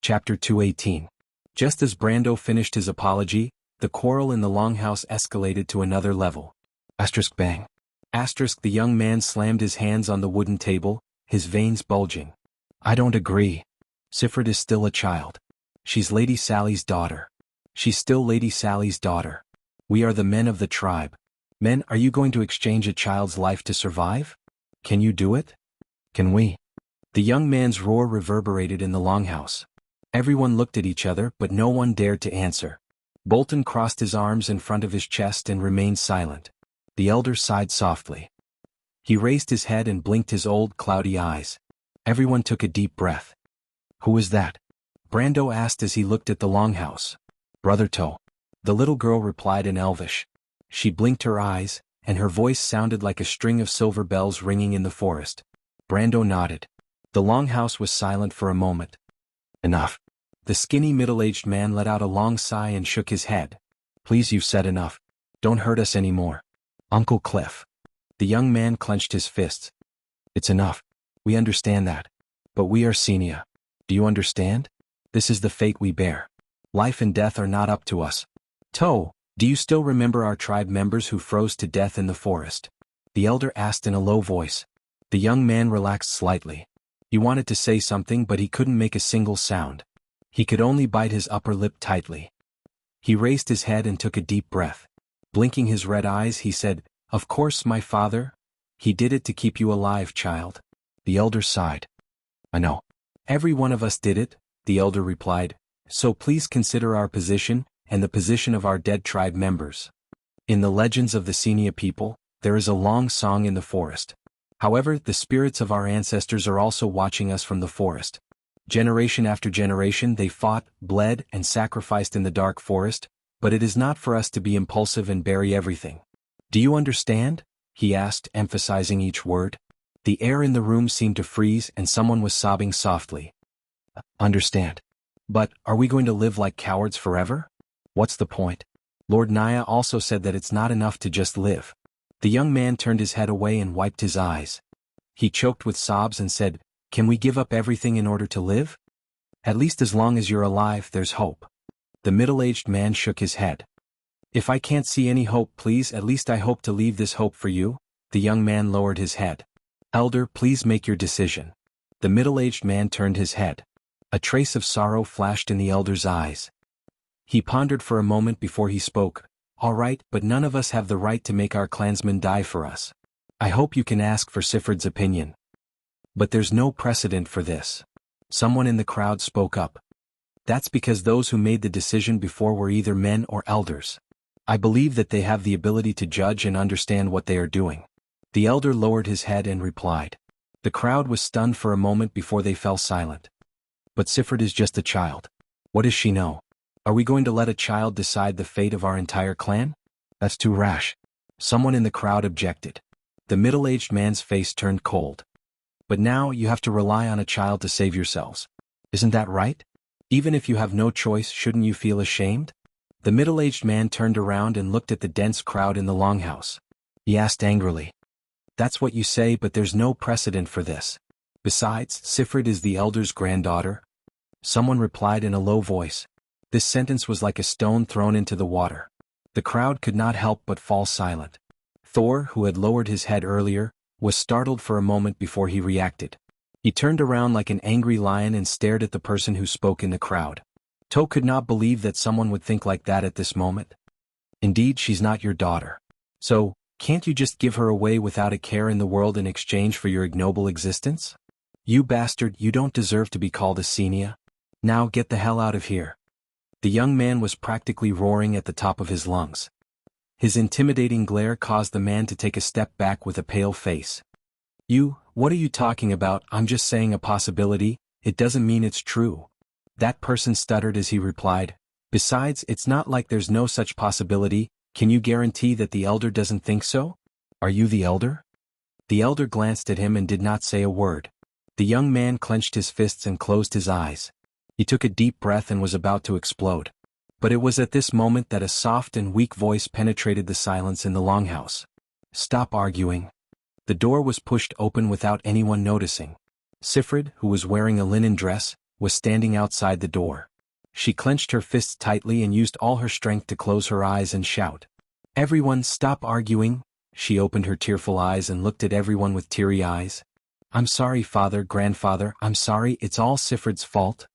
Chapter 218. Just as Brando finished his apology, the quarrel in the longhouse escalated to another level. Bang. The young man slammed his hands on the wooden table, his veins bulging. I don't agree. Sifred is still a child. She's Lady Sally's daughter. She's still Lady Sally's daughter. We are the men of the tribe. Men, are you going to exchange a child's life to survive? Can you do it? Can we? The young man's roar reverberated in the longhouse. Everyone looked at each other, but no one dared to answer. Bolton crossed his arms in front of his chest and remained silent. The elder sighed softly. He raised his head and blinked his old, cloudy eyes. Everyone took a deep breath. Who is that? Brando asked as he looked at the longhouse. Brother To. The little girl replied in Elvish. She blinked her eyes, and her voice sounded like a string of silver bells ringing in the forest. Brando nodded. The longhouse was silent for a moment. Enough. The skinny middle-aged man let out a long sigh and shook his head. Please, you've said enough. Don't hurt us anymore. Uncle Cliff. The young man clenched his fists. It's enough. We understand that. But we are Senia. Do you understand? This is the fate we bear. Life and death are not up to us. To, do you still remember our tribe members who froze to death in the forest? The elder asked in a low voice. The young man relaxed slightly. He wanted to say something, but he couldn't make a single sound. He could only bite his upper lip tightly. He raised his head and took a deep breath. Blinking his red eyes, he said, Of course, my father. He did it to keep you alive, child. The elder sighed. I know. Every one of us did it, the elder replied. So please consider our position, and the position of our dead tribe members. In the legends of the Senia people, there is a long song in the forest. However, the spirits of our ancestors are also watching us from the forest. Generation after generation they fought, bled, and sacrificed in the dark forest, but it is not for us to be impulsive and bury everything. Do you understand? He asked, emphasizing each word. The air in the room seemed to freeze and someone was sobbing softly. Understand. But, are we going to live like cowards forever? What's the point? Lord Naya also said that it's not enough to just live. The young man turned his head away and wiped his eyes. He choked with sobs and said, Can we give up everything in order to live? At least as long as you're alive, there's hope. The middle-aged man shook his head. If I can't see any hope, please, at least I hope to leave this hope for you. The young man lowered his head. Elder, please make your decision. The middle-aged man turned his head. A trace of sorrow flashed in the elder's eyes. He pondered for a moment before he spoke. All right, but none of us have the right to make our clansmen die for us. I hope you can ask for Sifred's opinion. But there's no precedent for this. Someone in the crowd spoke up. That's because those who made the decision before were either men or elders. I believe that they have the ability to judge and understand what they are doing. The elder lowered his head and replied. The crowd was stunned for a moment before they fell silent. But Sifred is just a child. What does she know? Are we going to let a child decide the fate of our entire clan? That's too rash. Someone in the crowd objected. The middle-aged man's face turned cold. But now you have to rely on a child to save yourselves. Isn't that right? Even if you have no choice, shouldn't you feel ashamed? The middle-aged man turned around and looked at the dense crowd in the longhouse. He asked angrily. That's what you say, but there's no precedent for this. Besides, Sifred is the elder's granddaughter. Someone replied in a low voice. This sentence was like a stone thrown into the water. The crowd could not help but fall silent. Thor, who had lowered his head earlier, was startled for a moment before he reacted. He turned around like an angry lion and stared at the person who spoke in the crowd. To could not believe that someone would think like that at this moment. Indeed, she's not your daughter. So, can't you just give her away without a care in the world in exchange for your ignoble existence? You bastard, you don't deserve to be called a Senia. Now get the hell out of here. The young man was practically roaring at the top of his lungs. His intimidating glare caused the man to take a step back with a pale face. What are you talking about? I'm just saying a possibility, it doesn't mean it's true. That person stuttered as he replied. Besides, it's not like there's no such possibility. Can you guarantee that the elder doesn't think so? Are you the elder? The elder glanced at him and did not say a word. The young man clenched his fists and closed his eyes. He took a deep breath and was about to explode. But it was at this moment that a soft and weak voice penetrated the silence in the longhouse. Stop arguing. The door was pushed open without anyone noticing. Sifred, who was wearing a linen dress, was standing outside the door. She clenched her fists tightly and used all her strength to close her eyes and shout. "Everyone, stop arguing." She opened her tearful eyes and looked at everyone with teary eyes. "I'm sorry, father, grandfather, I'm sorry, it's all Sifred's fault."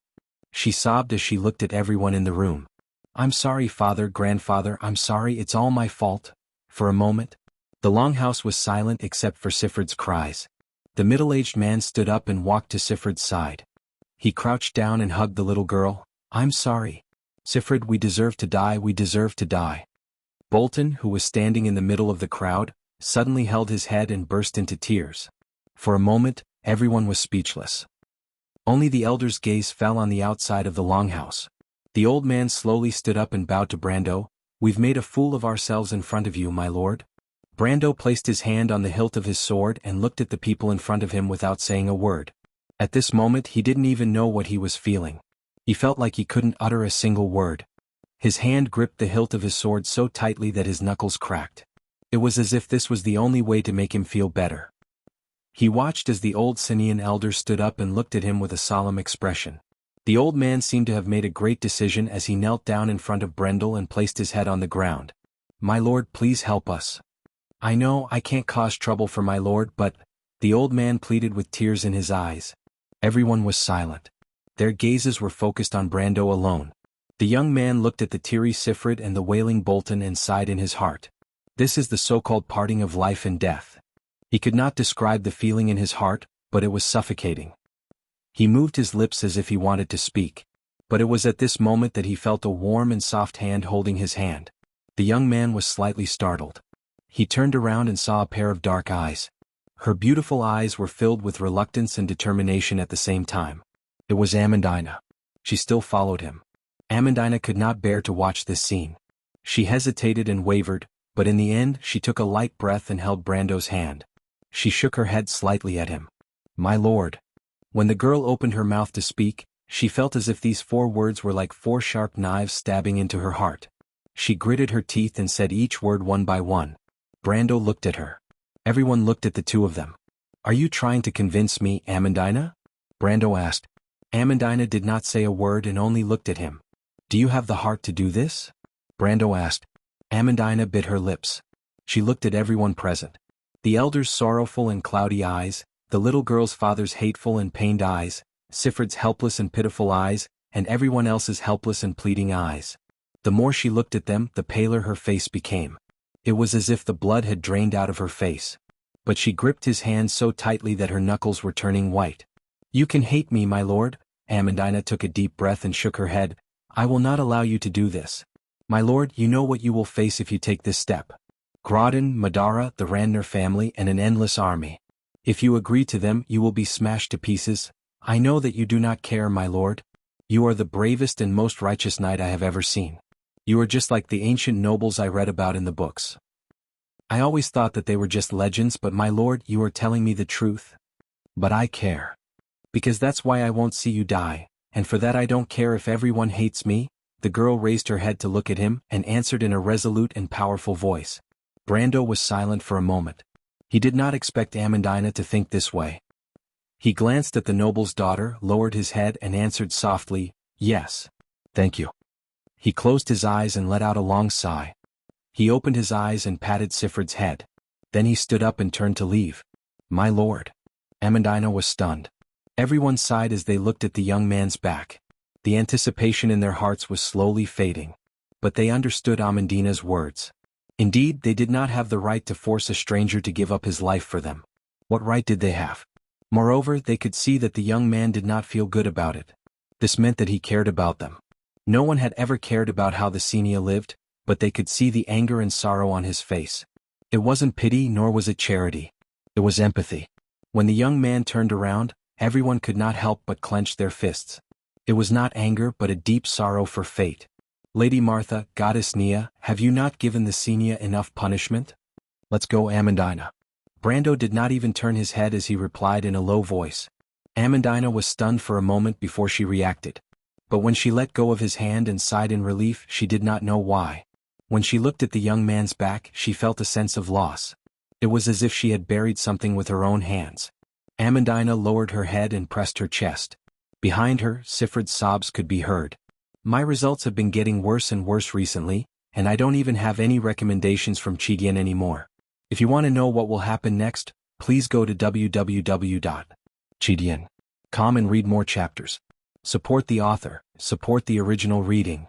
She sobbed as she looked at everyone in the room. "I'm sorry, father, grandfather, I'm sorry, it's all my fault." For a moment, the longhouse was silent except for Sifred's cries. The middle-aged man stood up and walked to Sifred's side. He crouched down and hugged the little girl. "I'm sorry. Sifred, we deserve to die, we deserve to die." Bolton, who was standing in the middle of the crowd, suddenly held his head and burst into tears. For a moment, everyone was speechless. Only the elder's gaze fell on the outside of the longhouse. The old man slowly stood up and bowed to Brando. "We've made a fool of ourselves in front of you, my lord." Brando placed his hand on the hilt of his sword and looked at the people in front of him without saying a word. At this moment he didn't even know what he was feeling. He felt like he couldn't utter a single word. His hand gripped the hilt of his sword so tightly that his knuckles cracked. It was as if this was the only way to make him feel better. He watched as the old Sinian elder stood up and looked at him with a solemn expression. The old man seemed to have made a great decision as he knelt down in front of Brendel and placed his head on the ground. "My lord, please help us. I know I can't cause trouble for my lord, but—" the old man pleaded with tears in his eyes. Everyone was silent. Their gazes were focused on Brando alone. The young man looked at the teary Sifred and the wailing Bolton and sighed in his heart. This is the so-called parting of life and death. He could not describe the feeling in his heart, but it was suffocating. He moved his lips as if he wanted to speak. But it was at this moment that he felt a warm and soft hand holding his hand. The young man was slightly startled. He turned around and saw a pair of dark eyes. Her beautiful eyes were filled with reluctance and determination at the same time. It was Amandina. She still followed him. Amandina could not bear to watch this scene. She hesitated and wavered, but in the end she took a light breath and held Brando's hand. She shook her head slightly at him. "My lord." When the girl opened her mouth to speak, she felt as if these 4 words were like 4 sharp knives stabbing into her heart. She gritted her teeth and said each word one by one. Brando looked at her. Everyone looked at the two of them. "Are you trying to convince me, Amandina?" Brando asked. Amandina did not say a word and only looked at him. "Do you have the heart to do this?" Brando asked. Amandina bit her lips. She looked at everyone present. The elder's sorrowful and cloudy eyes, the little girl's father's hateful and pained eyes, Sifred's helpless and pitiful eyes, and everyone else's helpless and pleading eyes. The more she looked at them, the paler her face became. It was as if the blood had drained out of her face. But she gripped his hand so tightly that her knuckles were turning white. "You can hate me, my lord." Amandina took a deep breath and shook her head. "I will not allow you to do this. My lord, you know what you will face if you take this step. Grodin, Madara, the Randner family, and an endless army. If you agree to them, you will be smashed to pieces. I know that you do not care, my lord. You are the bravest and most righteous knight I have ever seen. You are just like the ancient nobles I read about in the books. I always thought that they were just legends, but my lord, you are telling me the truth. But I care. Because that's why I won't see you die, and for that I don't care if everyone hates me." The girl raised her head to look at him and answered in a resolute and powerful voice. Brando was silent for a moment. He did not expect Amandina to think this way. He glanced at the noble's daughter, lowered his head and answered softly, "Yes. Thank you." He closed his eyes and let out a long sigh. He opened his eyes and patted Sifred's head. Then he stood up and turned to leave. "My lord." Amandina was stunned. Everyone sighed as they looked at the young man's back. The anticipation in their hearts was slowly fading. But they understood Amandina's words. Indeed, they did not have the right to force a stranger to give up his life for them. What right did they have? Moreover, they could see that the young man did not feel good about it. This meant that he cared about them. No one had ever cared about how the Senia lived, but they could see the anger and sorrow on his face. It wasn't pity nor was it charity. It was empathy. When the young man turned around, everyone could not help but clench their fists. It was not anger but a deep sorrow for fate. "Lady Martha, Goddess Nia, have you not given the Senia enough punishment? Let's go, Amandina." Brando did not even turn his head as he replied in a low voice. Amandina was stunned for a moment before she reacted. But when she let go of his hand and sighed in relief, she did not know why. When she looked at the young man's back, she felt a sense of loss. It was as if she had buried something with her own hands. Amandina lowered her head and pressed her chest. Behind her, Sifrid's sobs could be heard. My results have been getting worse and worse recently, and I don't even have any recommendations from Chidian anymore. If you want to know what will happen next, please go to www.chidian.com and read more chapters. Support the author, support the original reading.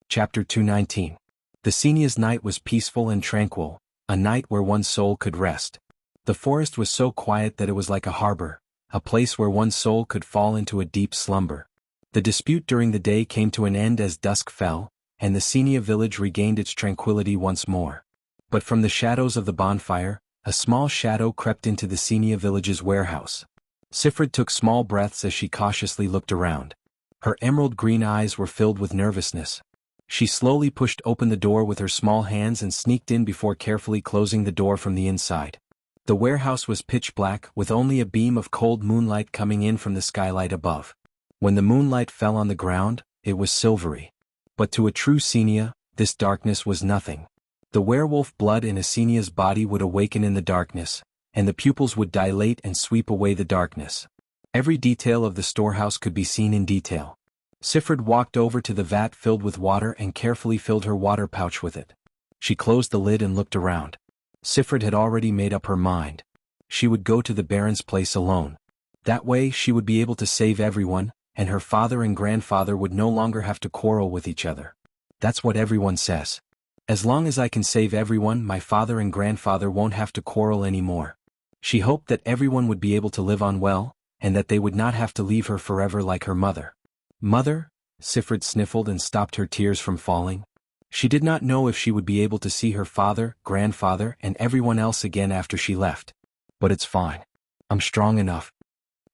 Chapter 219. The Senia's night was peaceful and tranquil, a night where one's soul could rest. The forest was so quiet that it was like a harbor, a place where one's soul could fall into a deep slumber. The dispute during the day came to an end as dusk fell, and the Senia village regained its tranquility once more. But from the shadows of the bonfire, a small shadow crept into the Senia village's warehouse. Sifrid took small breaths as she cautiously looked around. Her emerald green eyes were filled with nervousness. She slowly pushed open the door with her small hands and sneaked in before carefully closing the door from the inside. The warehouse was pitch black, with only a beam of cold moonlight coming in from the skylight above. When the moonlight fell on the ground, it was silvery. But to a true Senia, this darkness was nothing. The werewolf blood in a Senia's body would awaken in the darkness, and the pupils would dilate and sweep away the darkness. Every detail of the storehouse could be seen in detail. Sifrid walked over to the vat filled with water and carefully filled her water pouch with it. She closed the lid and looked around. Sifrid had already made up her mind. She would go to the Baron's place alone. That way she would be able to save everyone, and her father and grandfather would no longer have to quarrel with each other. That's what everyone says. As long as I can save everyone, my father and grandfather won't have to quarrel anymore. She hoped that everyone would be able to live on well, and that they would not have to leave her forever like her mother. Mother? Sifrid sniffled and stopped her tears from falling. She did not know if she would be able to see her father, grandfather, and everyone else again after she left. But it's fine. I'm strong enough.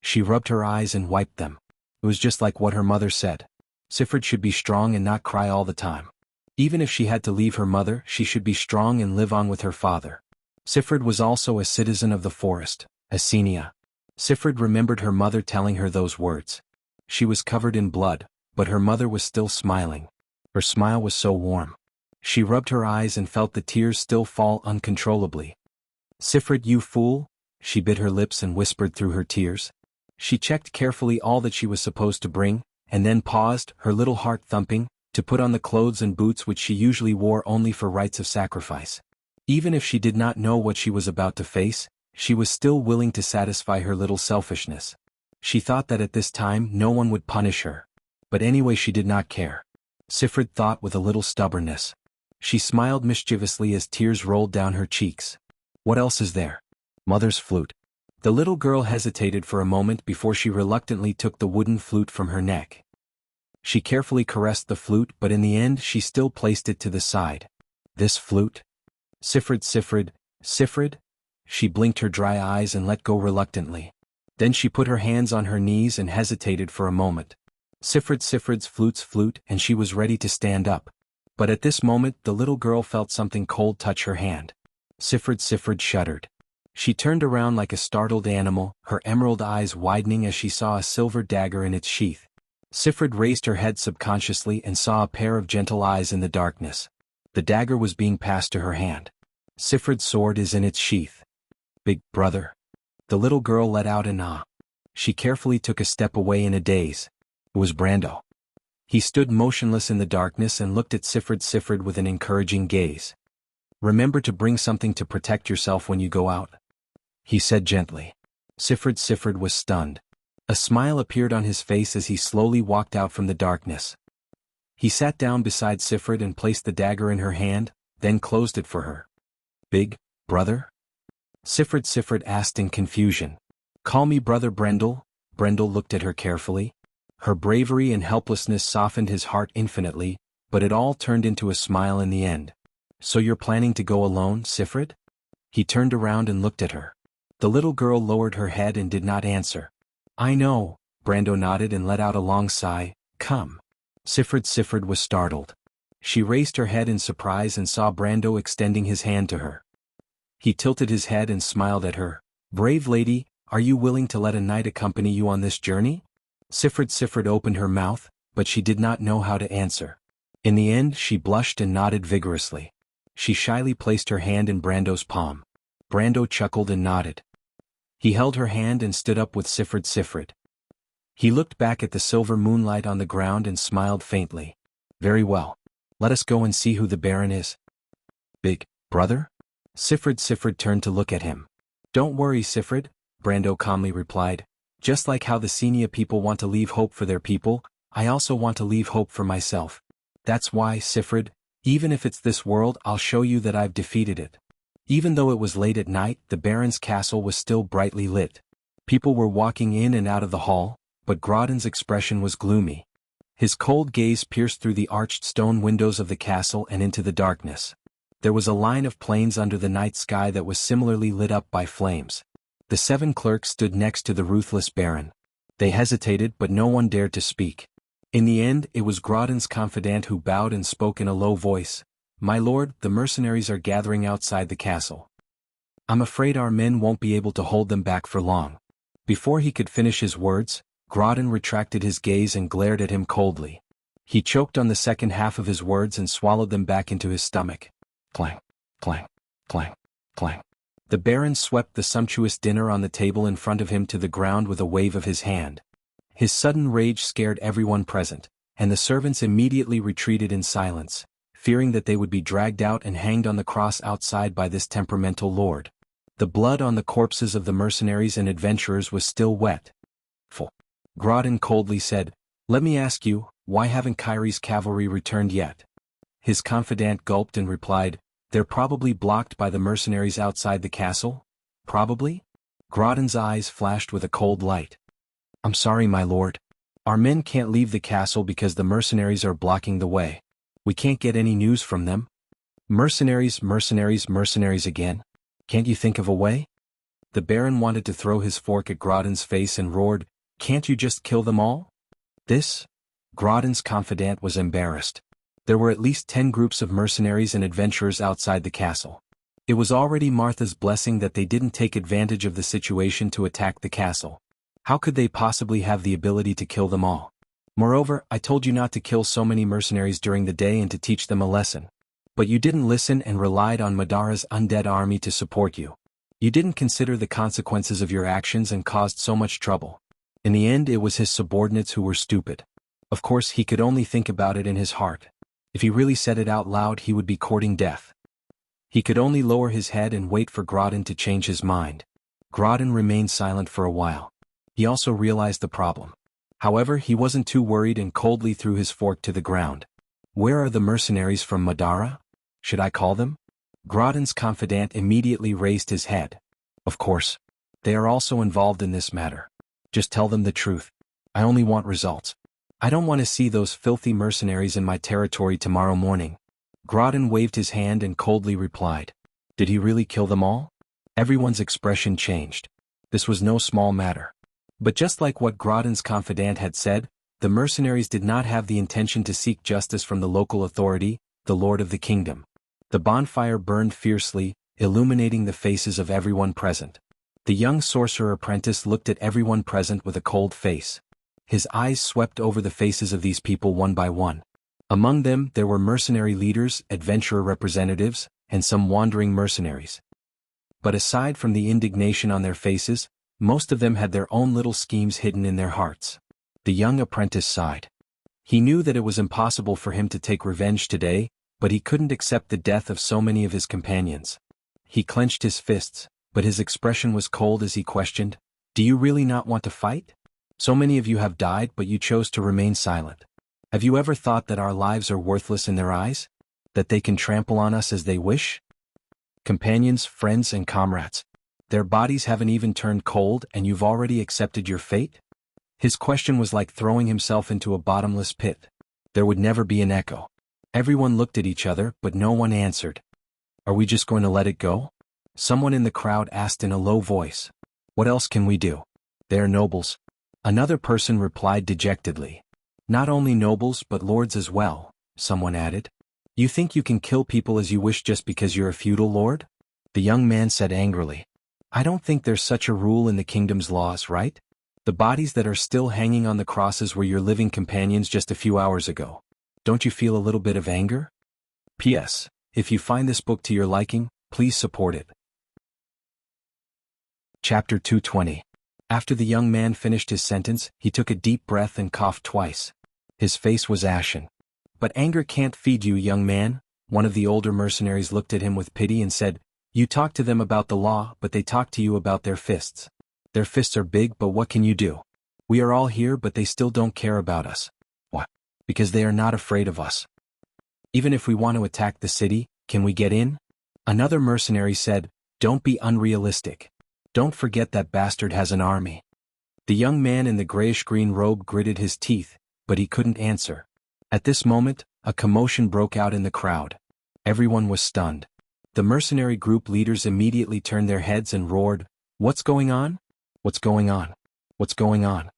She rubbed her eyes and wiped them. It was just like what her mother said. Sifrid should be strong and not cry all the time. Even if she had to leave her mother, she should be strong and live on with her father. Sifrid was also a citizen of the forest, a Senia. Sifrid remembered her mother telling her those words. She was covered in blood, but her mother was still smiling. Her smile was so warm. She rubbed her eyes and felt the tears still fall uncontrollably. Sifrid, you fool, she bit her lips and whispered through her tears. She checked carefully all that she was supposed to bring, and then paused, her little heart thumping, to put on the clothes and boots which she usually wore only for rites of sacrifice. Even if she did not know what she was about to face, she was still willing to satisfy her little selfishness. She thought that at this time no one would punish her. But anyway, she did not care. Sifrid thought with a little stubbornness. She smiled mischievously as tears rolled down her cheeks. What else is there? Mother's flute. The little girl hesitated for a moment before she reluctantly took the wooden flute from her neck. She carefully caressed the flute, but in the end she still placed it to the side. This flute? Sifrid. She blinked her dry eyes and let go reluctantly. Then she put her hands on her knees and hesitated for a moment. Sifrid's flute's flute, and she was ready to stand up. But at this moment the little girl felt something cold touch her hand. Sifrid shuddered. She turned around like a startled animal, her emerald eyes widening as she saw a silver dagger in its sheath. Sifrid raised her head subconsciously and saw a pair of gentle eyes in the darkness. The dagger was being passed to her hand. Sifrid's sword is in its sheath. Big brother. The little girl let out an ah. She carefully took a step away in a daze. It was Brando. He stood motionless in the darkness and looked at Sifrid with an encouraging gaze. Remember to bring something to protect yourself when you go out, he said gently. Sifrid was stunned. A smile appeared on his face as he slowly walked out from the darkness. He sat down beside Sifrid and placed the dagger in her hand, then closed it for her. Big brother? Sifrid asked in confusion. Call me Brother Brendel. Brendel looked at her carefully. Her bravery and helplessness softened his heart infinitely, but it all turned into a smile in the end. So you're planning to go alone, Sifrid? He turned around and looked at her. The little girl lowered her head and did not answer. I know, Brando nodded and let out a long sigh. Come. Sifrid was startled. She raised her head in surprise and saw Brando extending his hand to her. He tilted his head and smiled at her. Brave lady, are you willing to let a knight accompany you on this journey? Sifrid opened her mouth, but she did not know how to answer. In the end she blushed and nodded vigorously. She shyly placed her hand in Brando's palm. Brando chuckled and nodded. He held her hand and stood up with Sifrid. He looked back at the silver moonlight on the ground and smiled faintly. Very well. Let us go and see who the Baron is. Big brother? Sifrid turned to look at him. Don't worry, Sifrid, Brando calmly replied. Just like how the Senia people want to leave hope for their people, I also want to leave hope for myself. That's why, Sifrid, even if it's this world, I'll show you that I've defeated it. Even though it was late at night, the Baron's castle was still brightly lit. People were walking in and out of the hall, but Grodin's expression was gloomy. His cold gaze pierced through the arched stone windows of the castle and into the darkness. There was a line of planes under the night sky that was similarly lit up by flames. The 7 clerks stood next to the ruthless Baron. They hesitated, but no one dared to speak. In the end, it was Grodin's confidant who bowed and spoke in a low voice. My lord, the mercenaries are gathering outside the castle. I'm afraid our men won't be able to hold them back for long. Before he could finish his words, Grodin retracted his gaze and glared at him coldly. He choked on the second half of his words and swallowed them back into his stomach. Clang, clang, clang, clang. The Baron swept the sumptuous dinner on the table in front of him to the ground with a wave of his hand. His sudden rage scared everyone present, and the servants immediately retreated in silence, fearing that they would be dragged out and hanged on the cross outside by this temperamental lord. The blood on the corpses of the mercenaries and adventurers was still wet. Grodin coldly said, Let me ask you, why haven't Kyrie's cavalry returned yet? His confidant gulped and replied, They're probably blocked by the mercenaries outside the castle? Probably? Grodin's eyes flashed with a cold light. I'm sorry, my lord. Our men can't leave the castle because the mercenaries are blocking the way. We can't get any news from them. Mercenaries again. Can't you think of a way? The Baron wanted to throw his fork at Grodin's face and roared, Can't you just kill them all? Grodin's confidant was embarrassed. There were at least 10 groups of mercenaries and adventurers outside the castle. It was already Martha's blessing that they didn't take advantage of the situation to attack the castle. How could they possibly have the ability to kill them all? Moreover, I told you not to kill so many mercenaries during the day and to teach them a lesson. But you didn't listen and relied on Madara's undead army to support you. You didn't consider the consequences of your actions and caused so much trouble. In the end, it was his subordinates who were stupid. Of course, he could only think about it in his heart. If he really said it out loud, he would be courting death. He could only lower his head and wait for Grodin to change his mind. Grodin remained silent for a while. He also realized the problem. However, he wasn't too worried and coldly threw his fork to the ground. Where are the mercenaries from Madara? Should I call them? Grodin's confidant immediately raised his head. Of course. They are also involved in this matter. Just tell them the truth. I only want results. I don't want to see those filthy mercenaries in my territory tomorrow morning. Grodin waved his hand and coldly replied. Did he really kill them all? Everyone's expression changed. This was no small matter. But just like what Grodin's confidant had said, the mercenaries did not have the intention to seek justice from the local authority, the lord of the kingdom. The bonfire burned fiercely, illuminating the faces of everyone present. The young sorcerer apprentice looked at everyone present with a cold face. His eyes swept over the faces of these people one by one. Among them, there were mercenary leaders, adventurer representatives, and some wandering mercenaries. But aside from the indignation on their faces, most of them had their own little schemes hidden in their hearts. The young apprentice sighed. He knew that it was impossible for him to take revenge today, but he couldn't accept the death of so many of his companions. He clenched his fists, but his expression was cold as he questioned, Do you really not want to fight? So many of you have died, but you chose to remain silent. Have you ever thought that our lives are worthless in their eyes? That they can trample on us as they wish? Companions, friends, and comrades. Their bodies haven't even turned cold and you've already accepted your fate? His question was like throwing himself into a bottomless pit. There would never be an echo. Everyone looked at each other, but no one answered. Are we just going to let it go? Someone in the crowd asked in a low voice. What else can we do? They are nobles. Another person replied dejectedly. Not only nobles but lords as well, someone added. You think you can kill people as you wish just because you're a feudal lord? The young man said angrily. I don't think there's such a rule in the kingdom's laws, right? The bodies that are still hanging on the crosses were your living companions just a few hours ago. Don't you feel a little bit of anger? P.S. If you find this book to your liking, please support it. Chapter 220. After the young man finished his sentence, he took a deep breath and coughed twice. His face was ashen. "But anger can't feed you, young man." One of the older mercenaries looked at him with pity and said, "You talk to them about the law, but they talk to you about their fists. Their fists are big, but what can you do? We are all here, but they still don't care about us. What? Because they are not afraid of us. Even if we want to attack the city, can we get in?" Another mercenary said, "Don't be unrealistic. Don't forget that bastard has an army." The young man in the grayish-green robe gritted his teeth, but he couldn't answer. At this moment, a commotion broke out in the crowd. Everyone was stunned. The mercenary group leaders immediately turned their heads and roared, "What's going on? What's going on? What's going on?"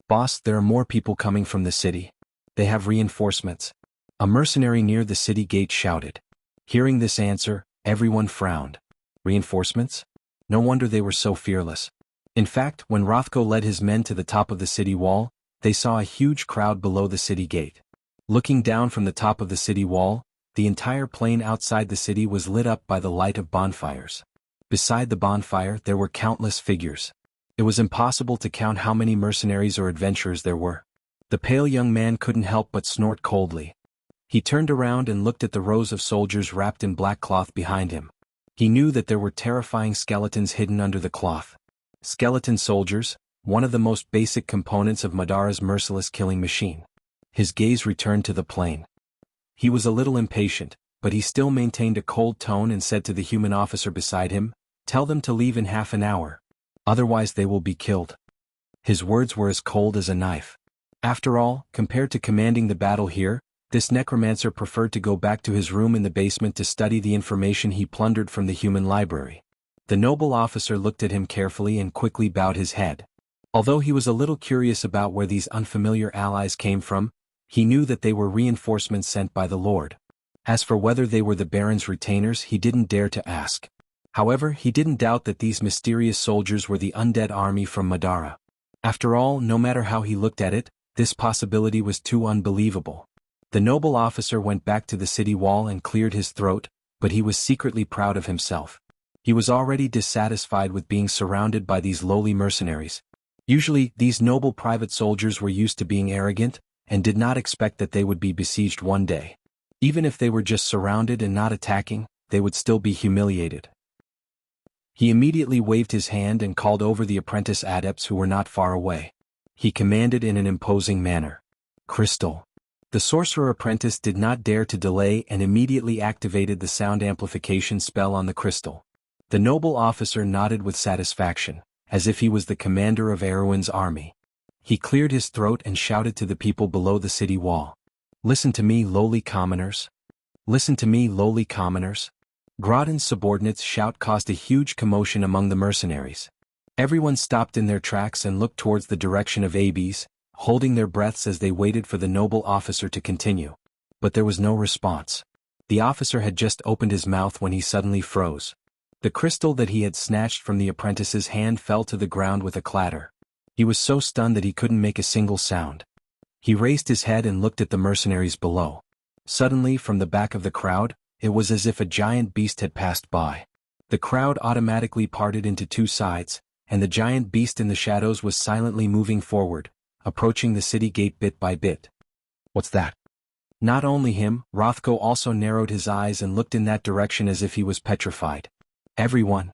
"Boss, there are more people coming from the city. They have reinforcements." A mercenary near the city gate shouted. Hearing this answer, everyone frowned. Reinforcements? No wonder they were so fearless. In fact, when Rothko led his men to the top of the city wall, they saw a huge crowd below the city gate. Looking down from the top of the city wall, the entire plain outside the city was lit up by the light of bonfires. Beside the bonfire there were countless figures. It was impossible to count how many mercenaries or adventurers there were. The pale young man couldn't help but snort coldly. He turned around and looked at the rows of soldiers wrapped in black cloth behind him. He knew that there were terrifying skeletons hidden under the cloth. Skeleton soldiers, one of the most basic components of Madara's merciless killing machine. His gaze returned to the plain. He was a little impatient, but he still maintained a cold tone and said to the human officer beside him, "Tell them to leave in half an hour. Otherwise they will be killed." His words were as cold as a knife. After all, compared to commanding the battle here, this necromancer preferred to go back to his room in the basement to study the information he plundered from the human library. The noble officer looked at him carefully and quickly bowed his head. Although he was a little curious about where these unfamiliar allies came from, he knew that they were reinforcements sent by the Lord. As for whether they were the Baron's retainers, he didn't dare to ask. However, he didn't doubt that these mysterious soldiers were the undead army from Madara. After all, no matter how he looked at it, this possibility was too unbelievable. The noble officer went back to the city wall and cleared his throat, but he was secretly proud of himself. He was already dissatisfied with being surrounded by these lowly mercenaries. Usually, these noble private soldiers were used to being arrogant, and did not expect that they would be besieged one day. Even if they were just surrounded and not attacking, they would still be humiliated. He immediately waved his hand and called over the apprentice adepts who were not far away. He commanded in an imposing manner, "Crystal." The sorcerer apprentice did not dare to delay and immediately activated the sound amplification spell on the crystal. The noble officer nodded with satisfaction, as if he was the commander of Erwin's army. He cleared his throat and shouted to the people below the city wall. "Listen to me, lowly commoners. Listen to me, lowly commoners." Grodden's subordinate's shout caused a huge commotion among the mercenaries. Everyone stopped in their tracks and looked towards the direction of Abes, holding their breaths as they waited for the noble officer to continue. But there was no response. The officer had just opened his mouth when he suddenly froze. The crystal that he had snatched from the apprentice's hand fell to the ground with a clatter. He was so stunned that he couldn't make a single sound. He raised his head and looked at the mercenaries below. Suddenly, from the back of the crowd, it was as if a giant beast had passed by. The crowd automatically parted into two sides, and the giant beast in the shadows was silently moving forward, approaching the city gate bit by bit. "What's that?" Not only him, Rothko also narrowed his eyes and looked in that direction as if he was petrified. Everyone.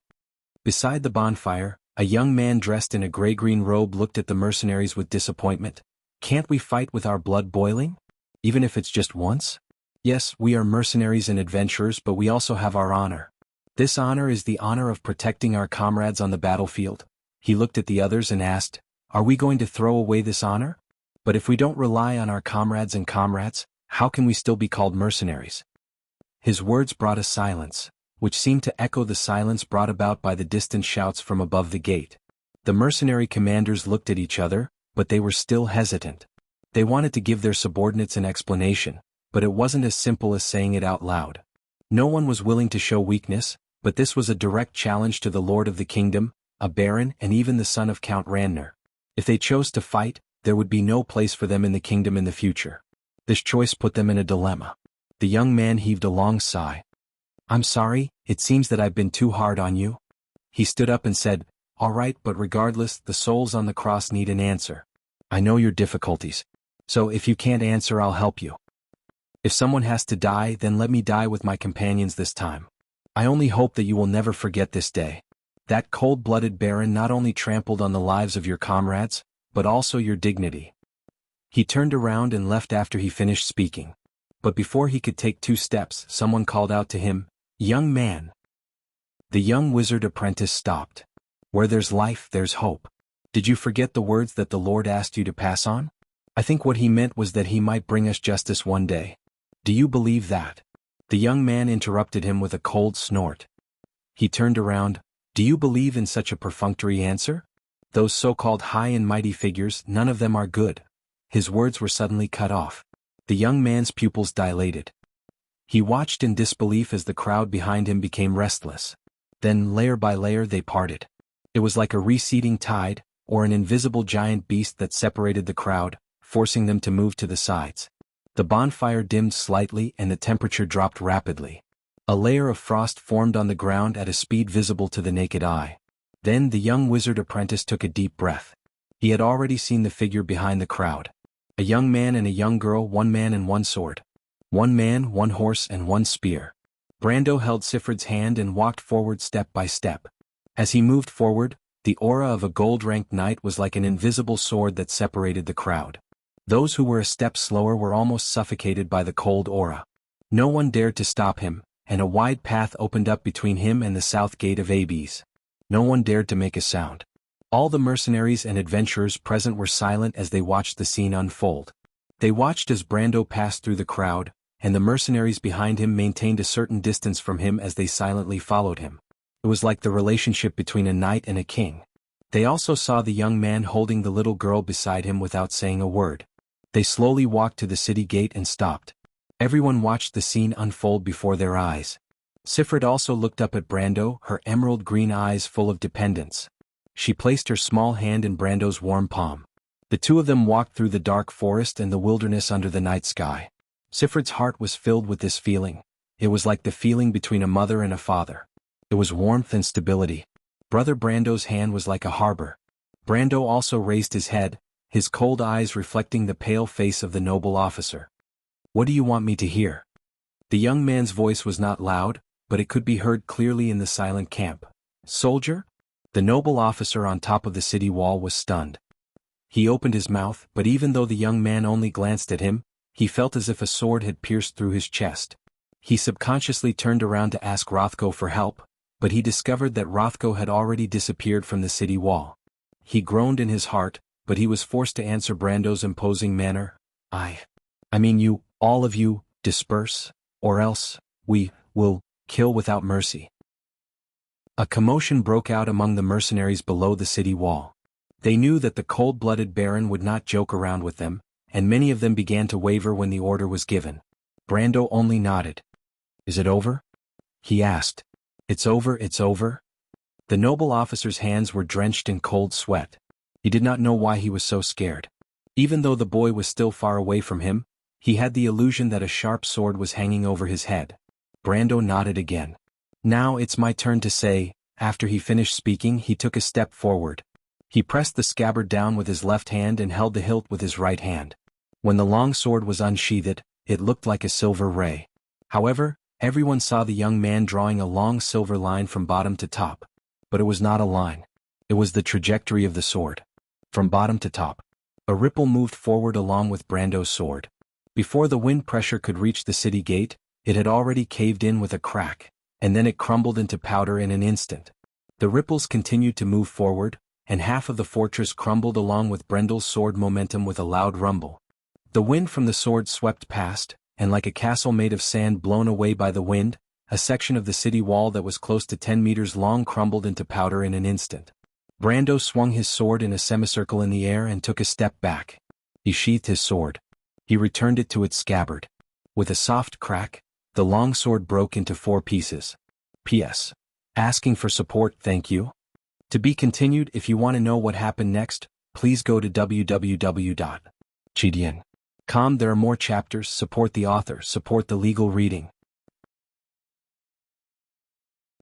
Beside the bonfire, a young man dressed in a gray-green robe looked at the mercenaries with disappointment. "Can't we fight with our blood boiling? Even if it's just once? Yes, we are mercenaries and adventurers, but we also have our honor. This honor is the honor of protecting our comrades on the battlefield." He looked at the others and asked, "Are we going to throw away this honor? But if we don't rely on our comrades, how can we still be called mercenaries?" His words brought a silence, which seemed to echo the silence brought about by the distant shouts from above the gate. The mercenary commanders looked at each other, but they were still hesitant. They wanted to give their subordinates an explanation, but it wasn't as simple as saying it out loud. No one was willing to show weakness, but this was a direct challenge to the Lord of the Kingdom, a Baron, and even the son of Count Randner. If they chose to fight, there would be no place for them in the kingdom in the future. This choice put them in a dilemma. The young man heaved a long sigh. "I'm sorry, it seems that I've been too hard on you." He stood up and said, Alright, but regardless, the souls on the cross need an answer. I know your difficulties. So if you can't answer, I'll help you. If someone has to die, then let me die with my companions this time. I only hope that you will never forget this day. That cold-blooded baron not only trampled on the lives of your comrades, but also your dignity. He turned around and left after he finished speaking. But before he could take 2 steps, someone called out to him, "Young man." The young wizard apprentice stopped. Where there's life, there's hope. Did you forget the words that the Lord asked you to pass on? I think what he meant was that he might bring us justice one day. Do you believe that? The young man interrupted him with a cold snort. He turned around. Do you believe in such a perfunctory answer? Those so-called high and mighty figures, none of them are good. His words were suddenly cut off. The young man's pupils dilated. He watched in disbelief as the crowd behind him became restless. Then, layer by layer, they parted. It was like a receding tide, or an invisible giant beast that separated the crowd, forcing them to move to the sides. The bonfire dimmed slightly and the temperature dropped rapidly. A layer of frost formed on the ground at a speed visible to the naked eye. Then the young wizard apprentice took a deep breath. He had already seen the figure behind the crowd. A young man and a young girl, 1 man and 1 sword. 1 man, 1 horse and 1 spear. Brando held Sifrid's hand and walked forward step by step. As he moved forward, the aura of a gold-ranked knight was like an invisible sword that separated the crowd. Those who were a step slower were almost suffocated by the cold aura. No one dared to stop him, and a wide path opened up between him and the south gate of Abes. No one dared to make a sound. All the mercenaries and adventurers present were silent as they watched the scene unfold. They watched as Brando passed through the crowd, and the mercenaries behind him maintained a certain distance from him as they silently followed him. It was like the relationship between a knight and a king. They also saw the young man holding the little girl beside him without saying a word. They slowly walked to the city gate and stopped. Everyone watched the scene unfold before their eyes. Sifrid also looked up at Brando, her emerald green eyes full of dependence. She placed her small hand in Brando's warm palm. The 2 of them walked through the dark forest and the wilderness under the night sky. Sifrid's heart was filled with this feeling. It was like the feeling between a mother and a father. It was warmth and stability. Brother Brando's hand was like a harbor. Brando also raised his head, his cold eyes reflecting the pale face of the noble officer. What do you want me to hear? The young man's voice was not loud, but it could be heard clearly in the silent camp. Soldier? The noble officer on top of the city wall was stunned. He opened his mouth, but even though the young man only glanced at him, he felt as if a sword had pierced through his chest. He subconsciously turned around to ask Rothko for help, but he discovered that Rothko had already disappeared from the city wall. He groaned in his heart, but he was forced to answer Brando's imposing manner. I mean you, all of you, disperse, or else, we will kill without mercy. A commotion broke out among the mercenaries below the city wall. They knew that the cold-blooded baron would not joke around with them, and many of them began to waver when the order was given. Brando only nodded. Is it over? He asked. It's over, it's over? The noble officer's hands were drenched in cold sweat. He did not know why he was so scared. Even though the boy was still far away from him, he had the illusion that a sharp sword was hanging over his head. Brando nodded again. Now it's my turn to say. After he finished speaking, he took a step forward. He pressed the scabbard down with his left hand and held the hilt with his right hand. When the long sword was unsheathed, it looked like a silver ray. However, everyone saw the young man drawing a long silver line from bottom to top. But it was not a line. It was the trajectory of the sword. From bottom to top. A ripple moved forward along with Brando's sword. Before the wind pressure could reach the city gate, it had already caved in with a crack, and then it crumbled into powder in an instant. The ripples continued to move forward, and half of the fortress crumbled along with Brendel's sword momentum with a loud rumble. The wind from the sword swept past, and like a castle made of sand blown away by the wind, a section of the city wall that was close to 10 meters long crumbled into powder in an instant. Brando swung his sword in a semicircle in the air and took a step back. He sheathed his sword. He returned it to its scabbard. With a soft crack, the long sword broke into 4 pieces. P.S. Asking for support, thank you. To be continued. If you want to know what happened next, please go to www.chidian.com. There are more chapters. Support the author, support the legal reading.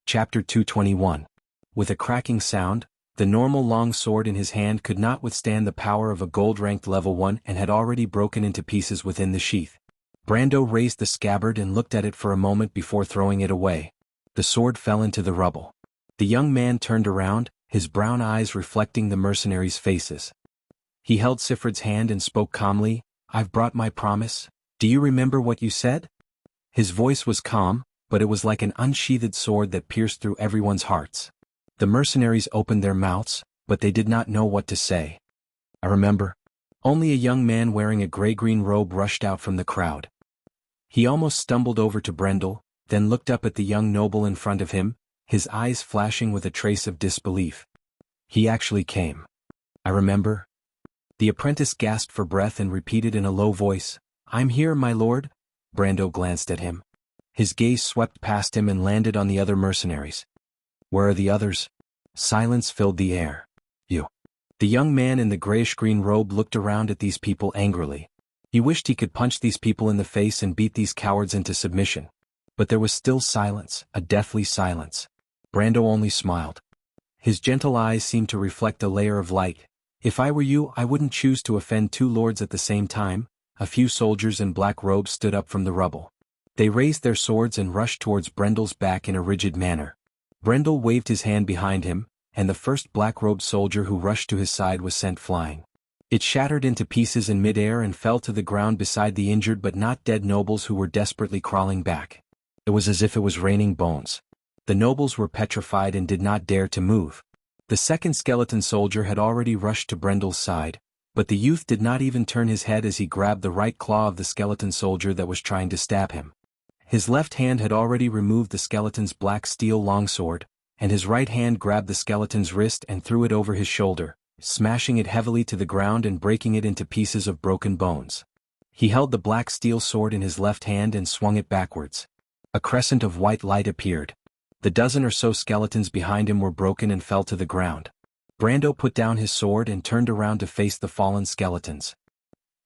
Chapter 221. With a cracking sound, The normal long sword in his hand could not withstand the power of a gold-ranked level 1 and had already broken into pieces within the sheath. Brando raised the scabbard and looked at it for a moment before throwing it away. The sword fell into the rubble. The young man turned around, his brown eyes reflecting the mercenaries' faces. He held Sifred's hand and spoke calmly, "I've brought my promise. Do you remember what you said?" His voice was calm, but it was like an unsheathed sword that pierced through everyone's hearts. The mercenaries opened their mouths, but they did not know what to say. "I remember." Only a young man wearing a gray-green robe rushed out from the crowd. He almost stumbled over to Brendel, then looked up at the young noble in front of him, his eyes flashing with a trace of disbelief. "He actually came. I remember." The apprentice gasped for breath and repeated in a low voice, "I'm here, my lord." Brando glanced at him. His gaze swept past him and landed on the other mercenaries. "Where are the others?" Silence filled the air. "You." The young man in the grayish-green robe looked around at these people angrily. He wished he could punch these people in the face and beat these cowards into submission. But there was still silence, a deathly silence. Brando only smiled. His gentle eyes seemed to reflect a layer of light. "If I were you, I wouldn't choose to offend two lords at the same time." A few soldiers in black robes stood up from the rubble. They raised their swords and rushed towards Brendel's back in a rigid manner. Brendel waved his hand behind him, and the first black-robed soldier who rushed to his side was sent flying. It shattered into pieces in mid-air and fell to the ground beside the injured but not dead nobles who were desperately crawling back. It was as if it was raining bones. The nobles were petrified and did not dare to move. The second skeleton soldier had already rushed to Brendel's side, but the youth did not even turn his head as he grabbed the right claw of the skeleton soldier that was trying to stab him. His left hand had already removed the skeleton's black steel longsword, and his right hand grabbed the skeleton's wrist and threw it over his shoulder, smashing it heavily to the ground and breaking it into pieces of broken bones. He held the black steel sword in his left hand and swung it backwards. A crescent of white light appeared. The dozen or so skeletons behind him were broken and fell to the ground. Brando put down his sword and turned around to face the fallen skeletons.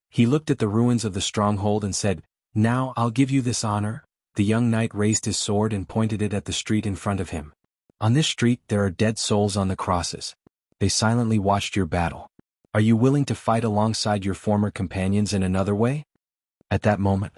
He looked at the ruins of the stronghold and said, "Now I'll give you this honor." The young knight raised his sword and pointed it at the street in front of him. "On this street there are dead souls on the crosses. They silently watched your battle. Are you willing to fight alongside your former companions in another way?" At that moment,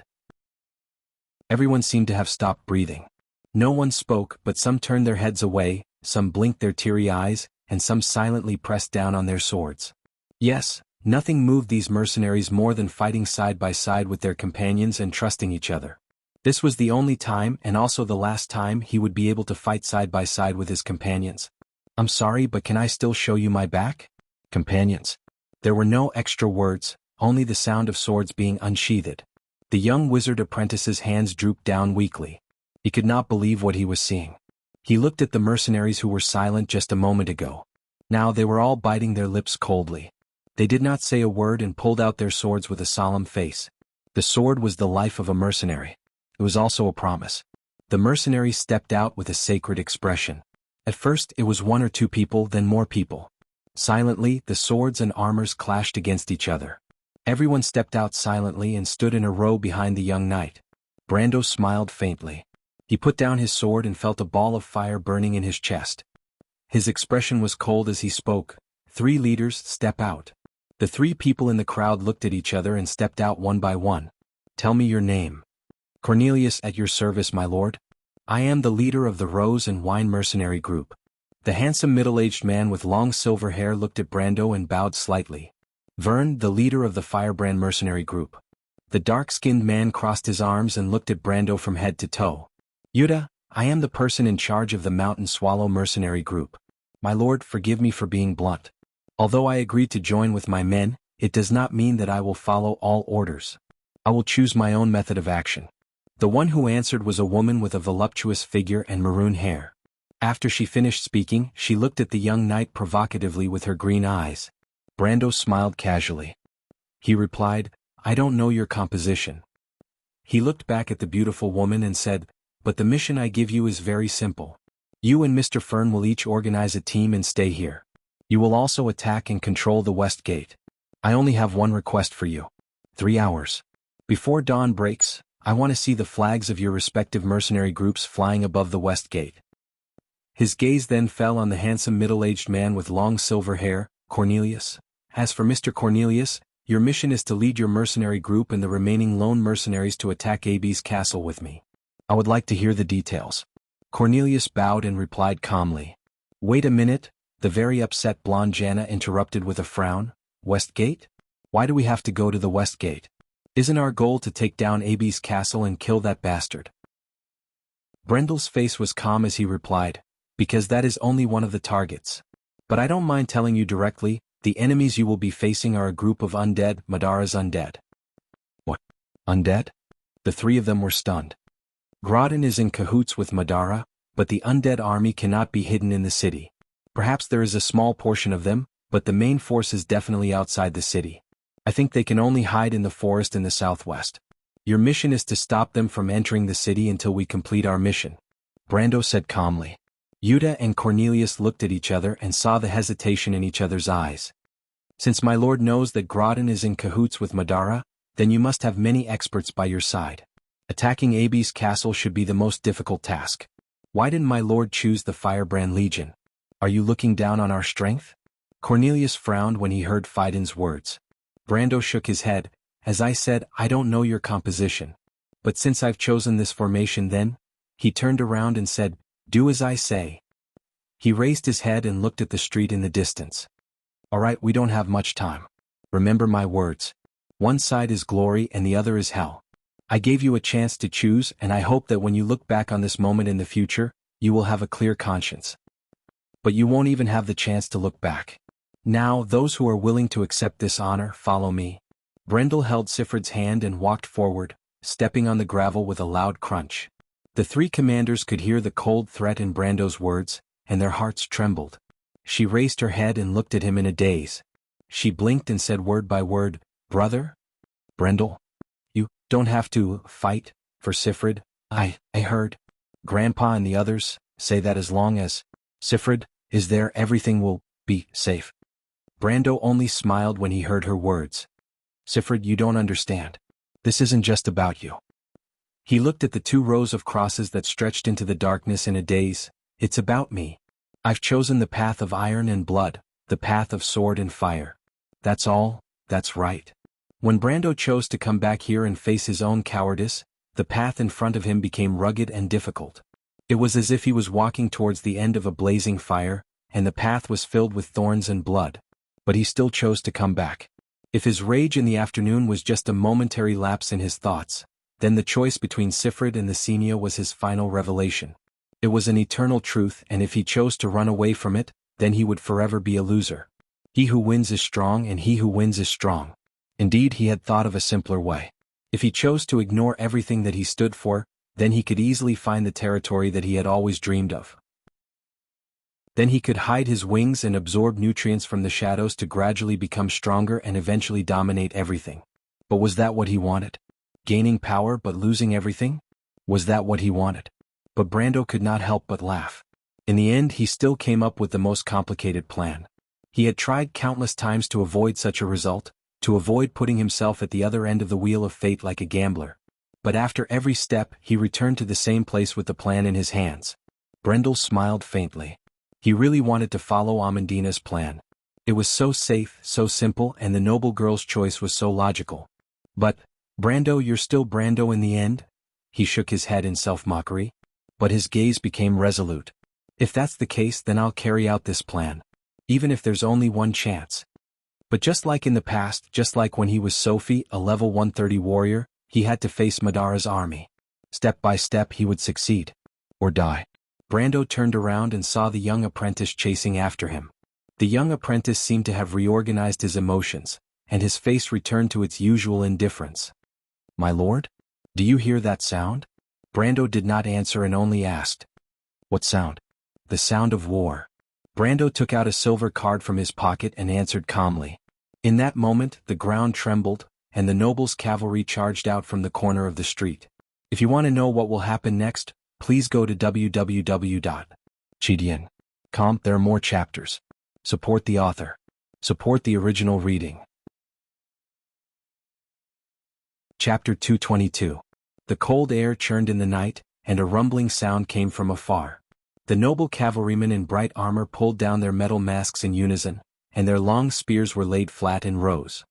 everyone seemed to have stopped breathing. No one spoke, but some turned their heads away, some blinked their teary eyes, and some silently pressed down on their swords. Yes, nothing moved these mercenaries more than fighting side by side with their companions and trusting each other. This was the only time and also the last time he would be able to fight side by side with his companions. "I'm sorry, but can I still show you my back?" "Companions." There were no extra words, only the sound of swords being unsheathed. The young wizard apprentice's hands drooped down weakly. He could not believe what he was seeing. He looked at the mercenaries who were silent just a moment ago. Now they were all biting their lips coldly. They did not say a word and pulled out their swords with a solemn face. The sword was the life of a mercenary. It was also a promise. The mercenaries stepped out with a sacred expression. At first it was one or two people, then more people. Silently, the swords and armors clashed against each other. Everyone stepped out silently and stood in a row behind the young knight. Brando smiled faintly. He put down his sword and felt a ball of fire burning in his chest. His expression was cold as he spoke. "Three leaders, step out." The three people in the crowd looked at each other and stepped out one by one. "Tell me your name." "Cornelius, at your service, my lord." "I am the leader of the Rose and Wine Mercenary Group." The handsome middle-aged man with long silver hair looked at Brando and bowed slightly. "Vern, the leader of the Firebrand Mercenary Group." The dark-skinned man crossed his arms and looked at Brando from head to toe. "Yuta, I am the person in charge of the Mountain Swallow Mercenary Group. My lord, forgive me for being blunt. Although I agreed to join with my men, it does not mean that I will follow all orders. I will choose my own method of action." The one who answered was a woman with a voluptuous figure and maroon hair. After she finished speaking, she looked at the young knight provocatively with her green eyes. Brando smiled casually. He replied, "I don't know your composition." He looked back at the beautiful woman and said, "But the mission I give you is very simple. You and Mr. Fern will each organize a team and stay here. You will also attack and control the West Gate. I only have one request for you. 3 hours. Before dawn breaks, I want to see the flags of your respective mercenary groups flying above the West Gate." His gaze then fell on the handsome middle-aged man with long silver hair, Cornelius. As for Mr. Cornelius, your mission is to lead your mercenary group and the remaining lone mercenaries to attack Abby's castle with me. I would like to hear the details. Cornelius bowed and replied calmly. Wait a minute, the very upset blonde Jana interrupted with a frown. West Gate? Why do we have to go to the West Gate? Isn't our goal to take down Abby's castle and kill that bastard? Brendel's face was calm as he replied, because that is only one of the targets. But I don't mind telling you directly, the enemies you will be facing are a group of undead, Madara's undead. What? Undead? The three of them were stunned. Groton is in cahoots with Madara, but the undead army cannot be hidden in the city. Perhaps there is a small portion of them, but the main force is definitely outside the city. I think they can only hide in the forest in the southwest. Your mission is to stop them from entering the city until we complete our mission. Brando said calmly. Yuta and Cornelius looked at each other and saw the hesitation in each other's eyes. Since my lord knows that Groton is in cahoots with Madara, then you must have many experts by your side. Attacking Abby's castle should be the most difficult task. Why didn't my lord choose the Firebrand Legion? Are you looking down on our strength? Cornelius frowned when he heard Fiden's words. Brando shook his head. As I said, I don't know your composition. But since I've chosen this formation then, he turned around and said, do as I say. He raised his head and looked at the street in the distance. All right, we don't have much time. Remember my words. One side is glory and the other is hell. I gave you a chance to choose and I hope that when you look back on this moment in the future, you will have a clear conscience. But you won't even have the chance to look back. Now, those who are willing to accept this honor, follow me. Brendel held Sifrid's hand and walked forward, stepping on the gravel with a loud crunch. The three commanders could hear the cold threat in Brando's words, and their hearts trembled. She raised her head and looked at him in a daze. She blinked and said word by word, Brother? Brendel? You don't have to fight for Sifrid. I heard Grandpa and the others say that as long as Sifrid is there, everything will be safe. Brando only smiled when he heard her words. Sifrid, you don't understand. This isn't just about you. He looked at the 2 rows of crosses that stretched into the darkness in a daze. It's about me. I've chosen the path of iron and blood, the path of sword and fire. That's all, that's right. When Brando chose to come back here and face his own cowardice, the path in front of him became rugged and difficult. It was as if he was walking towards the end of a blazing fire, and the path was filled with thorns and blood. But he still chose to come back. If his rage in the afternoon was just a momentary lapse in his thoughts, then the choice between Sifrid and the Senia was his final revelation. It was an eternal truth, and if he chose to run away from it, then he would forever be a loser. He who wins is strong and he who wins is strong. Indeed, he had thought of a simpler way. If he chose to ignore everything that he stood for, then he could easily find the territory that he had always dreamed of. Then he could hide his wings and absorb nutrients from the shadows to gradually become stronger and eventually dominate everything. But was that what he wanted? Gaining power but losing everything? Was that what he wanted? But Brando could not help but laugh. In the end, he still came up with the most complicated plan. He had tried countless times to avoid such a result, to avoid putting himself at the other end of the wheel of fate like a gambler. But after every step, he returned to the same place with the plan in his hands. Brendel smiled faintly. He really wanted to follow Amandina's plan. It was so safe, so simple, and the noble girl's choice was so logical. But, Brando, you're still Brando in the end? He shook his head in self-mockery. But his gaze became resolute. If that's the case, then I'll carry out this plan. Even if there's only one chance. But just like in the past, just like when he was Sophie, a level 130 warrior, he had to face Madara's army. Step by step he would succeed. Or die. Brando turned around and saw the young apprentice chasing after him. The young apprentice seemed to have reorganized his emotions, and his face returned to its usual indifference. My lord? Do you hear that sound? Brando did not answer and only asked. What sound? The sound of war. Brando took out a silver card from his pocket and answered calmly. In that moment, the ground trembled, and the noble's cavalry charged out from the corner of the street. If you want to know what will happen next, please go to www.chidian.com. There are more chapters. Support the author. Support the original reading. Chapter 222. The cold air churned in the night, and a rumbling sound came from afar. The noble cavalrymen in bright armor pulled down their metal masks in unison, and their long spears were laid flat in rows.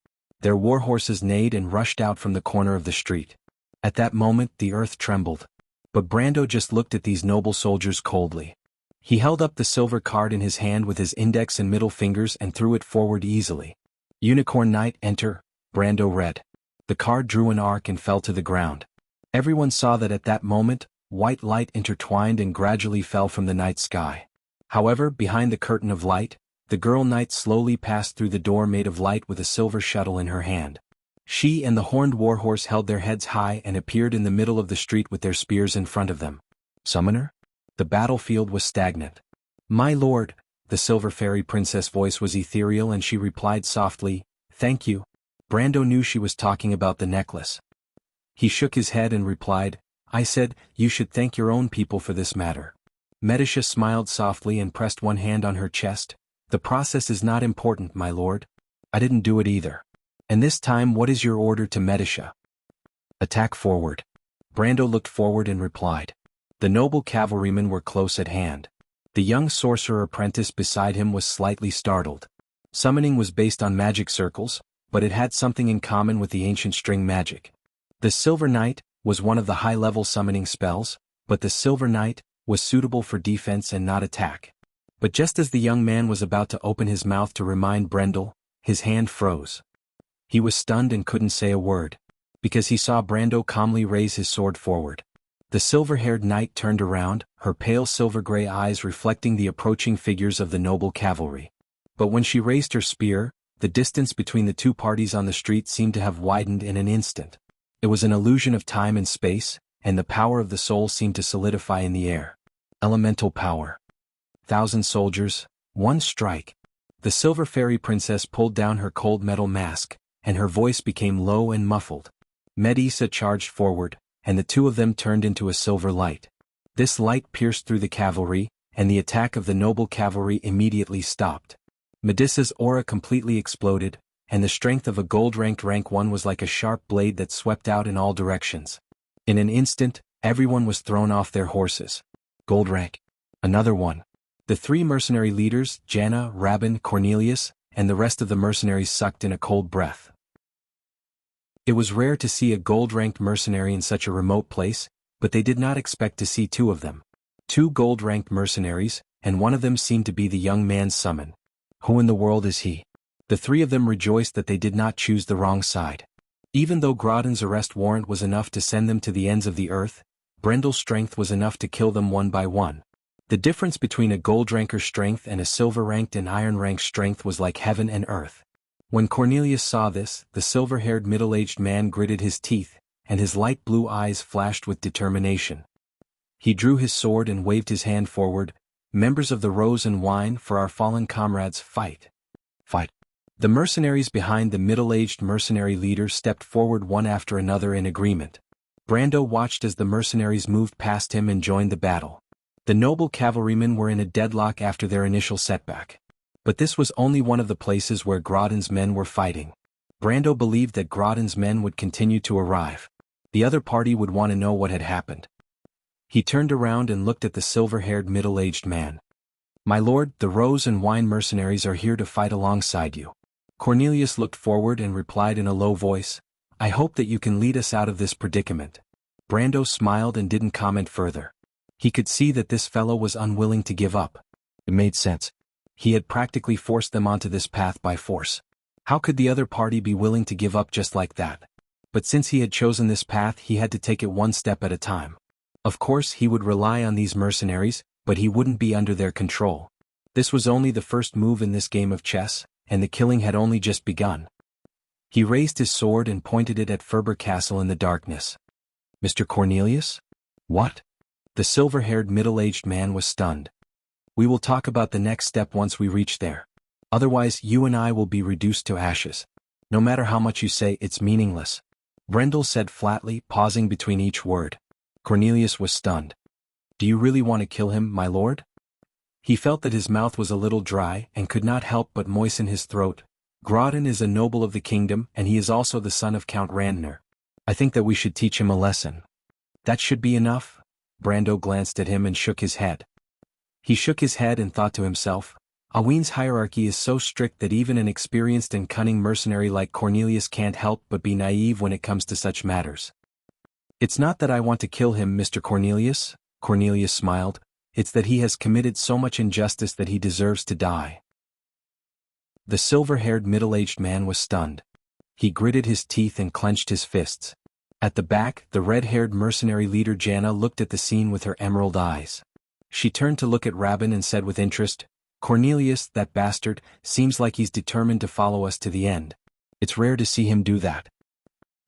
Their war horses neighed and rushed out from the corner of the street. At that moment the earth trembled. But Brando just looked at these noble soldiers coldly. He held up the silver card in his hand with his index and middle fingers and threw it forward easily. Unicorn Knight, enter, Brando read. The card drew an arc and fell to the ground. Everyone saw that at that moment, white light intertwined and gradually fell from the night sky. However, behind the curtain of light, the girl knight slowly passed through the door made of light with a silver shuttle in her hand. She and the horned warhorse held their heads high and appeared in the middle of the street with their spears in front of them. Summoner? The battlefield was stagnant. My lord, the silver fairy princess voice was ethereal and she replied softly, thank you. Brando knew she was talking about the necklace. He shook his head and replied, I said, you should thank your own people for this matter. Medisha smiled softly and pressed one hand on her chest. The process is not important, my lord. I didn't do it either. And this time what is your order to Medisha? Attack forward. Brando looked forward and replied. The noble cavalrymen were close at hand. The young sorcerer apprentice beside him was slightly startled. Summoning was based on magic circles, but it had something in common with the ancient string magic. The Silver Knight was one of the high-level summoning spells, but the Silver Knight was suitable for defense and not attack. But just as the young man was about to open his mouth to remind Brando, his hand froze. He was stunned and couldn't say a word, because he saw Brando calmly raise his sword forward. The silver-haired knight turned around, her pale silver-gray eyes reflecting the approaching figures of the noble cavalry. But when she raised her spear, the distance between the two parties on the street seemed to have widened in an instant. It was an illusion of time and space, and the power of the soul seemed to solidify in the air. Elemental power. 1,000 soldiers, one strike. The silver fairy princess pulled down her cold metal mask, and her voice became low and muffled. Medisa charged forward, and the two of them turned into a silver light. This light pierced through the cavalry, and the attack of the noble cavalry immediately stopped. Medisa's aura completely exploded, and the strength of a gold-ranked rank 1 was like a sharp blade that swept out in all directions. In an instant, everyone was thrown off their horses. Gold rank. Another one. The three mercenary leaders, Janna, Rabin, Cornelius, and the rest of the mercenaries sucked in a cold breath. It was rare to see a gold-ranked mercenary in such a remote place, but they did not expect to see two of them. Two gold-ranked mercenaries, and one of them seemed to be the young man's summon. Who in the world is he? The three of them rejoiced that they did not choose the wrong side. Even though Grodin's arrest warrant was enough to send them to the ends of the earth, Brendel's strength was enough to kill them one by one. The difference between a gold-ranker's strength and a silver-ranked and iron-ranked strength was like heaven and earth. When Cornelius saw this, the silver-haired middle-aged man gritted his teeth, and his light blue eyes flashed with determination. He drew his sword and waved his hand forward. Members of the Rose and Wine, for our fallen comrades, fight. Fight. The mercenaries behind the middle-aged mercenary leader stepped forward one after another in agreement. Brando watched as the mercenaries moved past him and joined the battle. The noble cavalrymen were in a deadlock after their initial setback. But this was only one of the places where Grodin's men were fighting. Brando believed that Grodin's men would continue to arrive. The other party would want to know what had happened. He turned around and looked at the silver-haired middle-aged man. My lord, the Rose and Wine mercenaries are here to fight alongside you. Cornelius looked forward and replied in a low voice, I hope that you can lead us out of this predicament. Brando smiled and didn't comment further. He could see that this fellow was unwilling to give up. It made sense. He had practically forced them onto this path by force. How could the other party be willing to give up just like that? But since he had chosen this path, he had to take it one step at a time. Of course, he would rely on these mercenaries, but he wouldn't be under their control. This was only the first move in this game of chess, and the killing had only just begun. He raised his sword and pointed it at Ferber Castle in the darkness. Mr. Cornelius? What? The silver-haired middle-aged man was stunned. We will talk about the next step once we reach there. Otherwise, you and I will be reduced to ashes. No matter how much you say, it's meaningless. Brendel said flatly, pausing between each word. Cornelius was stunned. Do you really want to kill him, my lord? He felt that his mouth was a little dry and could not help but moisten his throat. Grodin is a noble of the kingdom and he is also the son of Count Randner. I think that we should teach him a lesson. That should be enough? Brando glanced at him and shook his head. He shook his head and thought to himself, Aween's hierarchy is so strict that even an experienced and cunning mercenary like Cornelius can't help but be naive when it comes to such matters. It's not that I want to kill him, Mr. Cornelius, Cornelius smiled, it's that he has committed so much injustice that he deserves to die. The silver-haired middle-aged man was stunned. He gritted his teeth and clenched his fists. At the back, the red-haired mercenary leader Jana looked at the scene with her emerald eyes. She turned to look at Rabin and said with interest, Cornelius, that bastard, seems like he's determined to follow us to the end. It's rare to see him do that.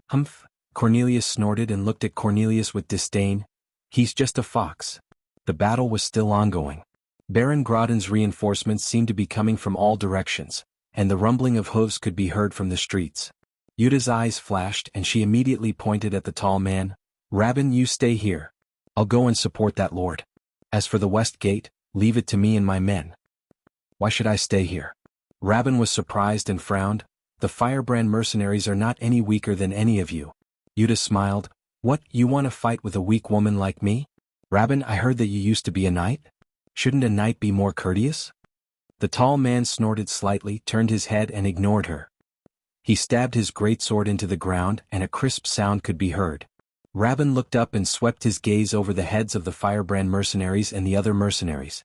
Humph, Cornelius snorted and looked at Cornelius with disdain. He's just a fox. The battle was still ongoing. Baron Grodin's reinforcements seemed to be coming from all directions, and the rumbling of hooves could be heard from the streets. Yuda's eyes flashed and she immediately pointed at the tall man. Rabin, you stay here. I'll go and support that lord. As for the west gate, leave it to me and my men. Why should I stay here? Rabin was surprised and frowned. The firebrand mercenaries are not any weaker than any of you. Yuda smiled. What, you want to fight with a weak woman like me? Rabin, I heard that you used to be a knight. Shouldn't a knight be more courteous? The tall man snorted slightly, turned his head and ignored her. He stabbed his greatsword into the ground and a crisp sound could be heard. Rabin looked up and swept his gaze over the heads of the firebrand mercenaries and the other mercenaries.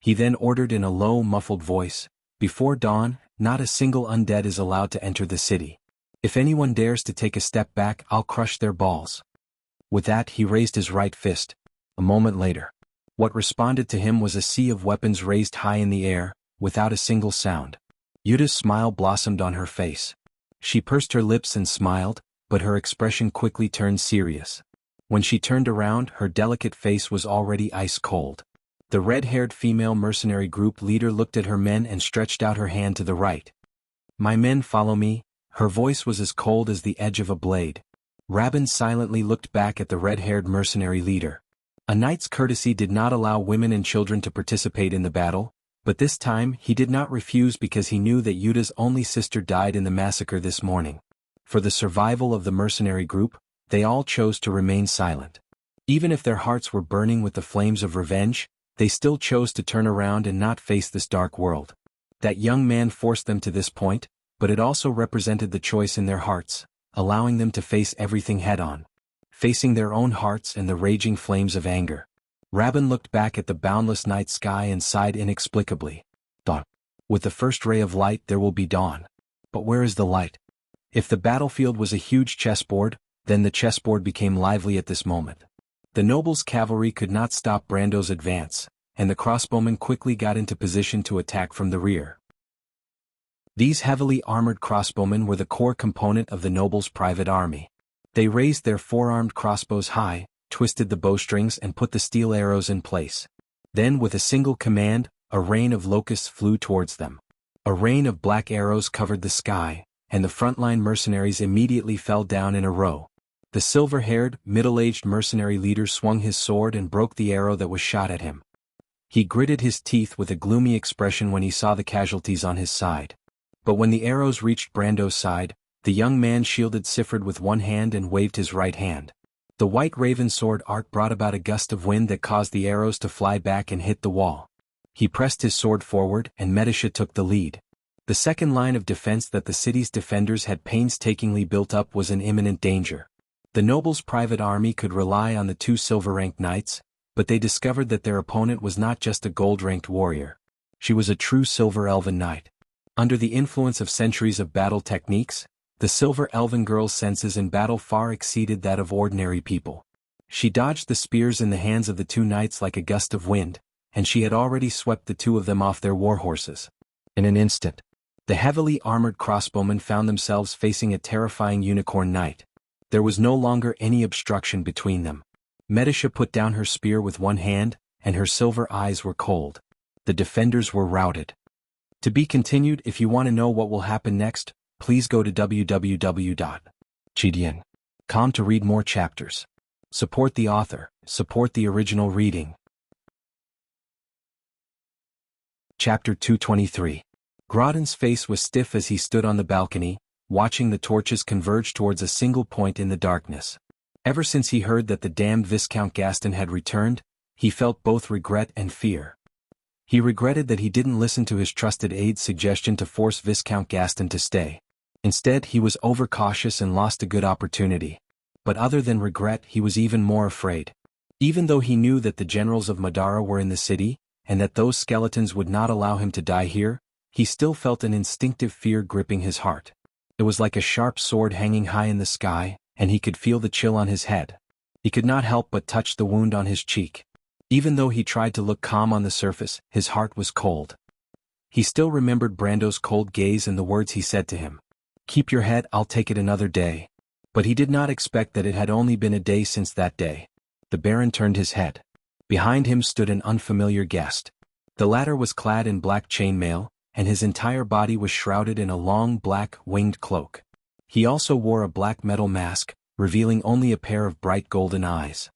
He then ordered in a low, muffled voice, Before dawn, not a single undead is allowed to enter the city. If anyone dares to take a step back, I'll crush their balls. With that, he raised his right fist. A moment later, what responded to him was a sea of weapons raised high in the air, without a single sound. Yuda's smile blossomed on her face. She pursed her lips and smiled, but her expression quickly turned serious. When she turned around, her delicate face was already ice cold. The red-haired female mercenary group leader looked at her men and stretched out her hand to the right. My men, follow me. Her voice was as cold as the edge of a blade. Rabin silently looked back at the red-haired mercenary leader. A knight's courtesy did not allow women and children to participate in the battle, but this time he did not refuse because he knew that Yuda's only sister died in the massacre this morning. For the survival of the mercenary group, they all chose to remain silent. Even if their hearts were burning with the flames of revenge, they still chose to turn around and not face this dark world. That young man forced them to this point, but it also represented the choice in their hearts, allowing them to face everything head-on. Facing their own hearts and the raging flames of anger. Rabin looked back at the boundless night sky and sighed inexplicably. Thought, with the first ray of light there will be dawn. But where is the light? If the battlefield was a huge chessboard, then the chessboard became lively at this moment. The nobles' cavalry could not stop Brando's advance, and the crossbowmen quickly got into position to attack from the rear. These heavily armored crossbowmen were the core component of the nobles' private army. They raised their four-armed crossbows high, twisted the bowstrings and put the steel arrows in place. Then with a single command, a rain of locusts flew towards them. A rain of black arrows covered the sky, and the frontline mercenaries immediately fell down in a row. The silver-haired, middle-aged mercenary leader swung his sword and broke the arrow that was shot at him. He gritted his teeth with a gloomy expression when he saw the casualties on his side. But when the arrows reached Brando's side, the young man shielded Sifred with one hand and waved his right hand. The white raven sword art brought about a gust of wind that caused the arrows to fly back and hit the wall. He pressed his sword forward and Medisha took the lead. The second line of defense that the city's defenders had painstakingly built up was in imminent danger. The nobles' private army could rely on the two silver-ranked knights, but they discovered that their opponent was not just a gold-ranked warrior. She was a true silver elven knight. Under the influence of centuries of battle techniques, the silver elven girl's senses in battle far exceeded that of ordinary people. She dodged the spears in the hands of the two knights like a gust of wind, and she had already swept the two of them off their war horses. In an instant, the heavily armored crossbowmen found themselves facing a terrifying unicorn knight. There was no longer any obstruction between them. Medisha put down her spear with one hand, and her silver eyes were cold. The defenders were routed. To be continued. If you want to know what will happen next, please go to www.gdn.com to read more chapters. Support the author, support the original reading. Chapter 223. Grodin's face was stiff as he stood on the balcony, watching the torches converge towards a single point in the darkness. Ever since he heard that the damned Viscount Gaston had returned, he felt both regret and fear. He regretted that he didn't listen to his trusted aide's suggestion to force Viscount Gaston to stay. Instead, he was overcautious and lost a good opportunity. But other than regret, he was even more afraid. Even though he knew that the generals of Madara were in the city, and that those skeletons would not allow him to die here, he still felt an instinctive fear gripping his heart. It was like a sharp sword hanging high in the sky, and he could feel the chill on his head. He could not help but touch the wound on his cheek. Even though he tried to look calm on the surface, his heart was cold. He still remembered Brando's cold gaze and the words he said to him. "Keep your head, I'll take it another day." But he did not expect that it had only been a day since that day. The Baron turned his head. Behind him stood an unfamiliar guest. The latter was clad in black chainmail, and his entire body was shrouded in a long black, winged cloak. He also wore a black metal mask, revealing only a pair of bright golden eyes.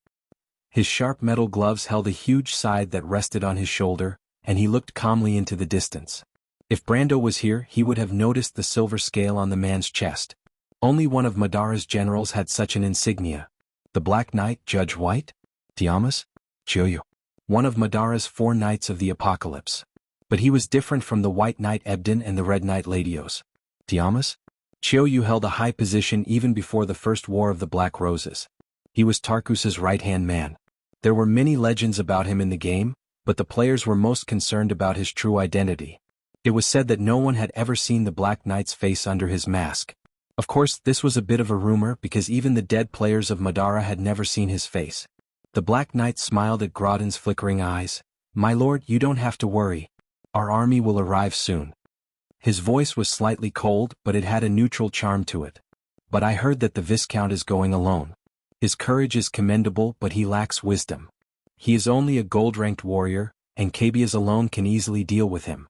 His sharp metal gloves held a huge scythe that rested on his shoulder, and he looked calmly into the distance. If Brando was here, he would have noticed the silver scale on the man's chest. Only one of Madara's generals had such an insignia. The Black Knight, Judge White? Tiamas? Chiyoyu. One of Madara's 4 Knights of the Apocalypse. But he was different from the White Knight Ebden and the Red Knight Ladios. Tiamas? Chiyoyu held a high position even before the First War of the Black Roses. He was Tarkus's right-hand man. There were many legends about him in the game, but the players were most concerned about his true identity. It was said that no one had ever seen the Black Knight's face under his mask. Of course, this was a bit of a rumor because even the dead players of Madara had never seen his face. The Black Knight smiled at Groudon's flickering eyes. "My lord, you don't have to worry. Our army will arrive soon." His voice was slightly cold, but it had a neutral charm to it. "But I heard that the Viscount is going alone. His courage is commendable, but he lacks wisdom. He is only a gold-ranked warrior, and Cabias alone can easily deal with him.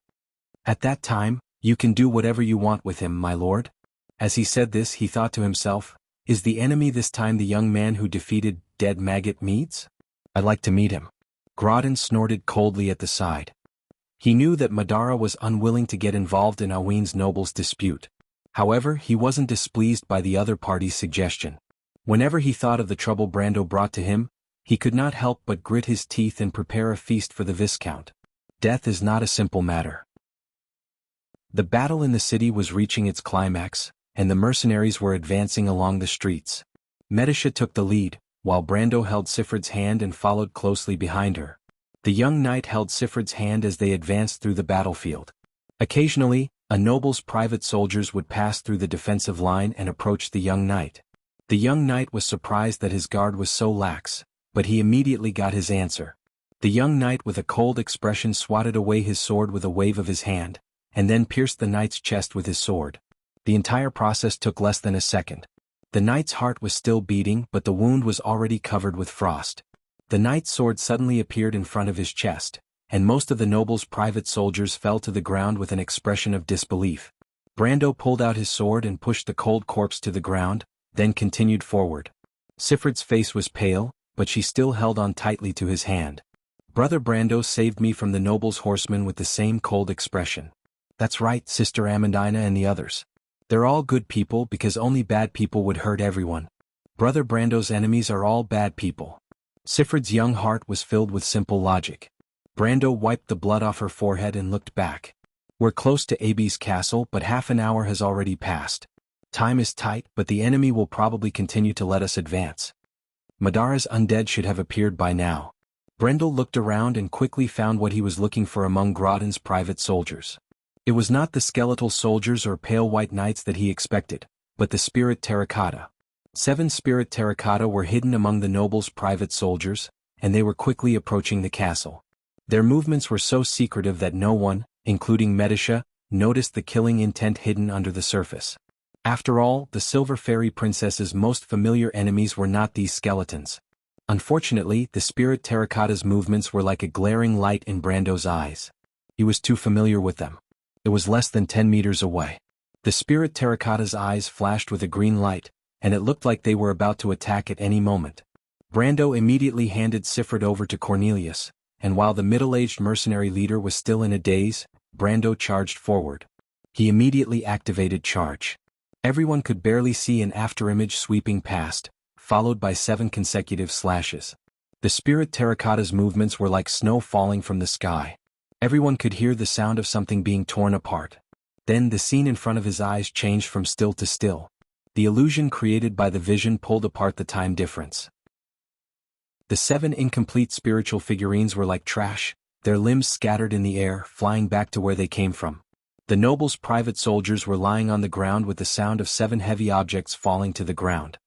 At that time, you can do whatever you want with him, my lord." As he said this, he thought to himself, "Is the enemy this time the young man who defeated Dead Maggot Meads? I'd like to meet him." Groudon snorted coldly at the side. He knew that Madara was unwilling to get involved in Awin's nobles' dispute. However, he wasn't displeased by the other party's suggestion. Whenever he thought of the trouble Brando brought to him, he could not help but grit his teeth and prepare a feast for the Viscount. Death is not a simple matter. The battle in the city was reaching its climax, and the mercenaries were advancing along the streets. Medisha took the lead, while Brando held Sifrid's hand and followed closely behind her. The young knight held Sifrid's hand as they advanced through the battlefield. Occasionally, a noble's private soldiers would pass through the defensive line and approach the young knight. The young knight was surprised that his guard was so lax, but he immediately got his answer. The young knight with a cold expression swatted away his sword with a wave of his hand, and then pierced the knight's chest with his sword. The entire process took less than a second. The knight's heart was still beating, but the wound was already covered with frost. The knight's sword suddenly appeared in front of his chest, and most of the noble's private soldiers fell to the ground with an expression of disbelief. Brando pulled out his sword and pushed the cold corpse to the ground, then continued forward. Sifrid's face was pale, but she still held on tightly to his hand. "Brother Brando saved me from the noble's horsemen with the same cold expression." "That's right, Sister Amandina and the others. They're all good people because only bad people would hurt everyone. Brother Brando's enemies are all bad people." Sifrid's young heart was filled with simple logic. Brando wiped the blood off her forehead and looked back. "We're close to Abi's castle, but half an hour has already passed. Time is tight, but the enemy will probably continue to let us advance. Madara's undead should have appeared by now." Brendel looked around and quickly found what he was looking for among Groudon's private soldiers. It was not the skeletal soldiers or pale white knights that he expected, but the spirit terracotta. 7 spirit terracotta were hidden among the noble's private soldiers, and they were quickly approaching the castle. Their movements were so secretive that no one, including Medisha, noticed the killing intent hidden under the surface. After all, the Silver Fairy Princess's most familiar enemies were not these skeletons. Unfortunately, the spirit terracotta's movements were like a glaring light in Brando's eyes. He was too familiar with them. It was less than 10 meters away. The spirit terracotta's eyes flashed with a green light, and it looked like they were about to attack at any moment. Brando immediately handed Sifrid over to Cornelius, and while the middle-aged mercenary leader was still in a daze, Brando charged forward. He immediately activated charge. Everyone could barely see an afterimage sweeping past, followed by 7 consecutive slashes. The spirit terracotta's movements were like snow falling from the sky. Everyone could hear the sound of something being torn apart. Then the scene in front of his eyes changed from still to still. The illusion created by the vision pulled apart the time difference. The 7 incomplete spiritual figurines were like trash, their limbs scattered in the air, flying back to where they came from. The noble's private soldiers were lying on the ground with the sound of 7 heavy objects falling to the ground.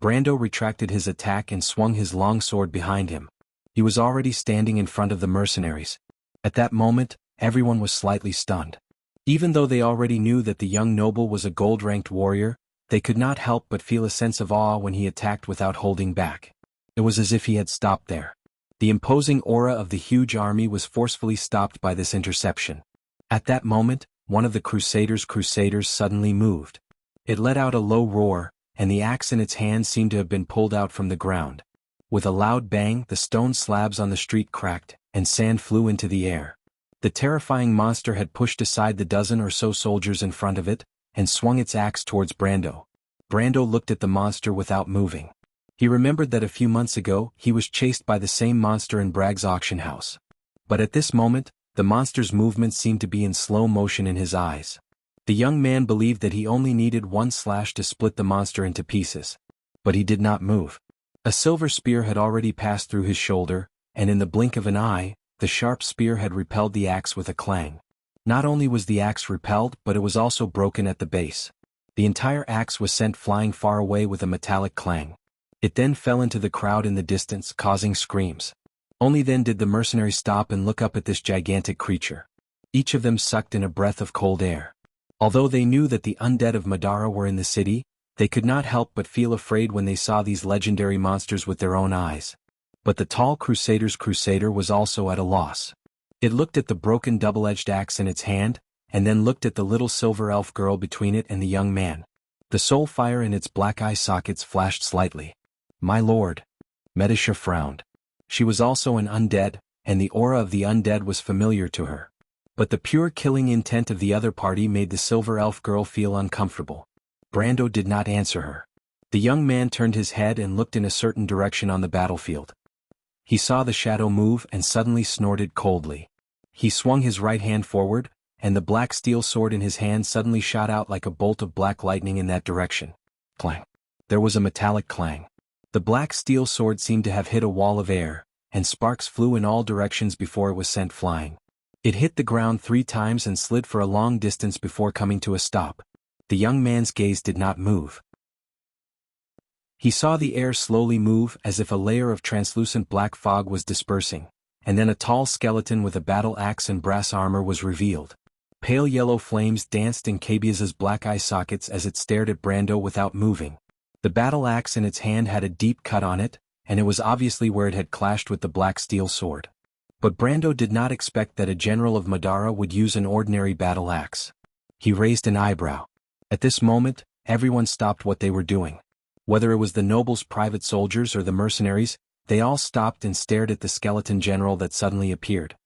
Brando retracted his attack and swung his long sword behind him. He was already standing in front of the mercenaries. At that moment, everyone was slightly stunned. Even though they already knew that the young noble was a gold-ranked warrior, they could not help but feel a sense of awe when he attacked without holding back. It was as if he had stopped there. The imposing aura of the huge army was forcefully stopped by this interception. At that moment, one of the crusaders' suddenly moved. It let out a low roar, and the axe in its hand seemed to have been pulled out from the ground. With a loud bang, the stone slabs on the street cracked, and sand flew into the air. The terrifying monster had pushed aside the dozen or so soldiers in front of it, and swung its axe towards Brando. Brando looked at the monster without moving. He remembered that a few months ago, he was chased by the same monster in Bragg's auction house. But at this moment, the monster's movements seemed to be in slow motion in his eyes. The young man believed that he only needed one slash to split the monster into pieces. But he did not move. A silver spear had already passed through his shoulder, and in the blink of an eye, the sharp spear had repelled the axe with a clang. Not only was the axe repelled, but it was also broken at the base. The entire axe was sent flying far away with a metallic clang. It then fell into the crowd in the distance, causing screams. Only then did the mercenaries stop and look up at this gigantic creature. Each of them sucked in a breath of cold air. Although they knew that the undead of Madara were in the city, they could not help but feel afraid when they saw these legendary monsters with their own eyes. But the tall crusader's crusader was also at a loss. It looked at the broken double-edged axe in its hand, and then looked at the little silver elf girl between it and the young man. The soul fire in its black eye sockets flashed slightly. "My lord." Medisha frowned. She was also an undead, and the aura of the undead was familiar to her. But the pure killing intent of the other party made the silver elf girl feel uncomfortable. Brando did not answer her. The young man turned his head and looked in a certain direction on the battlefield. He saw the shadow move and suddenly snorted coldly. He swung his right hand forward, and the black steel sword in his hand suddenly shot out like a bolt of black lightning in that direction. Clang. There was a metallic clang. The black steel sword seemed to have hit a wall of air, and sparks flew in all directions before it was sent flying. It hit the ground 3 times and slid for a long distance before coming to a stop. The young man's gaze did not move. He saw the air slowly move as if a layer of translucent black fog was dispersing, and then a tall skeleton with a battle axe and brass armor was revealed. Pale yellow flames danced in Kabia's black eye sockets as it stared at Brando without moving. The battle axe in its hand had a deep cut on it, and it was obviously where it had clashed with the black steel sword. But Brando did not expect that a general of Madara would use an ordinary battle axe. He raised an eyebrow. At this moment, everyone stopped what they were doing. Whether it was the noble's private soldiers or the mercenaries, they all stopped and stared at the skeleton general that suddenly appeared.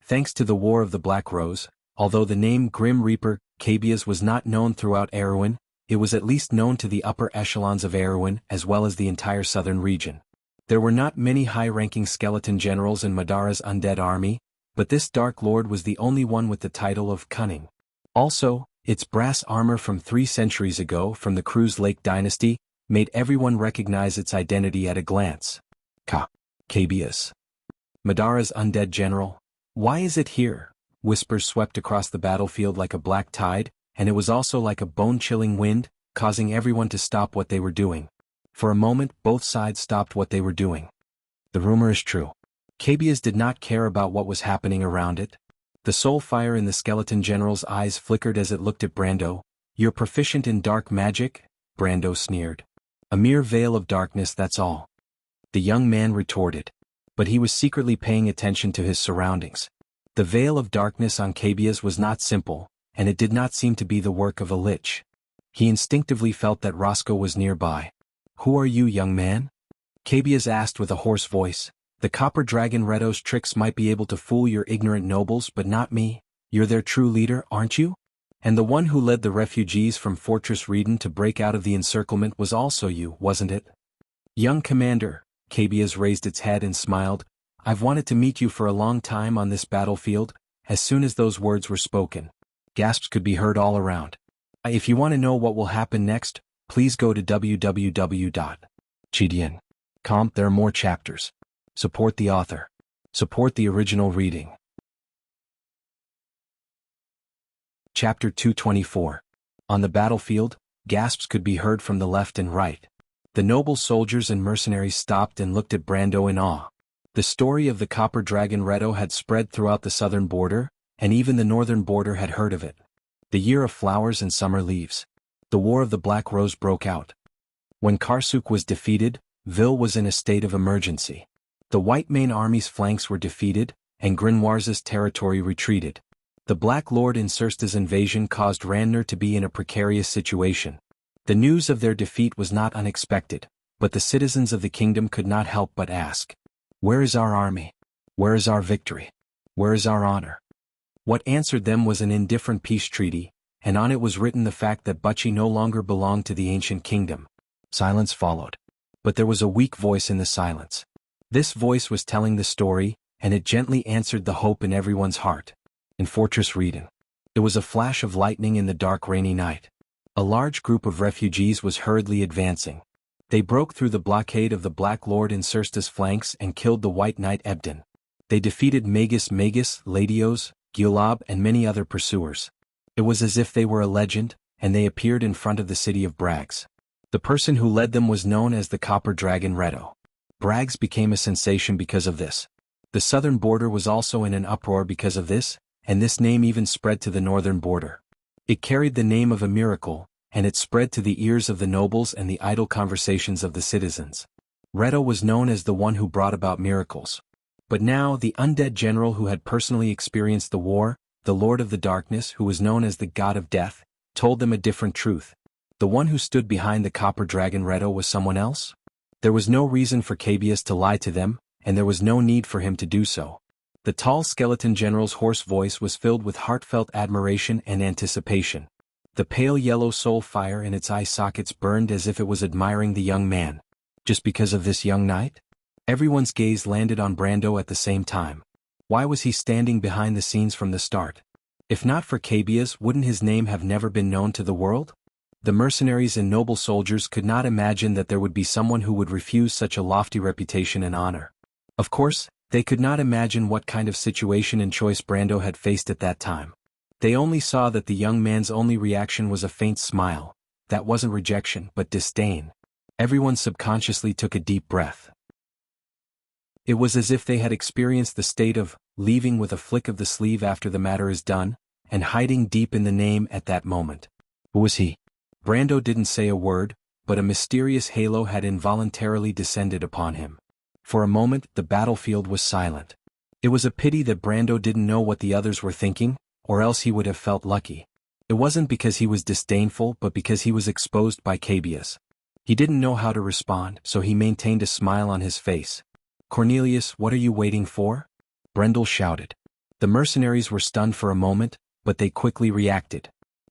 Thanks to the War of the Black Rose, although the name Grim Reaper, Kabias was not known throughout Erewhon, it was at least known to the upper echelons of Erewhon as well as the entire southern region. There were not many high-ranking skeleton generals in Madara's undead army, but this Dark Lord was the only one with the title of Cunning. Also, its brass armor from 3 centuries ago from the Cruz Lake dynasty made everyone recognize its identity at a glance. Kabias. Madara's undead general. Why is it here? Whispers swept across the battlefield like a black tide, and it was also like a bone-chilling wind, causing everyone to stop what they were doing. For a moment, both sides stopped what they were doing. The rumor is true. Kabias did not care about what was happening around it. The soul fire in the skeleton general's eyes flickered as it looked at Brando. "You're proficient in dark magic?" Brando sneered. "A mere veil of darkness, that's all." The young man retorted. But he was secretly paying attention to his surroundings. The veil of darkness on Kabias was not simple, and it did not seem to be the work of a lich. He instinctively felt that Roscoe was nearby. "Who are you, young man?" Kabias asked with a hoarse voice. "The copper dragon Redo's tricks might be able to fool your ignorant nobles, but not me. You're their true leader, aren't you? And the one who led the refugees from Fortress Reden to break out of the encirclement was also you, wasn't it?" "Young commander," Kabias raised its head and smiled, "I've wanted to meet you for a long time on this battlefield, as soon as those words were spoken. Gasps could be heard all around. If you want to know what will happen next, please go to www.gdian.com. There are more chapters. Support the author. Support the original reading. Chapter 224. On the battlefield, gasps could be heard from the left and right. The noble soldiers and mercenaries stopped and looked at Brando in awe. The story of the copper dragon Redo had spread throughout the southern border, and even the northern border had heard of it. The year of flowers and summer leaves. The War of the Black Rose broke out. When Karsuk was defeated, Vil was in a state of emergency. The White Mane Army's flanks were defeated, and Grinwarz's territory retreated. The Black Lord in Sursta's invasion caused Randner to be in a precarious situation. The news of their defeat was not unexpected, but the citizens of the kingdom could not help but ask, "Where is our army? Where is our victory? Where is our honor?" What answered them was an indifferent peace treaty, and on it was written the fact that Bucci no longer belonged to the ancient kingdom. Silence followed. But there was a weak voice in the silence. This voice was telling the story, and it gently answered the hope in everyone's heart. In Fortress Reedon. It was a flash of lightning in the dark rainy night. A large group of refugees was hurriedly advancing. They broke through the blockade of the Black Lord in Sursta's flanks and killed the White Knight Ebden. They defeated Magus, Ladios, Gulab and many other pursuers. It was as if they were a legend, and they appeared in front of the city of Brags. The person who led them was known as the Copper Dragon Redo. Brags became a sensation because of this. The southern border was also in an uproar because of this, and this name even spread to the northern border. It carried the name of a miracle, and it spread to the ears of the nobles and the idle conversations of the citizens. Redo was known as the one who brought about miracles. But now the undead general who had personally experienced the war, the Lord of the Darkness who was known as the God of Death, told them a different truth. The one who stood behind the Copper Dragon Redo was someone else? There was no reason for Cabius to lie to them, and there was no need for him to do so. The tall skeleton general's hoarse voice was filled with heartfelt admiration and anticipation. The pale yellow soul fire in its eye sockets burned as if it was admiring the young man. Just because of this young knight? Everyone's gaze landed on Brando at the same time. Why was he standing behind the scenes from the start? If not for Cabius, wouldn't his name have never been known to the world? The mercenaries and noble soldiers could not imagine that there would be someone who would refuse such a lofty reputation and honor. Of course, they could not imagine what kind of situation and choice Brando had faced at that time. They only saw that the young man's only reaction was a faint smile. That wasn't rejection, but disdain. Everyone subconsciously took a deep breath. It was as if they had experienced the state of leaving with a flick of the sleeve after the matter is done, and hiding deep in the name at that moment. Who was he? Brando didn't say a word, but a mysterious halo had involuntarily descended upon him. For a moment, the battlefield was silent. It was a pity that Brando didn't know what the others were thinking, or else he would have felt lucky. It wasn't because he was disdainful but because he was exposed by Cabius. He didn't know how to respond, so he maintained a smile on his face. "Cornelius, what are you waiting for?" Brendel shouted. The mercenaries were stunned for a moment, but they quickly reacted.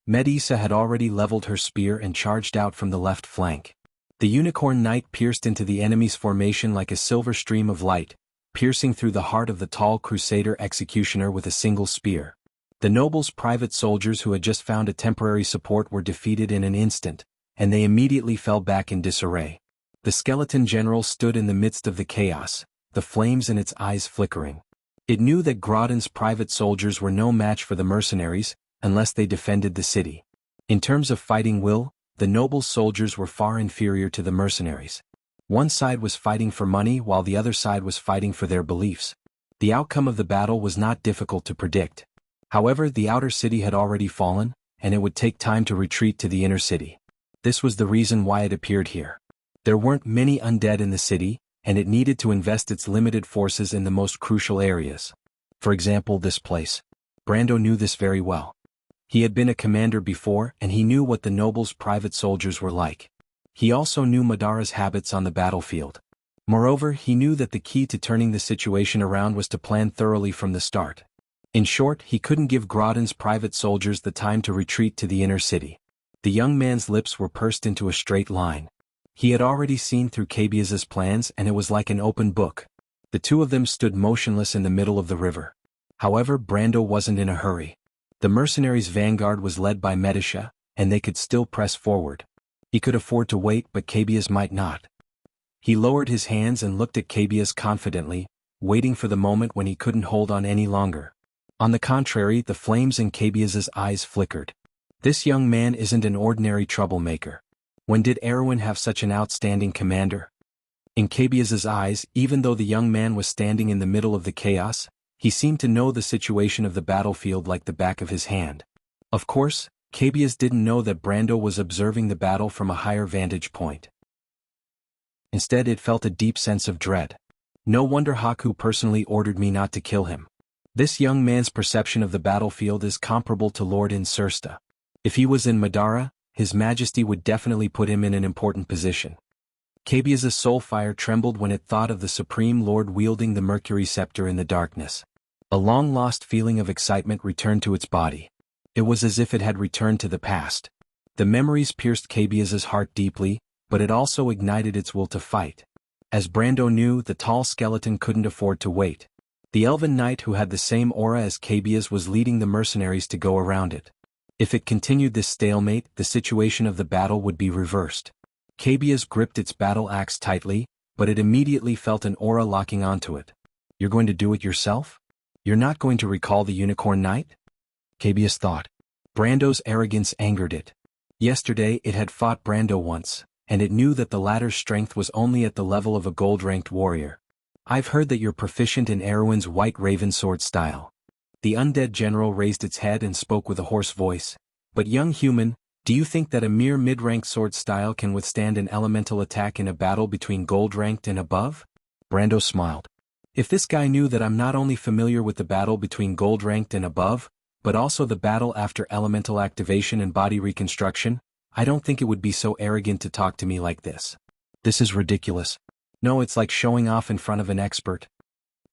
Medisa had already leveled her spear and charged out from the left flank. The Unicorn Knight pierced into the enemy's formation like a silver stream of light, piercing through the heart of the tall Crusader executioner with a single spear. The nobles' private soldiers who had just found a temporary support were defeated in an instant, and they immediately fell back in disarray. The skeleton general stood in the midst of the chaos, the flames in its eyes flickering. It knew that Grodin's private soldiers were no match for the mercenaries, unless they defended the city. In terms of fighting will, the noble soldiers were far inferior to the mercenaries. One side was fighting for money while the other side was fighting for their beliefs. The outcome of the battle was not difficult to predict. However, the outer city had already fallen, and it would take time to retreat to the inner city. This was the reason why it appeared here. There weren't many undead in the city, and it needed to invest its limited forces in the most crucial areas. For example, this place. Brando knew this very well. He had been a commander before, and he knew what the nobles' private soldiers were like. He also knew Madara's habits on the battlefield. Moreover, he knew that the key to turning the situation around was to plan thoroughly from the start. In short, he couldn't give Grodin's private soldiers the time to retreat to the inner city. The young man's lips were pursed into a straight line. He had already seen through Cabius's plans, and it was like an open book. The two of them stood motionless in the middle of the river. However, Brando wasn't in a hurry. The mercenaries' vanguard was led by Medisha, and they could still press forward. He could afford to wait, but Cabias might not. He lowered his hands and looked at Cabias confidently, waiting for the moment when he couldn't hold on any longer. On the contrary, the flames in Cabias's eyes flickered. This young man isn't an ordinary troublemaker. When did Erwin have such an outstanding commander? In Cabias's eyes, even though the young man was standing in the middle of the chaos, he seemed to know the situation of the battlefield like the back of his hand. Of course, Cabias didn't know that Brando was observing the battle from a higher vantage point. Instead, it felt a deep sense of dread. No wonder Haku personally ordered me not to kill him. This young man's perception of the battlefield is comparable to Lord Insursta. If he was in Madara, His Majesty would definitely put him in an important position. Cabias's soul fire trembled when it thought of the Supreme Lord wielding the Mercury Scepter in the darkness. A long-lost feeling of excitement returned to its body. It was as if it had returned to the past. The memories pierced Cabias's heart deeply, but it also ignited its will to fight. As Brando knew, the tall skeleton couldn't afford to wait. The elven knight who had the same aura as Cabias was leading the mercenaries to go around it. If it continued this stalemate, the situation of the battle would be reversed. Cabias gripped its battle axe tightly, but it immediately felt an aura locking onto it. You're going to do it yourself? You're not going to recall the Unicorn Knight? Cabias thought. Brando's arrogance angered it. Yesterday it had fought Brando once, and it knew that the latter's strength was only at the level of a gold-ranked warrior. I've heard that you're proficient in Erwin's White Raven sword style. The undead general raised its head and spoke with a hoarse voice. But young human, do you think that a mere mid-ranked sword style can withstand an elemental attack in a battle between gold-ranked and above? Brando smiled. If this guy knew that I'm not only familiar with the battle between gold-ranked and above, but also the battle after elemental activation and body reconstruction, I don't think it would be so arrogant to talk to me like this. This is ridiculous. No, it's like showing off in front of an expert.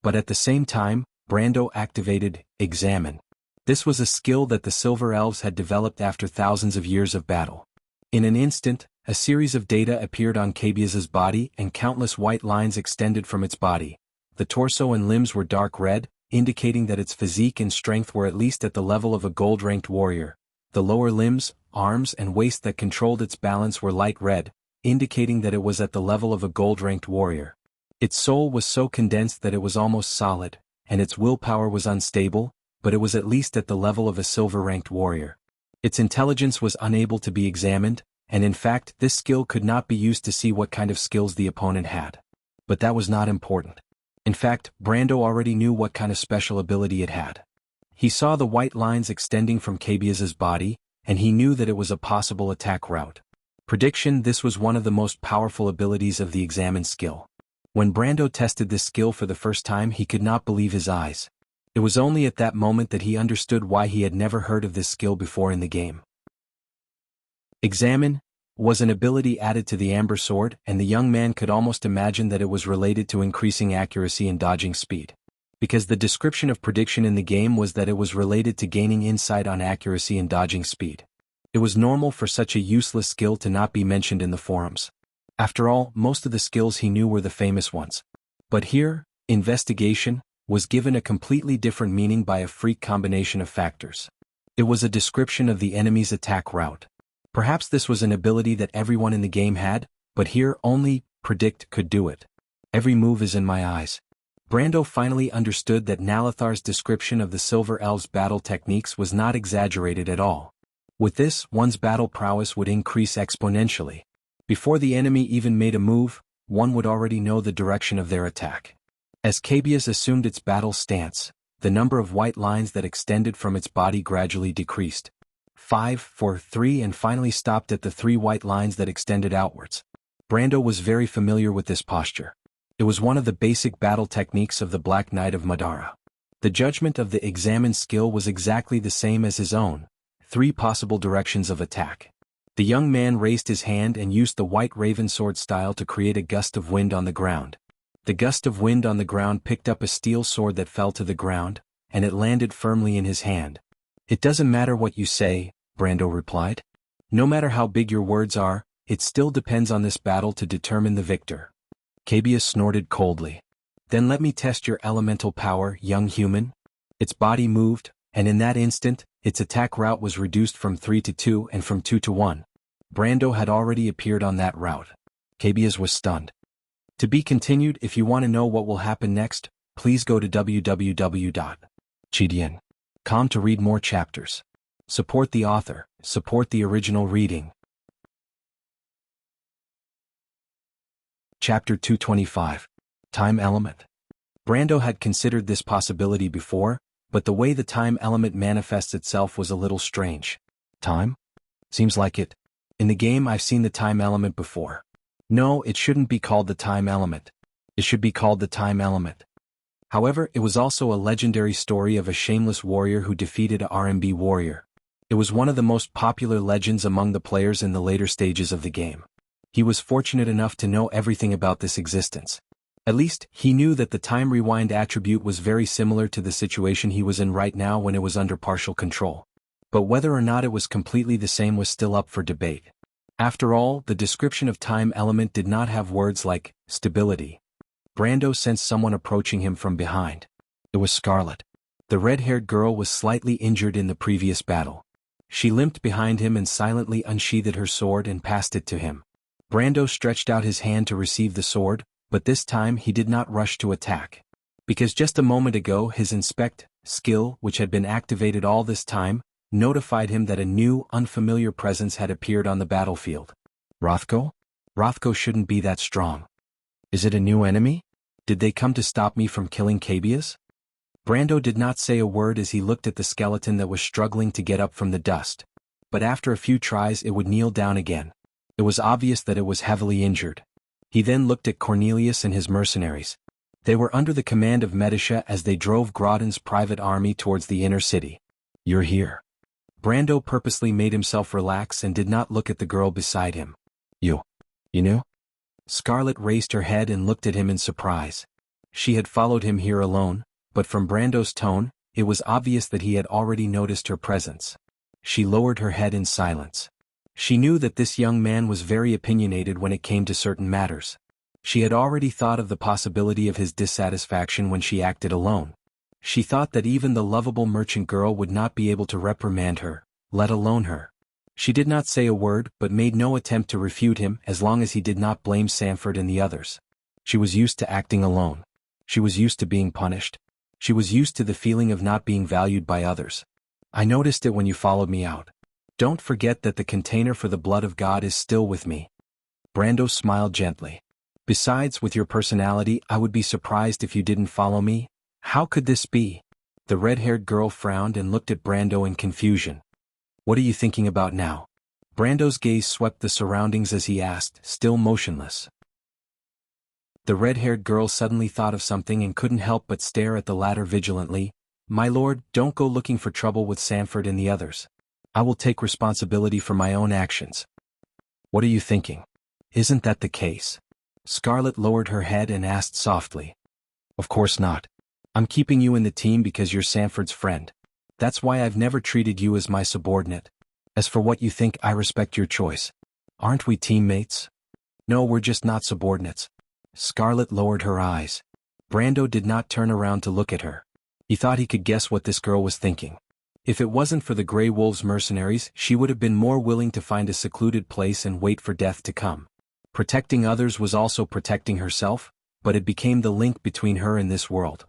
But at the same time, Brando activated Examine. This was a skill that the Silver Elves had developed after thousands of years of battle. In an instant, a series of data appeared on Cabias's body and countless white lines extended from its body. The torso and limbs were dark red, indicating that its physique and strength were at least at the level of a gold-ranked warrior. The lower limbs, arms and waist that controlled its balance were light red, indicating that it was at the level of a gold-ranked warrior. Its soul was so condensed that it was almost solid, and its willpower was unstable, but it was at least at the level of a silver-ranked warrior. Its intelligence was unable to be examined, and in fact this skill could not be used to see what kind of skills the opponent had. But that was not important. In fact, Brando already knew what kind of special ability it had. He saw the white lines extending from Cabias's body, and he knew that it was a possible attack route. Prediction: this was one of the most powerful abilities of the Examine skill. When Brando tested this skill for the first time, he could not believe his eyes. It was only at that moment that he understood why he had never heard of this skill before in the game. Examine was an ability added to the Amber Sword, and the young man could almost imagine that it was related to increasing accuracy and dodging speed. Because the description of prediction in the game was that it was related to gaining insight on accuracy and dodging speed. It was normal for such a useless skill to not be mentioned in the forums. After all, most of the skills he knew were the famous ones. But here, investigation was given a completely different meaning by a freak combination of factors. It was a description of the enemy's attack route. Perhaps this was an ability that everyone in the game had, but here only Predict could do it. Every move is in my eyes. Brando finally understood that Nalathar's description of the Silver Elves' battle techniques was not exaggerated at all. With this, one's battle prowess would increase exponentially. Before the enemy even made a move, one would already know the direction of their attack. As Cabias assumed its battle stance, the number of white lines that extended from its body gradually decreased. 5, 4, 3 and finally stopped at the 3 white lines that extended outwards. Brando was very familiar with this posture. It was one of the basic battle techniques of the Black Knight of Madara. The judgment of the Examine skill was exactly the same as his own: 3 possible directions of attack. The young man raised his hand and used the White Raven sword style to create a gust of wind on the ground. The gust of wind on the ground picked up a steel sword that fell to the ground, and it landed firmly in his hand. It doesn't matter what you say, Brando replied. No matter how big your words are, it still depends on this battle to determine the victor. Cabias snorted coldly. Then let me test your elemental power, young human. Its body moved, and in that instant, its attack route was reduced from 3 to 2 and from 2 to 1. Brando had already appeared on that route. Cabias was stunned. To be continued. If you want to know what will happen next, please go to www.chidian.com to read more chapters. Support the author, support the original reading. Chapter 225. Time Element. Brando had considered this possibility before, but the way the time element manifests itself was a little strange. Time? Seems like it. In the game I've seen the time element before. No, it shouldn't be called the time element. It should be called the time element. However, it was also a legendary story of a shameless warrior who defeated a RMB warrior. It was one of the most popular legends among the players in the later stages of the game. He was fortunate enough to know everything about this existence. At least, he knew that the time rewind attribute was very similar to the situation he was in right now when it was under partial control. But whether or not it was completely the same was still up for debate. After all, the description of time element did not have words like stability. Brando sensed someone approaching him from behind. It was Scarlet. The red-haired girl was slightly injured in the previous battle. She limped behind him and silently unsheathed her sword and passed it to him. Brando stretched out his hand to receive the sword, but this time he did not rush to attack. Because just a moment ago his inspect skill, which had been activated all this time, notified him that a new, unfamiliar presence had appeared on the battlefield. Rothko? Rothko shouldn't be that strong. Is it a new enemy? Did they come to stop me from killing Cabias? Brando did not say a word as he looked at the skeleton that was struggling to get up from the dust. But after a few tries it would kneel down again. It was obvious that it was heavily injured. He then looked at Cornelius and his mercenaries. They were under the command of Medicia as they drove Grodin's private army towards the inner city. You're here. Brando purposely made himself relax and did not look at the girl beside him. You knew? Scarlet raised her head and looked at him in surprise. She had followed him here alone, but from Brando's tone, it was obvious that he had already noticed her presence. She lowered her head in silence. She knew that this young man was very opinionated when it came to certain matters. She had already thought of the possibility of his dissatisfaction when she acted alone. She thought that even the lovable merchant girl would not be able to reprimand her, let alone her. She did not say a word but made no attempt to refute him as long as he did not blame Sanford and the others. She was used to acting alone. She was used to being punished. She was used to the feeling of not being valued by others. I noticed it when you followed me out. Don't forget that the container for the blood of God is still with me. Brando smiled gently. Besides, with your personality, I would be surprised if you didn't follow me. How could this be? The red-haired girl frowned and looked at Brando in confusion. What are you thinking about now? Brando's gaze swept the surroundings as he asked, still motionless. The red-haired girl suddenly thought of something and couldn't help but stare at the latter vigilantly. My lord, don't go looking for trouble with Sanford and the others. I will take responsibility for my own actions. What are you thinking? Isn't that the case? Scarlet lowered her head and asked softly. Of course not. I'm keeping you in the team because you're Sanford's friend. That's why I've never treated you as my subordinate. As for what you think, I respect your choice. Aren't we teammates? No, we're just not subordinates. Scarlet lowered her eyes. Brando did not turn around to look at her. He thought he could guess what this girl was thinking. If it wasn't for the Grey Wolves mercenaries, she would have been more willing to find a secluded place and wait for death to come. Protecting others was also protecting herself, but it became the link between her and this world.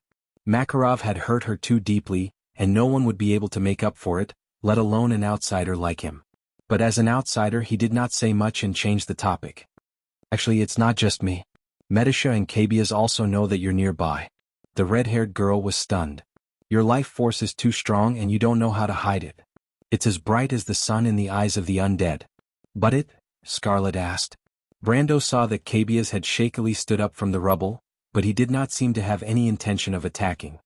Makarov had hurt her too deeply, and no one would be able to make up for it, let alone an outsider like him. But as an outsider he did not say much and changed the topic. Actually, it's not just me. Medicia and Cabias also know that you're nearby. The red-haired girl was stunned. Your life force is too strong and you don't know how to hide it. It's as bright as the sun in the eyes of the undead. But it? Scarlet asked. Brando saw that Cabias had shakily stood up from the rubble, but he did not seem to have any intention of attacking.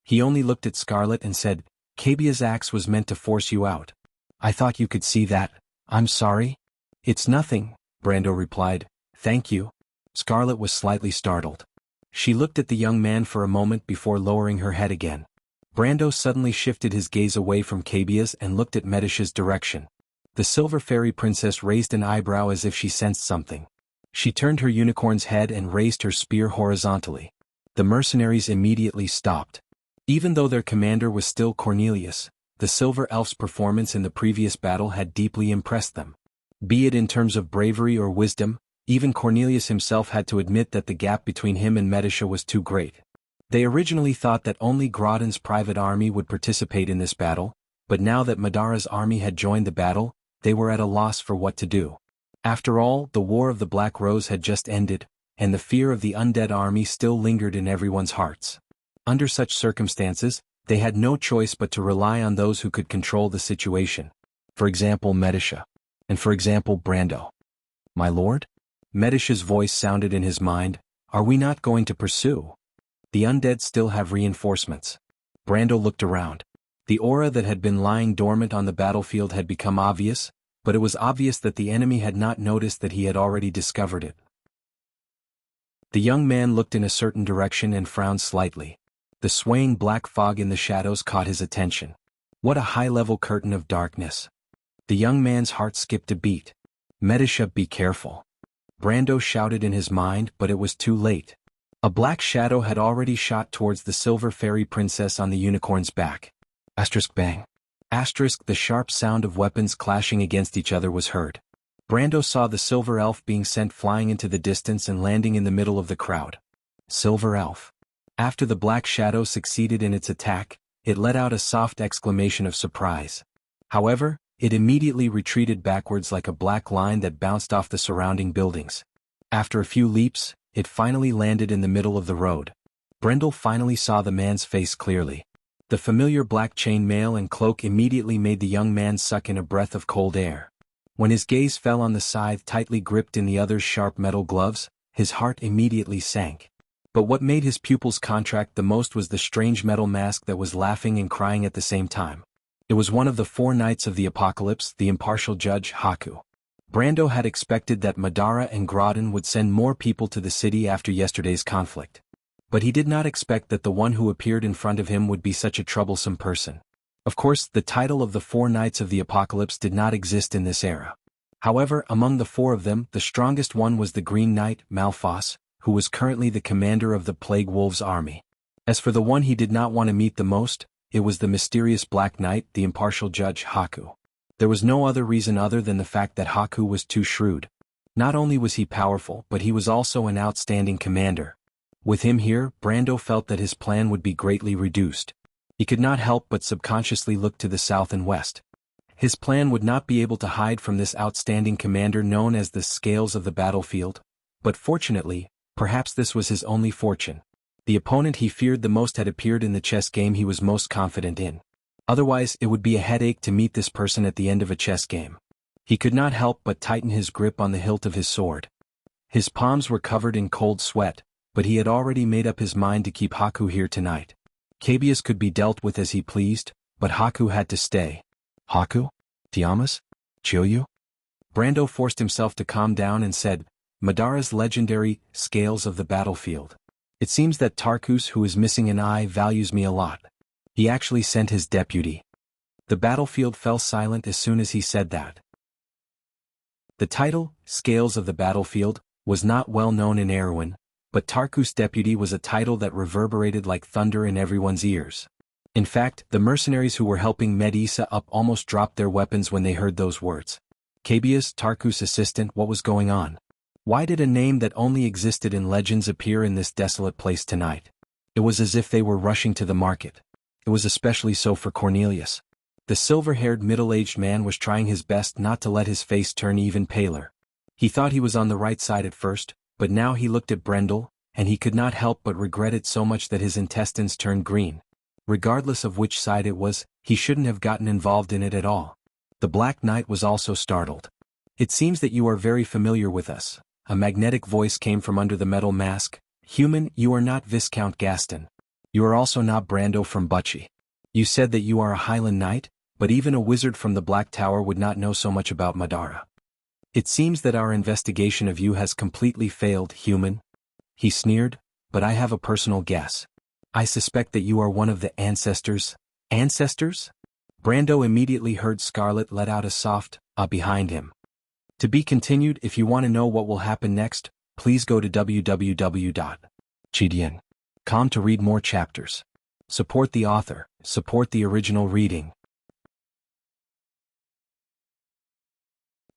He only looked at Scarlet and said, Cabias' axe was meant to force you out. I thought you could see that. I'm sorry. It's nothing, Brando replied. Thank you. Scarlet was slightly startled. She looked at the young man for a moment before lowering her head again. Brando suddenly shifted his gaze away from Cabias and looked at Medicia's direction. The Silver Fairy Princess raised an eyebrow as if she sensed something. She turned her unicorn's head and raised her spear horizontally. The mercenaries immediately stopped. Even though their commander was still Cornelius, the Silver Elf's performance in the previous battle had deeply impressed them. Be it in terms of bravery or wisdom, even Cornelius himself had to admit that the gap between him and Medisha was too great. They originally thought that only Grodin's private army would participate in this battle, but now that Madara's army had joined the battle, they were at a loss for what to do. After all, the War of the Black Rose had just ended, and the fear of the undead army still lingered in everyone's hearts. Under such circumstances, they had no choice but to rely on those who could control the situation. For example, Medisha. And for example, Brando. "My lord?" Medisha's voice sounded in his mind. "Are we not going to pursue? The undead still have reinforcements." Brando looked around. The aura that had been lying dormant on the battlefield had become obvious, but it was obvious that the enemy had not noticed that he had already discovered it. The young man looked in a certain direction and frowned slightly. The swaying black fog in the shadows caught his attention. What a high-level curtain of darkness. The young man's heart skipped a beat. "Medisha, be careful." Brando shouted in his mind, but it was too late. A black shadow had already shot towards the silver fairy princess on the unicorn's back. Asterisk bang. Asterisk, the sharp sound of weapons clashing against each other was heard. Brando saw the silver elf being sent flying into the distance and landing in the middle of the crowd. Silver elf. After the black shadow succeeded in its attack, it let out a soft exclamation of surprise. However, it immediately retreated backwards like a black line that bounced off the surrounding buildings. After a few leaps, it finally landed in the middle of the road. Brendel finally saw the man's face clearly. The familiar black chain mail and cloak immediately made the young man suck in a breath of cold air. When his gaze fell on the scythe tightly gripped in the other's sharp metal gloves, his heart immediately sank. But what made his pupils contract the most was the strange metal mask that was laughing and crying at the same time. It was one of the 4 Knights of the Apocalypse, the impartial judge Haku. Brando had expected that Madara and Grodin would send more people to the city after yesterday's conflict. But he did not expect that the one who appeared in front of him would be such a troublesome person. Of course, the title of the 4 Knights of the Apocalypse did not exist in this era. However, among the 4 of them, the strongest one was the Green Knight, Malphas, who was currently the commander of the Plague Wolves' army. As for the one he did not want to meet the most, it was the mysterious Black Knight, the impartial judge Haku. There was no other reason other than the fact that Haku was too shrewd. Not only was he powerful, but he was also an outstanding commander. With him here, Brando felt that his plan would be greatly reduced. He could not help but subconsciously look to the south and west. His plan would not be able to hide from this outstanding commander known as the Scales of the Battlefield, but fortunately, perhaps this was his only fortune. The opponent he feared the most had appeared in the chess game he was most confident in. Otherwise, it would be a headache to meet this person at the end of a chess game. He could not help but tighten his grip on the hilt of his sword. His palms were covered in cold sweat, but he had already made up his mind to keep Haku here tonight. Cabius could be dealt with as he pleased, but Haku had to stay. Haku? Tiamas? Chilyu? Brando forced himself to calm down and said, "Madara's legendary Scales of the Battlefield. It seems that Tarkus, who is missing an eye, values me a lot. He actually sent his deputy." The battlefield fell silent as soon as he said that. The title, Scales of the Battlefield, was not well known in Erewhon, but Tarkus' deputy was a title that reverberated like thunder in everyone's ears. In fact, the mercenaries who were helping Medisa up almost dropped their weapons when they heard those words. Cabius, Tarkus' assistant, what was going on? Why did a name that only existed in legends appear in this desolate place tonight? It was as if they were rushing to the market. It was especially so for Cornelius. The silver-haired middle-aged man was trying his best not to let his face turn even paler. He thought he was on the right side at first, but now he looked at Brendel, and he could not help but regret it so much that his intestines turned green. Regardless of which side it was, he shouldn't have gotten involved in it at all. The Black Knight was also startled. "It seems that you are very familiar with us." A magnetic voice came from under the metal mask. "Human, you are not Viscount Gaston. You are also not Brando from Bucci. You said that you are a Highland Knight, but even a wizard from the Black Tower would not know so much about Madara. It seems that our investigation of you has completely failed, human." He sneered, "But I have a personal guess. I suspect that you are one of the ancestors." Ancestors? Brando immediately heard Scarlet let out a soft, behind him. To be continued. If you want to know what will happen next, please go to www.chidian.com to read more chapters. Support the author, support the original reading.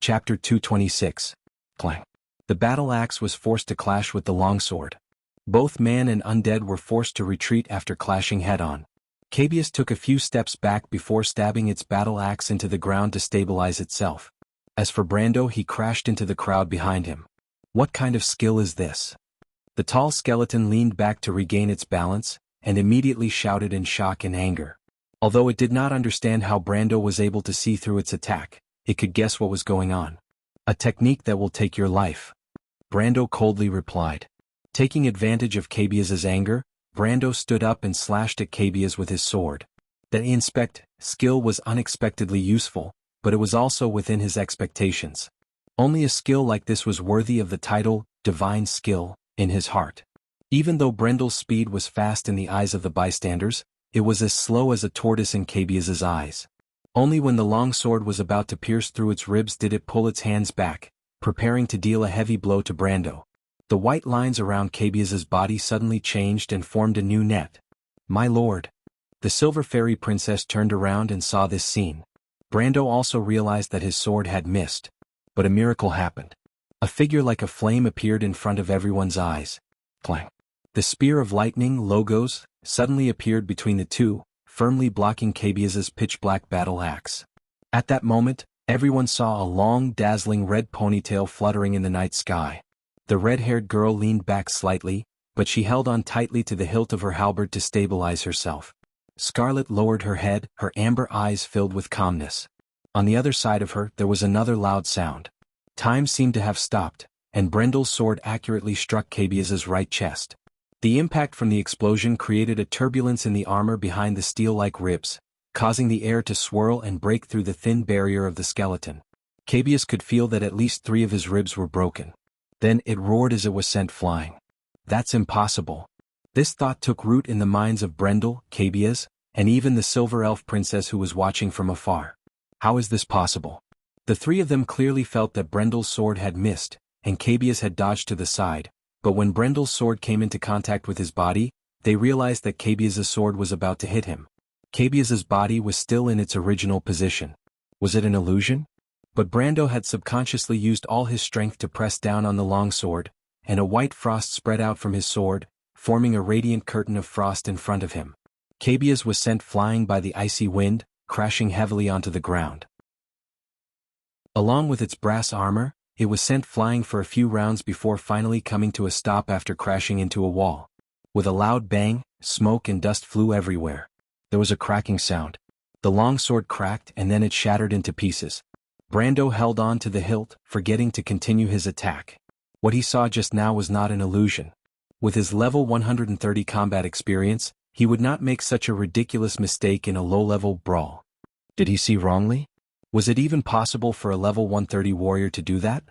Chapter 226. Clang. The battle axe was forced to clash with the longsword. Both man and undead were forced to retreat after clashing head-on. Cabius took a few steps back before stabbing its battle axe into the ground to stabilize itself. As for Brando, he crashed into the crowd behind him. What kind of skill is this? The tall skeleton leaned back to regain its balance, and immediately shouted in shock and anger. Although it did not understand how Brando was able to see through its attack, it could guess what was going on. A technique that will take your life. Brando coldly replied. Taking advantage of Cabius's anger, Brando stood up and slashed at Cabius with his sword. The skill was unexpectedly useful, but it was also within his expectations. Only a skill like this was worthy of the title, Divine Skill, in his heart. Even though Brendel's speed was fast in the eyes of the bystanders, it was as slow as a tortoise in Cabius's eyes. Only when the long sword was about to pierce through its ribs did it pull its hands back, preparing to deal a heavy blow to Brando. The white lines around Cabius's body suddenly changed and formed a new net. My lord. The Silver Fairy Princess turned around and saw this scene. Brando also realized that his sword had missed. But a miracle happened. A figure like a flame appeared in front of everyone's eyes. Clang. The spear of lightning, Logos, suddenly appeared between the two, firmly blocking Cabius's pitch-black battle axe. At that moment, everyone saw a long, dazzling red ponytail fluttering in the night sky. The red-haired girl leaned back slightly, but she held on tightly to the hilt of her halberd to stabilize herself. Scarlet lowered her head, her amber eyes filled with calmness. On the other side of her, there was another loud sound. Time seemed to have stopped, and Brendel's sword accurately struck Cabius's right chest. The impact from the explosion created a turbulence in the armor behind the steel-like ribs, causing the air to swirl and break through the thin barrier of the skeleton. Cabius could feel that at least 3 of his ribs were broken. Then it roared as it was sent flying. That's impossible. This thought took root in the minds of Brendel, Cabius, and even the Silver Elf Princess who was watching from afar. How is this possible? The 3 of them clearly felt that Brendel's sword had missed, and Cabius had dodged to the side. But when Brendel's sword came into contact with his body, they realized that Cabius's sword was about to hit him. Cabius's body was still in its original position. Was it an illusion? But Brando had subconsciously used all his strength to press down on the long sword, and a white frost spread out from his sword, forming a radiant curtain of frost in front of him. Cabius was sent flying by the icy wind, crashing heavily onto the ground. Along with its brass armor, it was sent flying for a few rounds before finally coming to a stop after crashing into a wall. With a loud bang, smoke and dust flew everywhere. There was a cracking sound. The longsword cracked and then it shattered into pieces. Brando held on to the hilt, forgetting to continue his attack. What he saw just now was not an illusion. With his level 130 combat experience, he would not make such a ridiculous mistake in a low-level brawl. Did he see wrongly? Was it even possible for a level 130 warrior to do that?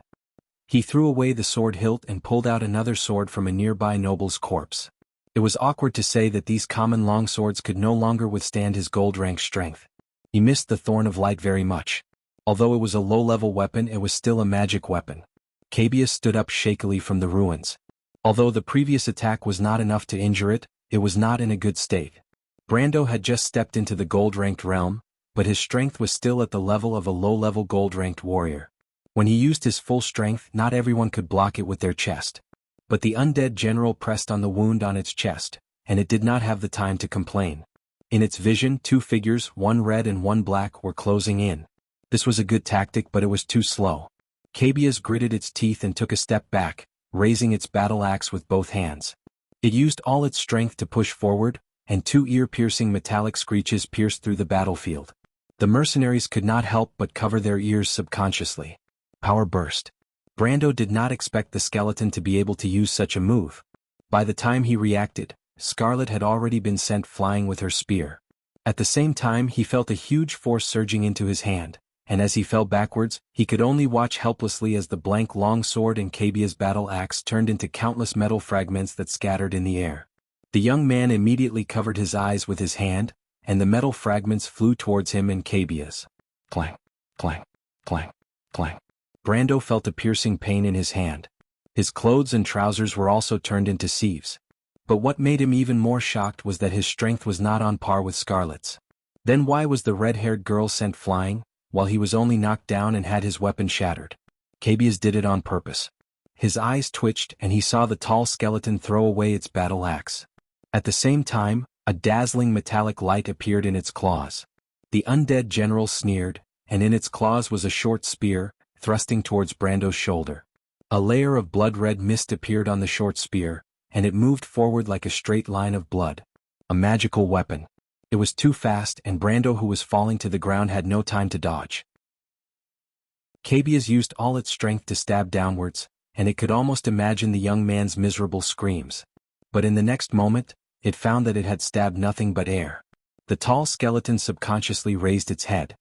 He threw away the sword hilt and pulled out another sword from a nearby noble's corpse. It was awkward to say that these common longswords could no longer withstand his gold-rank strength. He missed the Thorn of Light very much. Although it was a low-level weapon, it was still a magic weapon. Cabius stood up shakily from the ruins. Although the previous attack was not enough to injure it, it was not in a good state. Brando had just stepped into the gold-ranked realm, but his strength was still at the level of a low-level gold-ranked warrior. When he used his full strength, not everyone could block it with their chest. But the undead general pressed on the wound on its chest, and it did not have the time to complain. In its vision, 2 figures, one red and one black, were closing in. This was a good tactic, but it was too slow. Cabius gritted its teeth and took a step back, raising its battle axe with both hands. It used all its strength to push forward, and 2 ear-piercing metallic screeches pierced through the battlefield. The mercenaries could not help but cover their ears subconsciously. Power burst. Brando did not expect the skeleton to be able to use such a move. By the time he reacted, Scarlet had already been sent flying with her spear. At the same time, he felt a huge force surging into his hand, and as he fell backwards, he could only watch helplessly as the blank long sword and Cabius' battle axe turned into countless metal fragments that scattered in the air. The young man immediately covered his eyes with his hand, and the metal fragments flew towards him and Cabius. Clang, clang, clang, clang. Brando felt a piercing pain in his hand. His clothes and trousers were also turned into sieves. But what made him even more shocked was that his strength was not on par with Scarlet's. Then why was the red-haired girl sent flying, while he was only knocked down and had his weapon shattered? Cabias did it on purpose. His eyes twitched and he saw the tall skeleton throw away its battle axe. At the same time, a dazzling metallic light appeared in its claws. The undead general sneered, and in its claws was a short spear, thrusting towards Brando's shoulder. A layer of blood-red mist appeared on the short spear, and it moved forward like a straight line of blood. A magical weapon. It was too fast and Brando, who was falling to the ground, had no time to dodge. Cabias used all its strength to stab downwards, and it could almost imagine the young man's miserable screams. But in the next moment, it found that it had stabbed nothing but air. The tall skeleton subconsciously raised its head.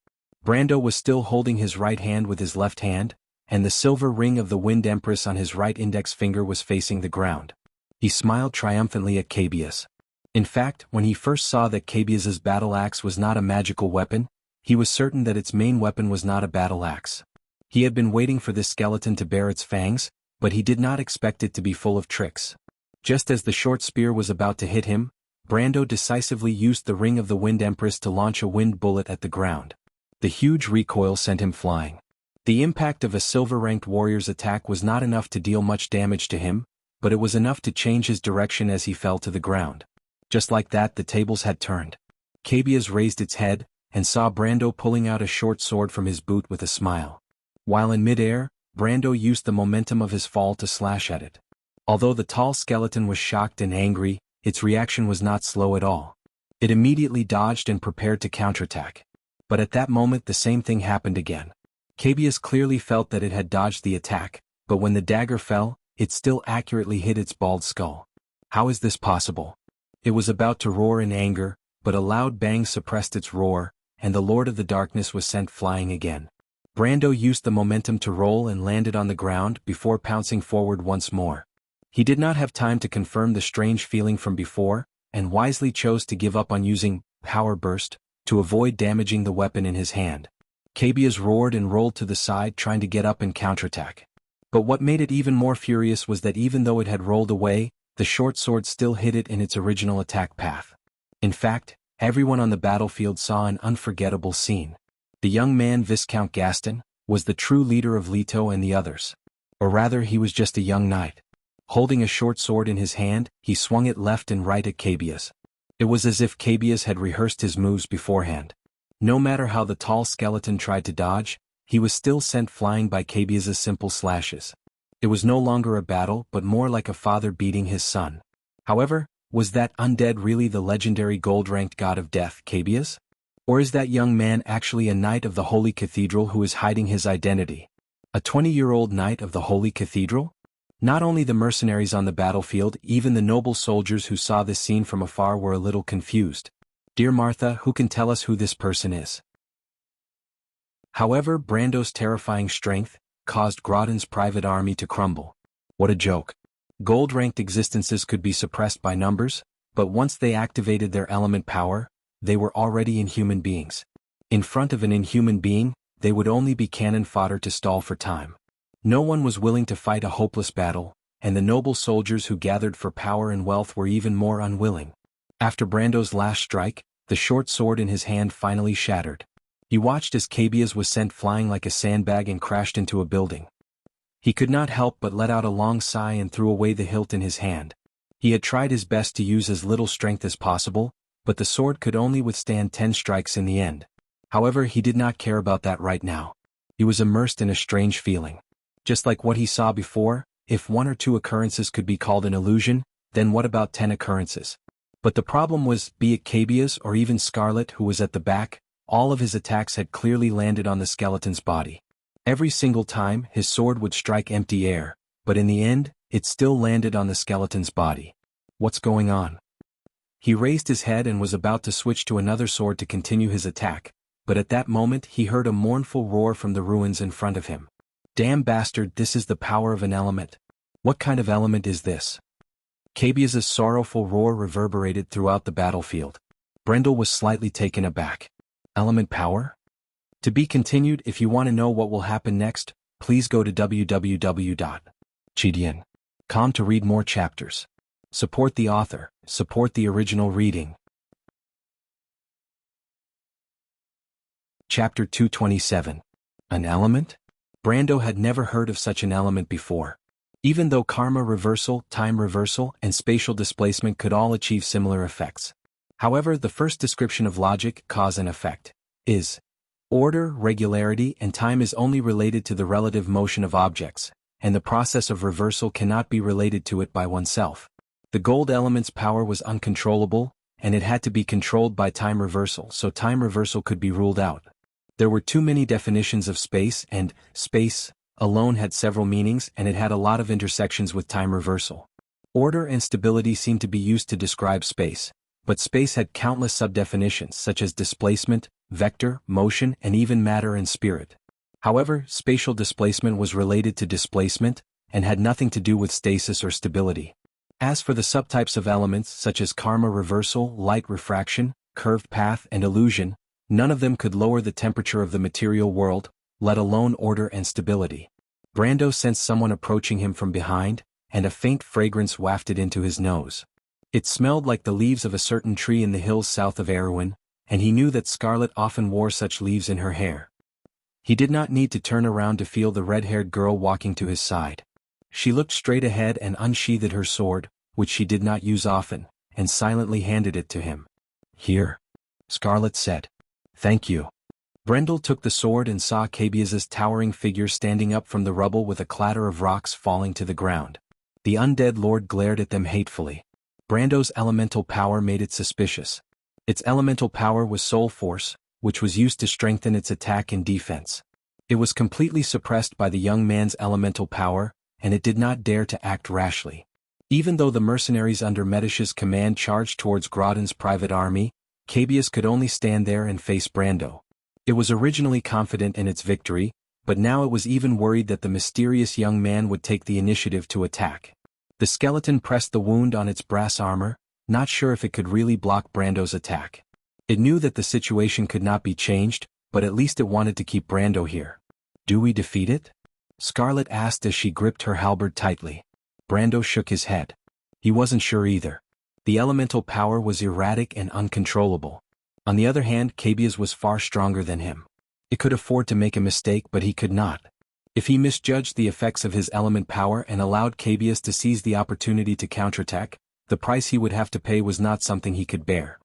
Brando was still holding his right hand with his left hand, and the silver ring of the Wind Empress on his right index finger was facing the ground. He smiled triumphantly at Cabias. In fact, when he first saw that Cabias's battle axe was not a magical weapon, he was certain that its main weapon was not a battle axe. He had been waiting for this skeleton to bare its fangs, but he did not expect it to be full of tricks. Just as the short spear was about to hit him, Brando decisively used the ring of the Wind Empress to launch a wind bullet at the ground. The huge recoil sent him flying. The impact of a silver-ranked warrior's attack was not enough to deal much damage to him, but it was enough to change his direction as he fell to the ground. Just like that, the tables had turned. Cabias raised its head, and saw Brando pulling out a short sword from his boot with a smile. While in midair, Brando used the momentum of his fall to slash at it. Although the tall skeleton was shocked and angry, its reaction was not slow at all. It immediately dodged and prepared to counterattack. But at that moment the same thing happened again. Cabias clearly felt that it had dodged the attack, but when the dagger fell, it still accurately hit its bald skull. How is this possible? It was about to roar in anger, but a loud bang suppressed its roar, and the Lord of the Darkness was sent flying again. Brando used the momentum to roll and landed on the ground before pouncing forward once more. He did not have time to confirm the strange feeling from before, and wisely chose to give up on using Power Burst to avoid damaging the weapon in his hand. Cabias roared and rolled to the side, trying to get up and counterattack. But what made it even more furious was that even though it had rolled away, the short sword still hit it in its original attack path. In fact, everyone on the battlefield saw an unforgettable scene. The young man, Viscount Gaston, was the true leader of Leto and the others. Or rather, he was just a young knight. Holding a short sword in his hand, he swung it left and right at Cabias. It was as if Cabias had rehearsed his moves beforehand. No matter how the tall skeleton tried to dodge, he was still sent flying by Cabias's simple slashes. It was no longer a battle, but more like a father beating his son. However, was that undead really the legendary gold-ranked god of death, Cabias? Or is that young man actually a knight of the Holy Cathedral who is hiding his identity? A 20-year-old knight of the Holy Cathedral? Not only the mercenaries on the battlefield, even the noble soldiers who saw this scene from afar were a little confused. Dear Martha, who can tell us who this person is? However, Brando's terrifying strength caused Grodin's private army to crumble. What a joke. Gold-ranked existences could be suppressed by numbers, but once they activated their element power, they were already inhuman beings. In front of an inhuman being, they would only be cannon fodder to stall for time. No one was willing to fight a hopeless battle, and the noble soldiers who gathered for power and wealth were even more unwilling. After Brando's last strike, the short sword in his hand finally shattered. He watched as Cabias was sent flying like a sandbag and crashed into a building. He could not help but let out a long sigh and threw away the hilt in his hand. He had tried his best to use as little strength as possible, but the sword could only withstand 10 strikes in the end. However, he did not care about that right now. He was immersed in a strange feeling. Just like what he saw before, if 1 or 2 occurrences could be called an illusion, then what about 10 occurrences? But the problem was, be it Cabias or even Scarlet who was at the back, all of his attacks had clearly landed on the skeleton's body. Every single time, his sword would strike empty air, but in the end, it still landed on the skeleton's body. What's going on? He raised his head and was about to switch to another sword to continue his attack, but at that moment he heard a mournful roar from the ruins in front of him. Damn bastard, this is the power of an element. What kind of element is this? Cabias's sorrowful roar reverberated throughout the battlefield. Brendel was slightly taken aback. Element power? To be continued. If you want to know what will happen next, please go to www.chidian.com to read more chapters. Support the author, support the original reading. Chapter 227. An element? Brando had never heard of such an element before. Even though karma reversal, time reversal, and spatial displacement could all achieve similar effects. However, the first description of logic, cause and effect, is order, regularity, and time is only related to the relative motion of objects, and the process of reversal cannot be related to it by oneself. The gold element's power was uncontrollable, and it had to be controlled by time reversal, so time reversal could be ruled out. There were too many definitions of space, and space alone had several meanings, and it had a lot of intersections with time reversal. Order and stability seemed to be used to describe space, but space had countless subdefinitions such as displacement, vector, motion, and even matter and spirit. However, spatial displacement was related to displacement, and had nothing to do with stasis or stability. As for the subtypes of elements such as karma reversal, light refraction, curved path, and illusion, none of them could lower the temperature of the material world, let alone order and stability. Brando sensed someone approaching him from behind, and a faint fragrance wafted into his nose. It smelled like the leaves of a certain tree in the hills south of Erewhon, and he knew that Scarlet often wore such leaves in her hair. He did not need to turn around to feel the red-haired girl walking to his side. She looked straight ahead and unsheathed her sword, which she did not use often, and silently handed it to him. "Here," Scarlet said. "Thank you." Brendel took the sword and saw Cabiaz's towering figure standing up from the rubble with a clatter of rocks falling to the ground. The undead lord glared at them hatefully. Brando's elemental power made it suspicious. Its elemental power was soul force, which was used to strengthen its attack and defense. It was completely suppressed by the young man's elemental power, and it did not dare to act rashly. Even though the mercenaries under Medish's command charged towards Grodin's private army, Cabiaz could only stand there and face Brando. It was originally confident in its victory, but now it was even worried that the mysterious young man would take the initiative to attack. The skeleton pressed the wound on its brass armor, not sure if it could really block Brando's attack. It knew that the situation could not be changed, but at least it wanted to keep Brando here. "Do we defeat it?" Scarlet asked as she gripped her halberd tightly. Brando shook his head. He wasn't sure either. The elemental power was erratic and uncontrollable. On the other hand, Cabiaz was far stronger than him. It could afford to make a mistake, but he could not. If he misjudged the effects of his element power and allowed Cabiaz to seize the opportunity to counterattack, the price he would have to pay was not something he could bear.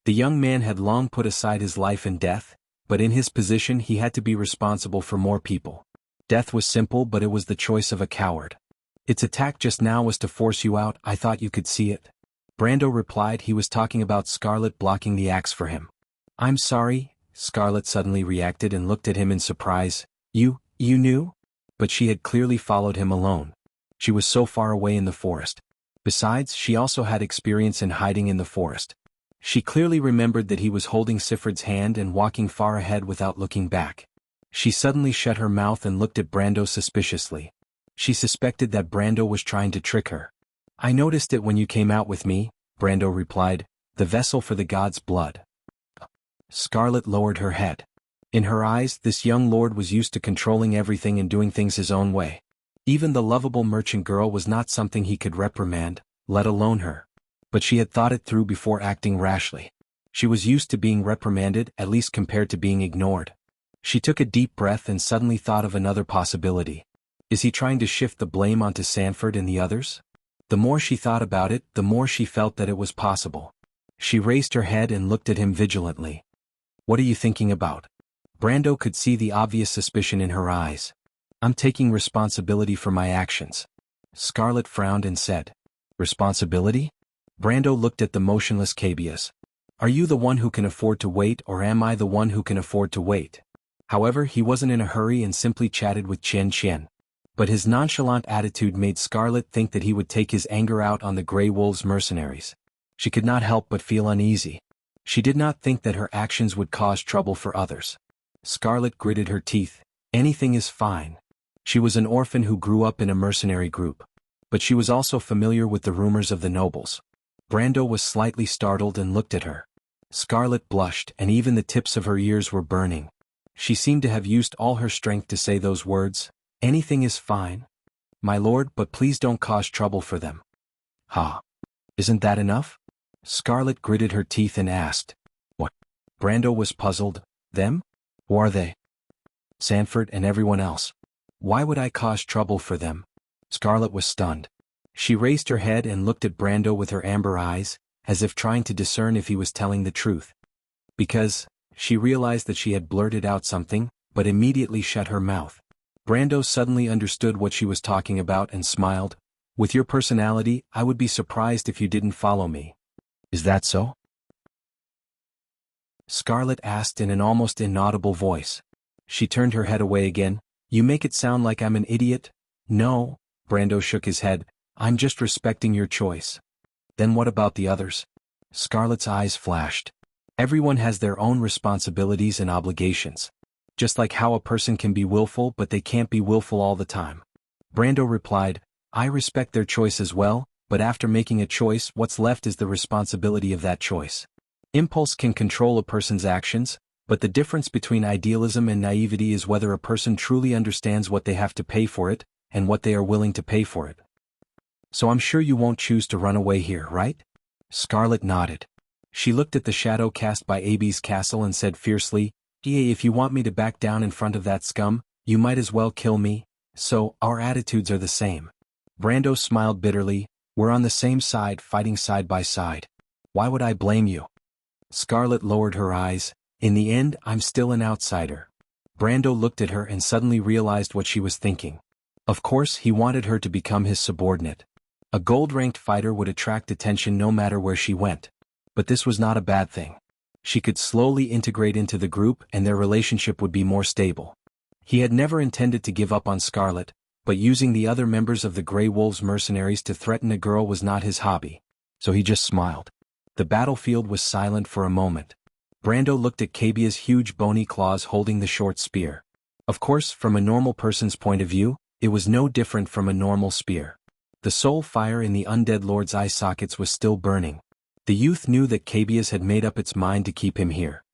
The young man had long put aside his life and death, but in his position he had to be responsible for more people. Death was simple, but it was the choice of a coward. "Its attack just now was to force you out. I thought you could see it." Brando replied he was talking about Scarlet blocking the axe for him. "I'm sorry," Scarlet suddenly reacted and looked at him in surprise. You knew?" But she had clearly followed him alone. She was so far away in the forest. Besides, she also had experience in hiding in the forest. She clearly remembered that he was holding Sifrid's hand and walking far ahead without looking back. She suddenly shut her mouth and looked at Brando suspiciously. She suspected that Brando was trying to trick her. "I noticed it when you came out with me," Brando replied, "the vessel for the god's blood." Scarlet lowered her head. In her eyes, this young lord was used to controlling everything and doing things his own way. Even the lovable merchant girl was not something he could reprimand, let alone her. But she had thought it through before acting rashly. She was used to being reprimanded, at least compared to being ignored. She took a deep breath and suddenly thought of another possibility. Is he trying to shift the blame onto Sanford and the others? The more she thought about it, the more she felt that it was possible. She raised her head and looked at him vigilantly. "What are you thinking about?" Brando could see the obvious suspicion in her eyes. "I'm taking responsibility for my actions." Scarlet frowned and said, "Responsibility?" Brando looked at the motionless Cabiaz. "Are you the one who can afford to wait, or am I the one who can afford to wait?" However, he wasn't in a hurry and simply chatted with Chen Chen. But his nonchalant attitude made Scarlet think that he would take his anger out on the Grey Wolves mercenaries. She could not help but feel uneasy. She did not think that her actions would cause trouble for others. Scarlet gritted her teeth. Anything is fine. She was an orphan who grew up in a mercenary group. But she was also familiar with the rumors of the nobles. Brando was slightly startled and looked at her. Scarlet blushed, and even the tips of her ears were burning. She seemed to have used all her strength to say those words. "Anything is fine, my lord, but please don't cause trouble for them." Ha! Isn't that enough? Scarlet gritted her teeth and asked. What? Brando was puzzled. Them? Who are they? Sanford and everyone else. Why would I cause trouble for them? Scarlet was stunned. She raised her head and looked at Brando with her amber eyes, as if trying to discern if he was telling the truth. Because, she realized that she had blurted out something, but immediately shut her mouth. Brando suddenly understood what she was talking about and smiled. With your personality, I would be surprised if you didn't follow me. Is that so? Scarlet asked in an almost inaudible voice. She turned her head away again. You make it sound like I'm an idiot. No, Brando shook his head. I'm just respecting your choice. Then what about the others? Scarlet's eyes flashed. Everyone has their own responsibilities and obligations. Just like how a person can be willful but they can't be willful all the time. Brando replied, I respect their choice as well, but after making a choice, what's left is the responsibility of that choice. Impulse can control a person's actions, but the difference between idealism and naivety is whether a person truly understands what they have to pay for it, and what they are willing to pay for it. So I'm sure you won't choose to run away here, right? Scarlet nodded. She looked at the shadow cast by Abby's castle and said fiercely, if you want me to back down in front of that scum, you might as well kill me. So, our attitudes are the same. Brando smiled bitterly. We're on the same side, fighting side by side. Why would I blame you? Scarlet lowered her eyes. In the end, I'm still an outsider. Brando looked at her and suddenly realized what she was thinking. Of course, he wanted her to become his subordinate. A gold-ranked fighter would attract attention no matter where she went. But this was not a bad thing. She could slowly integrate into the group and their relationship would be more stable. He had never intended to give up on Scarlet, but using the other members of the Grey Wolves mercenaries to threaten a girl was not his hobby. So he just smiled. The battlefield was silent for a moment. Brando looked at Cabia's huge bony claws holding the short spear. Of course, from a normal person's point of view, it was no different from a normal spear. The soul fire in the undead lord's eye sockets was still burning. The youth knew that Cabia's had made up its mind to keep him here.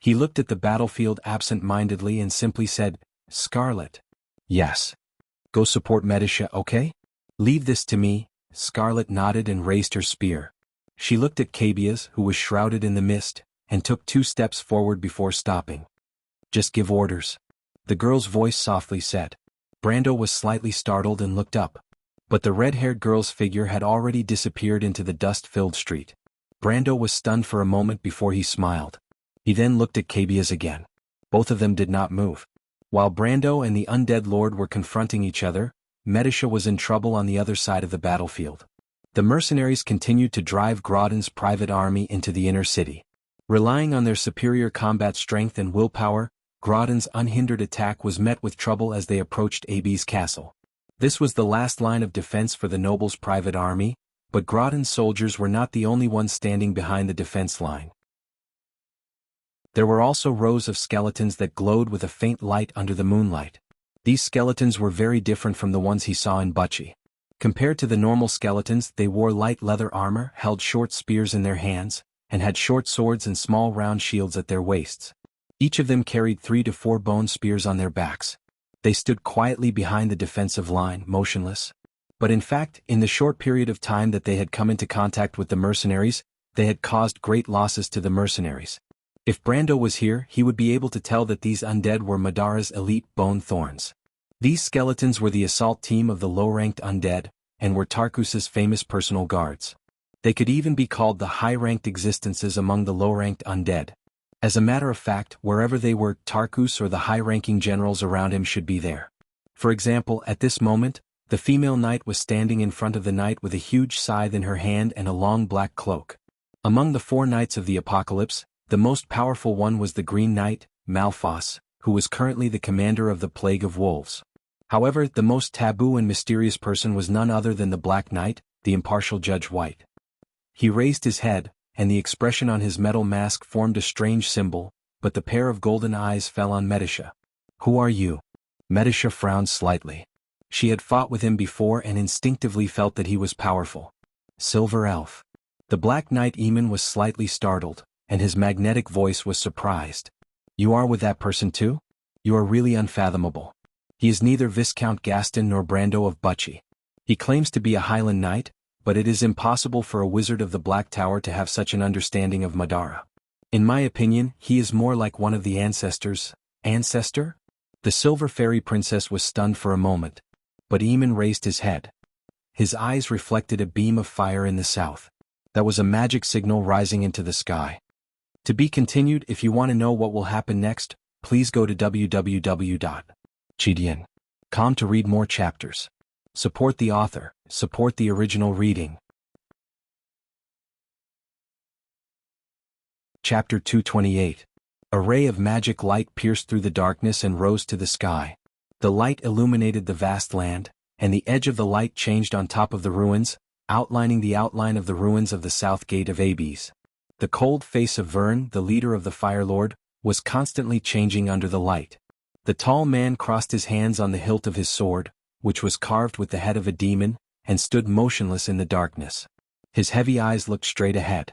He looked at the battlefield absent-mindedly and simply said, Scarlet. Yes. Go support Medisha, okay? Leave this to me. Scarlet nodded and raised her spear. She looked at Cabia's, who was shrouded in the mist, and took 2 steps forward before stopping. Just give orders. The girl's voice softly said. Brando was slightly startled and looked up. But the red-haired girl's figure had already disappeared into the dust-filled street. Brando was stunned for a moment before he smiled. He then looked at Cabia's again. Both of them did not move. While Brando and the undead lord were confronting each other, Medisha was in trouble on the other side of the battlefield. The mercenaries continued to drive Grodin's private army into the inner city. Relying on their superior combat strength and willpower, Grodin's unhindered attack was met with trouble as they approached Abby's castle. This was the last line of defense for the noble's private army, but Grodin's soldiers were not the only ones standing behind the defense line. There were also rows of skeletons that glowed with a faint light under the moonlight. These skeletons were very different from the ones he saw in Bucci. Compared to the normal skeletons, they wore light leather armor, held short spears in their hands, and had short swords and small round shields at their waists. Each of them carried 3 to 4 bone spears on their backs. They stood quietly behind the defensive line, motionless. But in fact, in the short period of time that they had come into contact with the mercenaries, they had caused great losses to the mercenaries. If Brando was here, he would be able to tell that these undead were Madara's elite bone thorns. These skeletons were the assault team of the low-ranked undead, and were Tarkus's famous personal guards. They could even be called the high-ranked existences among the low-ranked undead. As a matter of fact, wherever they were, Tarkus or the high-ranking generals around him should be there. For example, at this moment, the female knight was standing in front of the knight with a huge scythe in her hand and a long black cloak. Among the 4 knights of the apocalypse, the most powerful one was the Green Knight, Malphas, who was currently the commander of the Plague of Wolves. However, the most taboo and mysterious person was none other than the Black Knight, the impartial Judge White. He raised his head, and the expression on his metal mask formed a strange symbol, but the pair of golden eyes fell on Medisha. Who are you? Medisha frowned slightly. She had fought with him before and instinctively felt that he was powerful. Silver Elf. The Black Knight Eamon was slightly startled, and his magnetic voice was surprised. You are with that person too? You are really unfathomable. He is neither Viscount Gaston nor Brando of Bucci. He claims to be a Highland Knight, but it is impossible for a wizard of the Black Tower to have such an understanding of Madara. In my opinion, he is more like one of the ancestors. Ancestor? The Silver Fairy Princess was stunned for a moment, but Eamon raised his head. His eyes reflected a beam of fire in the south. That was a magic signal rising into the sky. To be continued. If you want to know what will happen next, please go to www.chidian.com to read more chapters. Support the author, support the original reading. Chapter 228. A ray of magic light pierced through the darkness and rose to the sky. The light illuminated the vast land, and the edge of the light changed on top of the ruins, outlining the outline of the ruins of the south gate of Abes. The cold face of Vern, the leader of the Fire Lord, was constantly changing under the light. The tall man crossed his hands on the hilt of his sword, which was carved with the head of a demon, and stood motionless in the darkness. His heavy eyes looked straight ahead.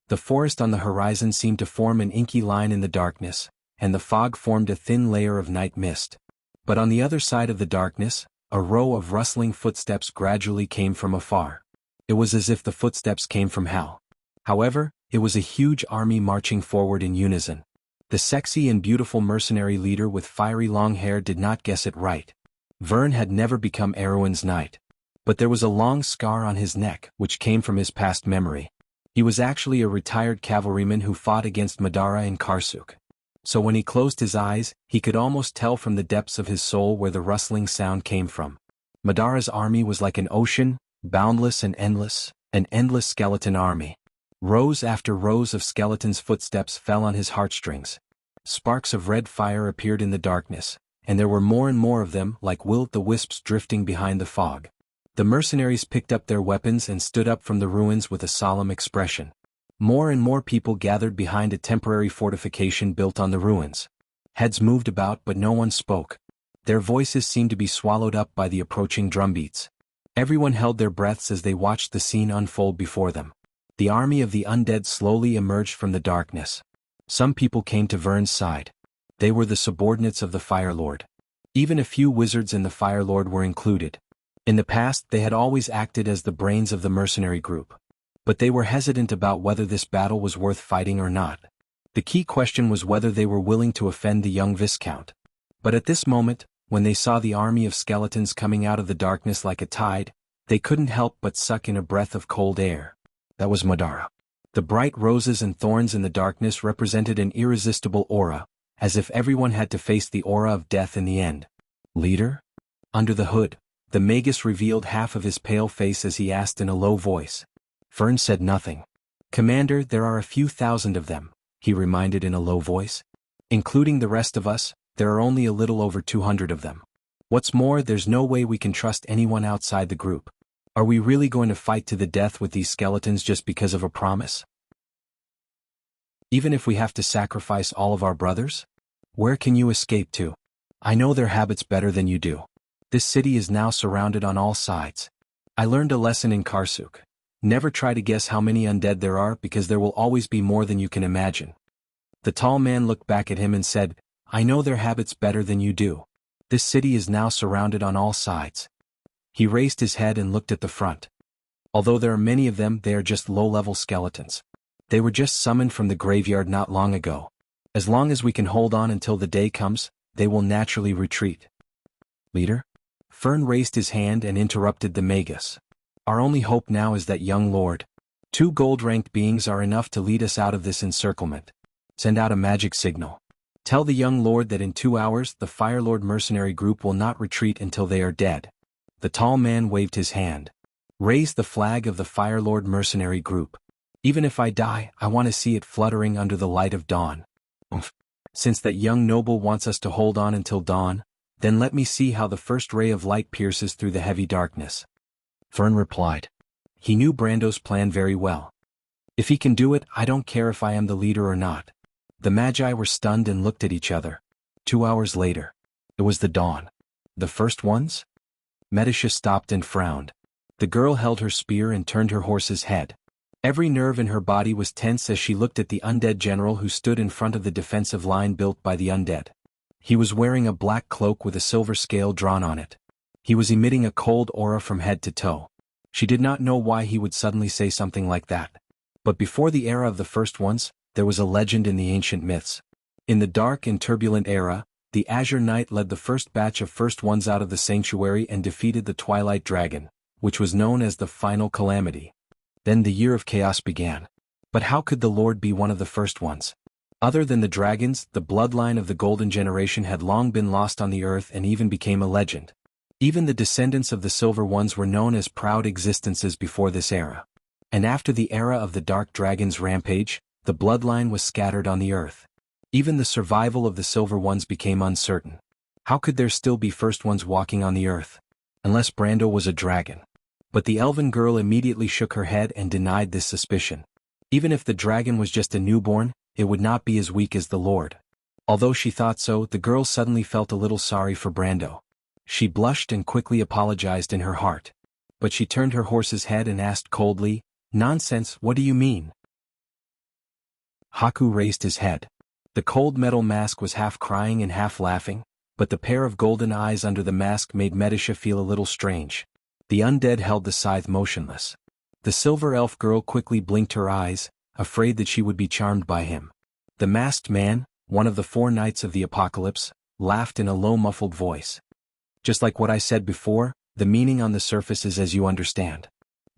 The forest on the horizon seemed to form an inky line in the darkness, and the fog formed a thin layer of night mist. But on the other side of the darkness, a row of rustling footsteps gradually came from afar. It was as if the footsteps came from hell. However, it was a huge army marching forward in unison. The sexy and beautiful mercenary leader with fiery long hair did not guess it right. Vern had never become Erwin's knight. But there was a long scar on his neck which came from his past memory. He was actually a retired cavalryman who fought against Madara in Karsuk. So when he closed his eyes, he could almost tell from the depths of his soul where the rustling sound came from. Madara's army was like an ocean, boundless and endless, an endless skeleton army. Rows after rows of skeletons' footsteps fell on his heartstrings. Sparks of red fire appeared in the darkness, and there were more and more of them, like will-o'-the-wisps drifting behind the fog. The mercenaries picked up their weapons and stood up from the ruins with a solemn expression. More and more people gathered behind a temporary fortification built on the ruins. Heads moved about but no one spoke. Their voices seemed to be swallowed up by the approaching drumbeats. Everyone held their breaths as they watched the scene unfold before them. The army of the undead slowly emerged from the darkness. Some people came to Vern's side. They were the subordinates of the Fire Lord. Even a few wizards in the Fire Lord were included. In the past, they had always acted as the brains of the mercenary group. But they were hesitant about whether this battle was worth fighting or not. The key question was whether they were willing to offend the young Viscount. But at this moment, when they saw the army of skeletons coming out of the darkness like a tide, they couldn't help but suck in a breath of cold air. That was Madara. The bright roses and thorns in the darkness represented an irresistible aura, as if everyone had to face the aura of death in the end. Leader? Under the hood, the Magus revealed half of his pale face as he asked in a low voice. Vern said nothing. Commander, there are a few thousand of them, he reminded in a low voice. Including the rest of us, there are only a little over 200 of them. What's more, there's no way we can trust anyone outside the group. Are we really going to fight to the death with these skeletons just because of a promise? Even if we have to sacrifice all of our brothers? Where can you escape to? I know their habits better than you do. This city is now surrounded on all sides. I learned a lesson in Karsuk. Never try to guess how many undead there are because there will always be more than you can imagine. The tall man looked back at him and said, I know their habits better than you do. This city is now surrounded on all sides. He raised his head and looked at the front. Although there are many of them, they are just low-level skeletons. They were just summoned from the graveyard not long ago. As long as we can hold on until the day comes, they will naturally retreat. Leader? Fern raised his hand and interrupted the Magus. Our only hope now is that young lord. 2 gold-ranked beings are enough to lead us out of this encirclement. Send out a magic signal. Tell the young lord that in 2 hours the Fire Lord mercenary group will not retreat until they are dead. The tall man waved his hand. Raise the flag of the Fire Lord mercenary group. Even if I die, I want to see it fluttering under the light of dawn. Since that young noble wants us to hold on until dawn, then let me see how the first ray of light pierces through the heavy darkness. Fern replied. He knew Brando's plan very well. If he can do it, I don't care if I am the leader or not. The Magi were stunned and looked at each other. 2 hours later. It was the dawn. The first ones? Medisha stopped and frowned. The girl held her spear and turned her horse's head. Every nerve in her body was tense as she looked at the undead general who stood in front of the defensive line built by the undead. He was wearing a black cloak with a silver scale drawn on it. He was emitting a cold aura from head to toe. She did not know why he would suddenly say something like that. But before the era of the first ones, there was a legend in the ancient myths. In the dark and turbulent era, the Azure Knight led the first batch of first ones out of the sanctuary and defeated the Twilight Dragon, which was known as the Final Calamity. Then the Year of Chaos began. But how could the Lord be one of the first ones? Other than the dragons, the bloodline of the Golden Generation had long been lost on the earth and even became a legend. Even the descendants of the Silver Ones were known as proud existences before this era. And after the era of the Dark Dragon's rampage, the bloodline was scattered on the earth. Even the survival of the Silver Ones became uncertain. How could there still be first ones walking on the earth? Unless Brando was a dragon. But the elven girl immediately shook her head and denied this suspicion. Even if the dragon was just a newborn, it would not be as weak as the Lord. Although she thought so, the girl suddenly felt a little sorry for Brando. She blushed and quickly apologized in her heart. But she turned her horse's head and asked coldly, "Nonsense, what do you mean?" Haku raised his head. The cold metal mask was half crying and half laughing, but the pair of golden eyes under the mask made Medisha feel a little strange. The undead held the scythe motionless. The silver elf girl quickly blinked her eyes, afraid that she would be charmed by him. The masked man, one of the 4 knights of the apocalypse, laughed in a low muffled voice. "Just like what I said before, the meaning on the surface is as you understand."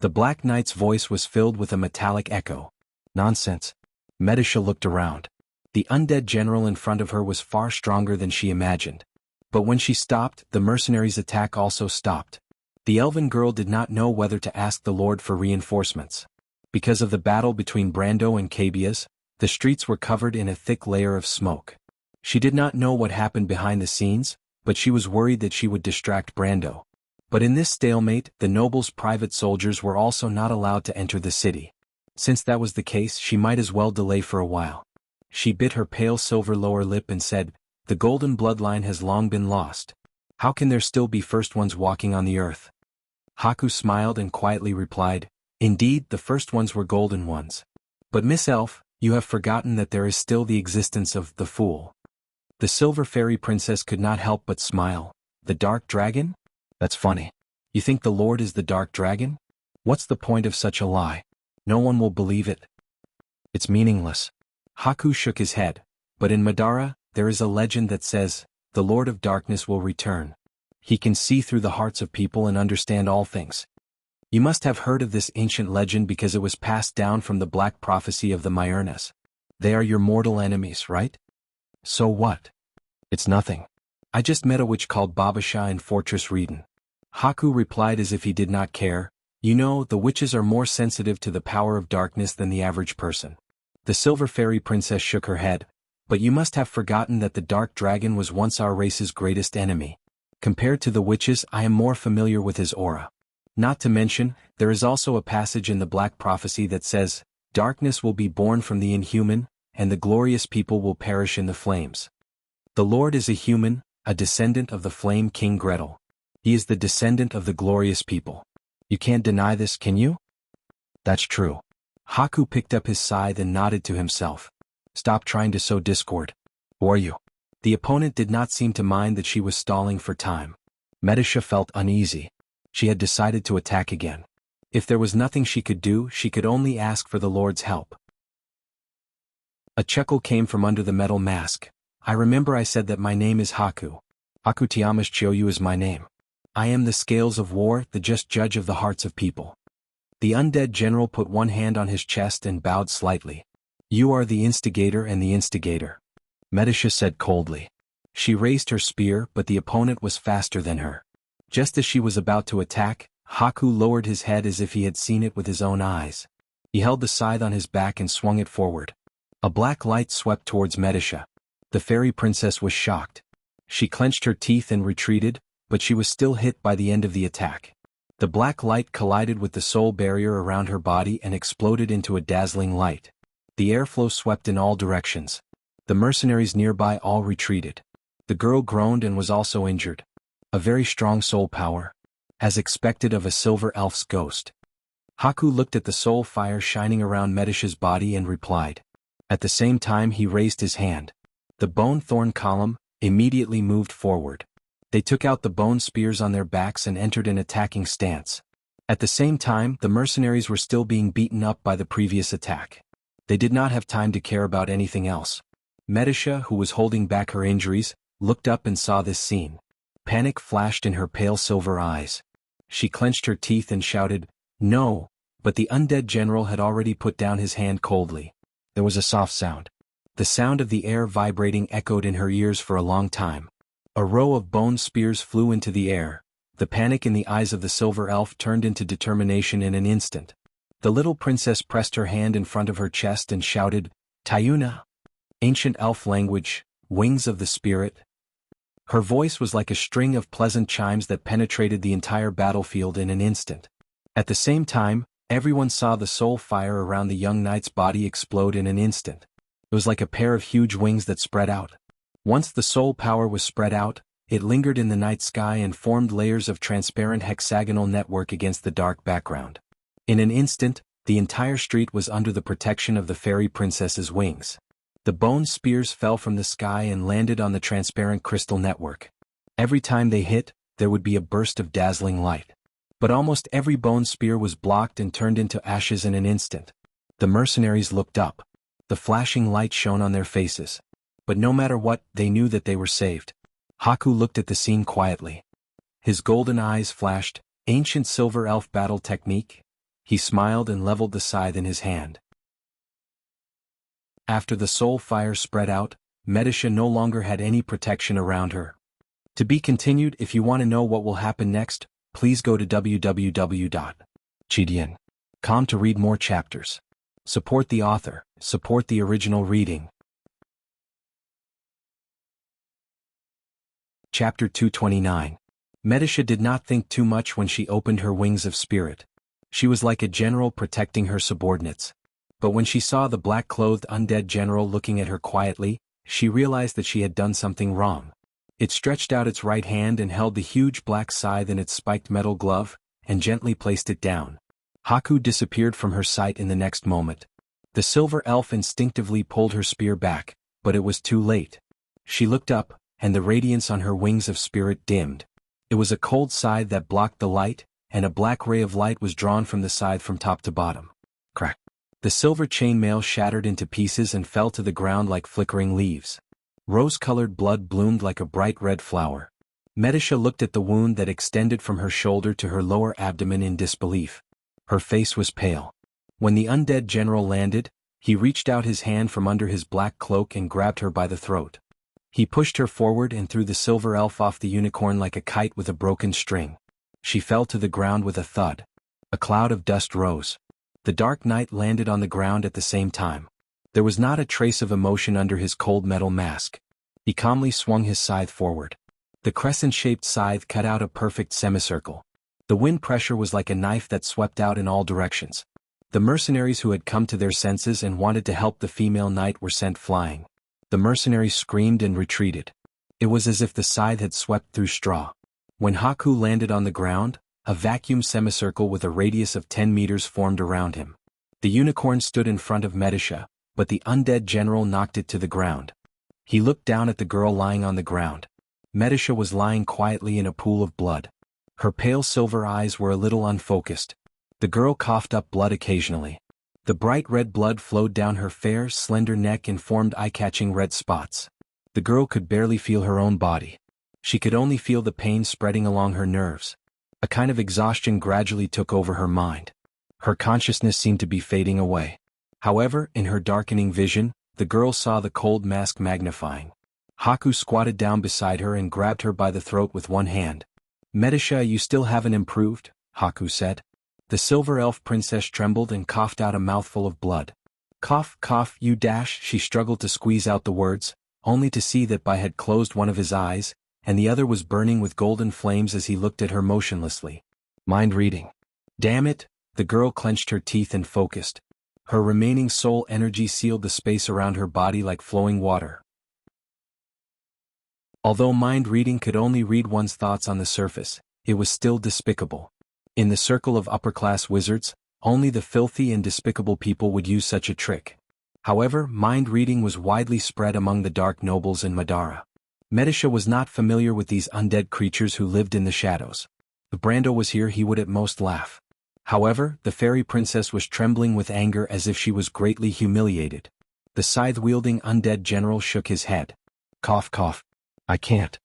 The Black Knight's voice was filled with a metallic echo. "Nonsense." Medisha looked around. The undead general in front of her was far stronger than she imagined. But when she stopped, the mercenaries' attack also stopped. The elven girl did not know whether to ask the Lord for reinforcements. Because of the battle between Brando and Cabias, the streets were covered in a thick layer of smoke. She did not know what happened behind the scenes, but she was worried that she would distract Brando. But in this stalemate, the noble's private soldiers were also not allowed to enter the city. Since that was the case, she might as well delay for a while. She bit her pale silver lower lip and said, "The golden bloodline has long been lost. How can there still be first ones walking on the earth?" Haku smiled and quietly replied, "Indeed, the first ones were golden ones. But Miss Elf, you have forgotten that there is still the existence of the Fool." The Silver Fairy Princess could not help but smile. "The Dark Dragon? That's funny. You think the Lord is the Dark Dragon? What's the point of such a lie? No one will believe it. It's meaningless." Haku shook his head. "But in Madara, there is a legend that says, the Lord of Darkness will return. He can see through the hearts of people and understand all things. You must have heard of this ancient legend because it was passed down from the Black Prophecy of the Myurnas. They are your mortal enemies, right?" "So what? It's nothing. I just met a witch called Babasha in Fortress Reeden." Haku replied as if he did not care, "You know, the witches are more sensitive to the power of darkness than the average person." The Silver Fairy Princess shook her head. "But you must have forgotten that the Dark Dragon was once our race's greatest enemy. Compared to the witches, I am more familiar with his aura. Not to mention, there is also a passage in the Black Prophecy that says, darkness will be born from the inhuman, and the glorious people will perish in the flames. The Lord is a human, a descendant of the Flame King Gretel. He is the descendant of the glorious people. You can't deny this, can you?" "That's true." Haku picked up his scythe and nodded to himself. "Stop trying to sow discord. Who are you?" The opponent did not seem to mind that she was stalling for time. Medisha felt uneasy. She had decided to attack again. If there was nothing she could do, she could only ask for the Lord's help. A chuckle came from under the metal mask. "I remember I said that my name is Haku. Haku Tiamash Chioyu is my name. I am the scales of war, the just judge of the hearts of people." The undead general put one hand on his chest and bowed slightly. "You are the instigator and the instigator," Medisha said coldly. She raised her spear, but the opponent was faster than her. Just as she was about to attack, Haku lowered his head as if he had seen it with his own eyes. He held the scythe on his back and swung it forward. A black light swept towards Medisha. The fairy princess was shocked. She clenched her teeth and retreated, but she was still hit by the end of the attack. The black light collided with the soul barrier around her body and exploded into a dazzling light. The airflow swept in all directions. The mercenaries nearby all retreated. The girl groaned and was also injured. A very strong soul power. As expected of a silver elf's ghost. Haku looked at the soul fire shining around Medisha's body and replied. At the same time he raised his hand. The bone thorn column immediately moved forward. They took out the bone spears on their backs and entered an attacking stance. At the same time, the mercenaries were still being beaten up by the previous attack. They did not have time to care about anything else. Medisha, who was holding back her injuries, looked up and saw this scene. Panic flashed in her pale silver eyes. She clenched her teeth and shouted, "No!" But the undead general had already put down his hand coldly. There was a soft sound. The sound of the air vibrating echoed in her ears for a long time. A row of bone spears flew into the air. The panic in the eyes of the silver elf turned into determination in an instant. The little princess pressed her hand in front of her chest and shouted, "Tayuna!" Ancient elf language, wings of the spirit. Her voice was like a string of pleasant chimes that penetrated the entire battlefield in an instant. At the same time, everyone saw the soul fire around the young knight's body explode in an instant. It was like a pair of huge wings that spread out. Once the soul power was spread out, it lingered in the night sky and formed layers of transparent hexagonal network against the dark background. In an instant, the entire street was under the protection of the fairy princess's wings. The bone spears fell from the sky and landed on the transparent crystal network. Every time they hit, there would be a burst of dazzling light. But almost every bone spear was blocked and turned into ashes in an instant. The mercenaries looked up. The flashing light shone on their faces. But no matter what, they knew that they were saved. Haku looked at the scene quietly. His golden eyes flashed, ancient silver elf battle technique. He smiled and leveled the scythe in his hand. After the soul fire spread out, Medisha no longer had any protection around her. To be continued. If you want to know what will happen next, please go to www.chidian.com to read more chapters. Support the author, support the original reading. Chapter 229. Medisha did not think too much when she opened her wings of spirit. She was like a general protecting her subordinates. But when she saw the black-clothed undead general looking at her quietly, she realized that she had done something wrong. It stretched out its right hand and held the huge black scythe in its spiked metal glove, and gently placed it down. Haku disappeared from her sight in the next moment. The silver elf instinctively pulled her spear back, but it was too late. She looked up, and the radiance on her wings of spirit dimmed. It was a cold scythe that blocked the light, and a black ray of light was drawn from the scythe from top to bottom. Crack. The silver chainmail shattered into pieces and fell to the ground like flickering leaves. Rose-colored blood bloomed like a bright red flower. Medisha looked at the wound that extended from her shoulder to her lower abdomen in disbelief. Her face was pale. When the undead general landed, he reached out his hand from under his black cloak and grabbed her by the throat. He pushed her forward and threw the silver elf off the unicorn like a kite with a broken string. She fell to the ground with a thud. A cloud of dust rose. The Dark Knight landed on the ground at the same time. There was not a trace of emotion under his cold metal mask. He calmly swung his scythe forward. The crescent-shaped scythe cut out a perfect semicircle. The wind pressure was like a knife that swept out in all directions. The mercenaries who had come to their senses and wanted to help the female knight were sent flying. The mercenaries screamed and retreated. It was as if the scythe had swept through straw. When Haku landed on the ground, a vacuum semicircle with a radius of 10 meters formed around him. The unicorn stood in front of Medisha, but the undead general knocked it to the ground. He looked down at the girl lying on the ground. Medisha was lying quietly in a pool of blood. Her pale silver eyes were a little unfocused. The girl coughed up blood occasionally. The bright red blood flowed down her fair, slender neck and formed eye-catching red spots. The girl could barely feel her own body. She could only feel the pain spreading along her nerves. A kind of exhaustion gradually took over her mind. Her consciousness seemed to be fading away. However, in her darkening vision, the girl saw the cold mask magnifying. Haku squatted down beside her and grabbed her by the throat with one hand. "Medisha, you still haven't improved," Haku said. The silver elf princess trembled and coughed out a mouthful of blood. "Cough, cough, you dash," she struggled to squeeze out the words, only to see that Bai had closed one of his eyes, and the other was burning with golden flames as he looked at her motionlessly. Mind reading. Damn it, the girl clenched her teeth and focused. Her remaining soul energy sealed the space around her body like flowing water. Although mind reading could only read one's thoughts on the surface, it was still despicable. In the circle of upper-class wizards, only the filthy and despicable people would use such a trick. However, mind reading was widely spread among the dark nobles in Madara. Medisha was not familiar with these undead creatures who lived in the shadows. If Brando was here, he would at most laugh. However, the fairy princess was trembling with anger as if she was greatly humiliated. The scythe-wielding undead general shook his head. Cough cough. I can't.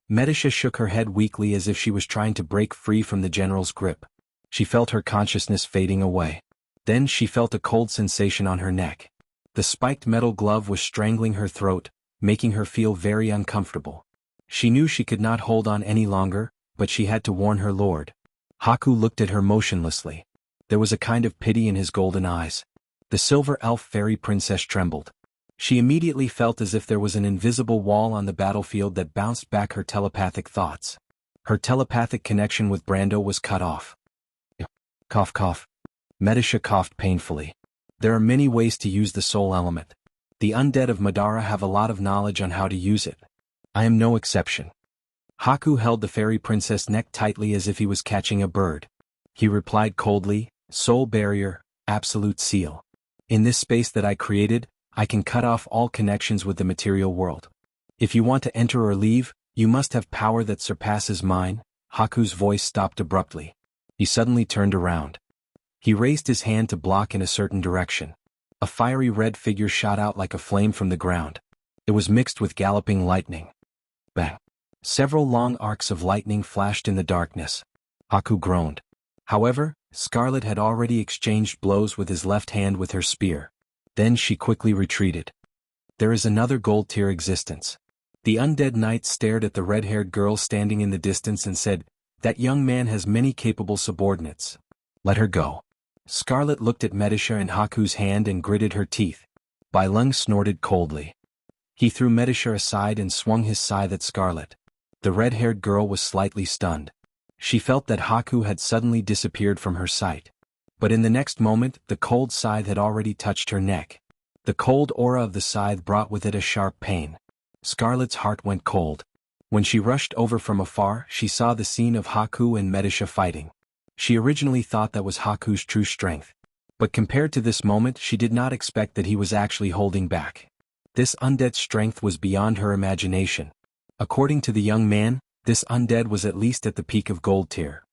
Medisha shook her head weakly as if she was trying to break free from the general's grip. She felt her consciousness fading away. Then she felt a cold sensation on her neck. The spiked metal glove was strangling her throat, making her feel very uncomfortable. She knew she could not hold on any longer, but she had to warn her lord. Haku looked at her motionlessly. There was a kind of pity in his golden eyes. The silver elf fairy princess trembled. She immediately felt as if there was an invisible wall on the battlefield that bounced back her telepathic thoughts. Her telepathic connection with Brando was cut off. Cough cough. Medisha coughed painfully. There are many ways to use the soul element. The undead of Madara have a lot of knowledge on how to use it. I am no exception. Haku held the fairy princess' neck tightly as if he was catching a bird. He replied coldly, Soul barrier, absolute seal. In this space that I created, I can cut off all connections with the material world. If you want to enter or leave, you must have power that surpasses mine. Haku's voice stopped abruptly. He suddenly turned around. He raised his hand to block in a certain direction. A fiery red figure shot out like a flame from the ground. It was mixed with galloping lightning. Bang! Several long arcs of lightning flashed in the darkness. Haku groaned. However, Scarlet had already exchanged blows with his left hand with her spear. Then she quickly retreated. There is another gold-tier existence. The undead knight stared at the red-haired girl standing in the distance and said, That young man has many capable subordinates. Let her go. Scarlet looked at Medisha and Haku's hand and gritted her teeth. Bai Lung snorted coldly. He threw Medisha aside and swung his scythe at Scarlet. The red-haired girl was slightly stunned. She felt that Haku had suddenly disappeared from her sight. But in the next moment, the cold scythe had already touched her neck. The cold aura of the scythe brought with it a sharp pain. Scarlet's heart went cold. When she rushed over from afar, she saw the scene of Haku and Medisha fighting. She originally thought that was Haku's true strength. But compared to this moment, she did not expect that he was actually holding back. This undead strength was beyond her imagination. According to the young man, this undead was at least at the peak of gold tier.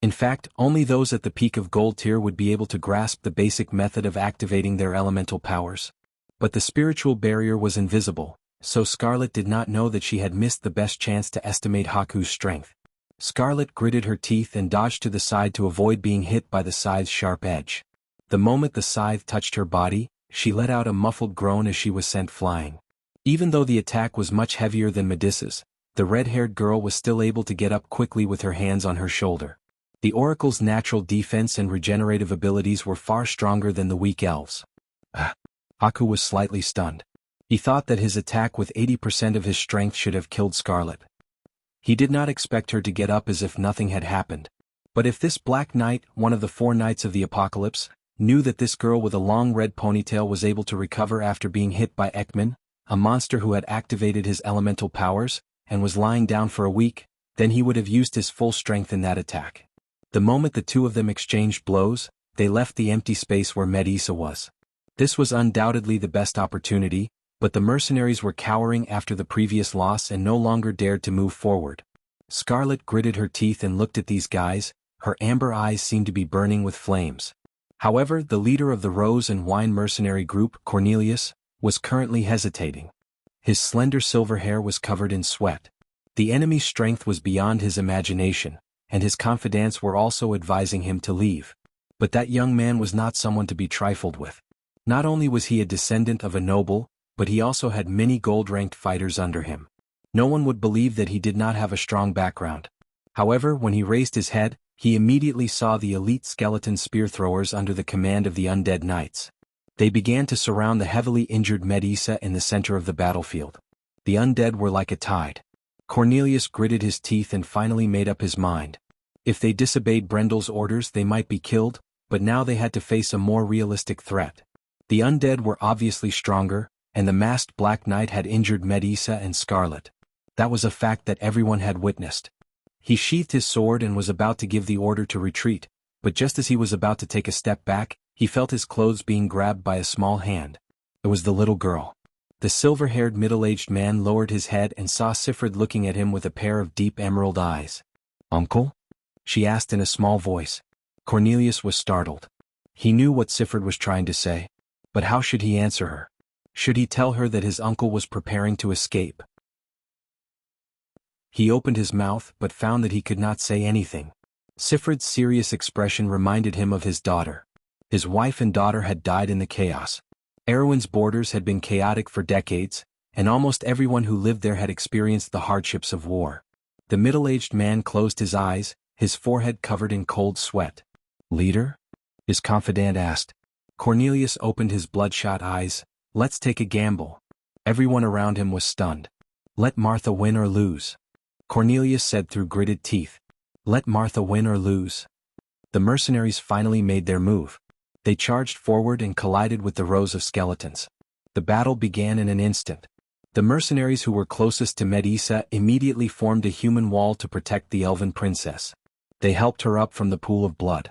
In fact, only those at the peak of gold tier would be able to grasp the basic method of activating their elemental powers. But the spiritual barrier was invisible, so Scarlet did not know that she had missed the best chance to estimate Haku's strength. Scarlet gritted her teeth and dodged to the side to avoid being hit by the scythe's sharp edge. The moment the scythe touched her body, she let out a muffled groan as she was sent flying. Even though the attack was much heavier than Medusa's, the red-haired girl was still able to get up quickly with her hands on her shoulder. The oracle's natural defense and regenerative abilities were far stronger than the weak elves. Haku was slightly stunned. He thought that his attack with 80% of his strength should have killed Scarlet. He did not expect her to get up as if nothing had happened. But if this Black Knight, one of the 4 knights of the apocalypse, knew that this girl with a long red ponytail was able to recover after being hit by Ekman, a monster who had activated his elemental powers, and was lying down for a week, then he would have used his full strength in that attack. The moment the two of them exchanged blows, they left the empty space where Medusa was. This was undoubtedly the best opportunity, but the mercenaries were cowering after the previous loss and no longer dared to move forward. Scarlet gritted her teeth and looked at these guys, her amber eyes seemed to be burning with flames. However, the leader of the Rose and Wine mercenary group, Cornelius, was currently hesitating. His slender silver hair was covered in sweat. The enemy's strength was beyond his imagination, and his confidants were also advising him to leave. But that young man was not someone to be trifled with. Not only was he a descendant of a noble, but he also had many gold-ranked fighters under him. No one would believe that he did not have a strong background. However, when he raised his head, he immediately saw the elite skeleton spear throwers under the command of the undead knights. They began to surround the heavily injured Medusa in the center of the battlefield. The undead were like a tide. Cornelius gritted his teeth and finally made up his mind. If they disobeyed Brendel's orders, they might be killed, but now they had to face a more realistic threat. The undead were obviously stronger, and the masked Black Knight had injured Medusa and Scarlet. That was a fact that everyone had witnessed. He sheathed his sword and was about to give the order to retreat, but just as he was about to take a step back, he felt his clothes being grabbed by a small hand. It was the little girl. The silver-haired middle-aged man lowered his head and saw Sifrid looking at him with a pair of deep emerald eyes. "Uncle?" she asked in a small voice. Cornelius was startled. He knew what Siffred was trying to say. But how should he answer her? Should he tell her that his uncle was preparing to escape? He opened his mouth but found that he could not say anything. Siffred's serious expression reminded him of his daughter. His wife and daughter had died in the chaos. Erewhon's borders had been chaotic for decades, and almost everyone who lived there had experienced the hardships of war. The middle-aged man closed his eyes, his forehead covered in cold sweat. "Leader?" his confidant asked. Cornelius opened his bloodshot eyes. "Let's take a gamble." Everyone around him was stunned. "Let Martha win or lose," Cornelius said through gritted teeth. "Let Martha win or lose." The mercenaries finally made their move. They charged forward and collided with the rows of skeletons. The battle began in an instant. The mercenaries who were closest to Medisa immediately formed a human wall to protect the elven princess. They helped her up from the pool of blood.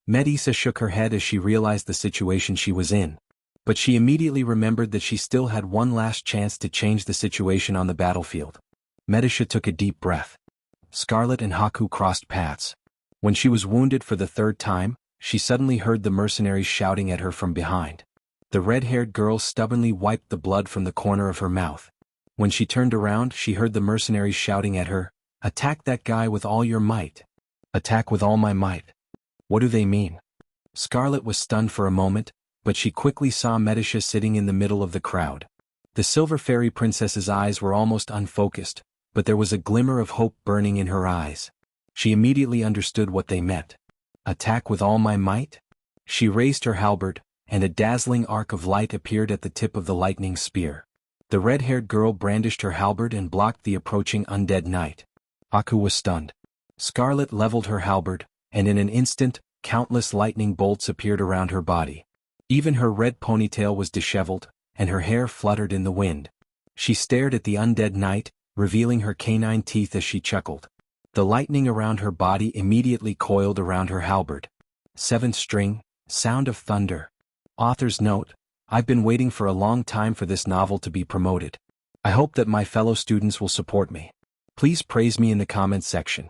Medisa shook her head as she realized the situation she was in. But she immediately remembered that she still had one last chance to change the situation on the battlefield. Medisa took a deep breath. Scarlet and Haku crossed paths. When she was wounded for the third time, she suddenly heard the mercenaries shouting at her from behind. The red-haired girl stubbornly wiped the blood from the corner of her mouth. When she turned around, she heard the mercenaries shouting at her, "Attack that guy with all your might." "Attack with all my might." What do they mean? Scarlet was stunned for a moment, but she quickly saw Medisa sitting in the middle of the crowd. The Silver Fairy Princess's eyes were almost unfocused, but there was a glimmer of hope burning in her eyes. She immediately understood what they meant. Attack with all my might? She raised her halberd, and a dazzling arc of light appeared at the tip of the lightning spear. The red-haired girl brandished her halberd and blocked the approaching undead knight. Haku was stunned. Scarlet leveled her halberd, and in an instant, countless lightning bolts appeared around her body. Even her red ponytail was disheveled, and her hair fluttered in the wind. She stared at the undead knight, revealing her canine teeth as she chuckled. The lightning around her body immediately coiled around her halberd. 7th string, Sound of Thunder. Author's note: I've been waiting for a long time for this novel to be promoted. I hope that my fellow students will support me. Please praise me in the comments section.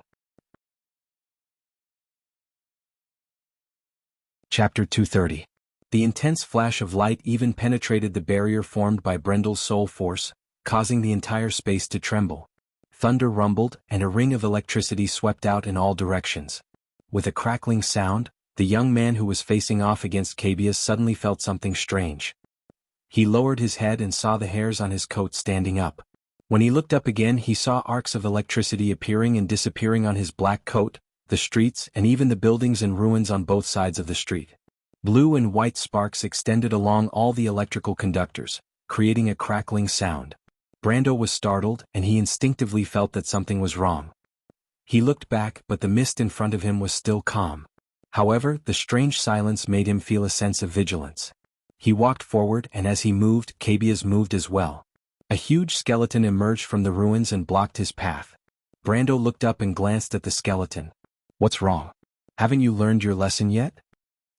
Chapter 230. The intense flash of light even penetrated the barrier formed by Brendel's soul force, causing the entire space to tremble. Thunder rumbled, and a ring of electricity swept out in all directions. With a crackling sound, the young man who was facing off against Cabius suddenly felt something strange. He lowered his head and saw the hairs on his coat standing up. When he looked up again, he saw arcs of electricity appearing and disappearing on his black coat, the streets, and even the buildings and ruins on both sides of the street. Blue and white sparks extended along all the electrical conductors, creating a crackling sound. Brando was startled, and he instinctively felt that something was wrong. He looked back, but the mist in front of him was still calm. However, the strange silence made him feel a sense of vigilance. He walked forward, and as he moved, Cabias moved as well. A huge skeleton emerged from the ruins and blocked his path. Brando looked up and glanced at the skeleton. "What's wrong? Haven't you learned your lesson yet?"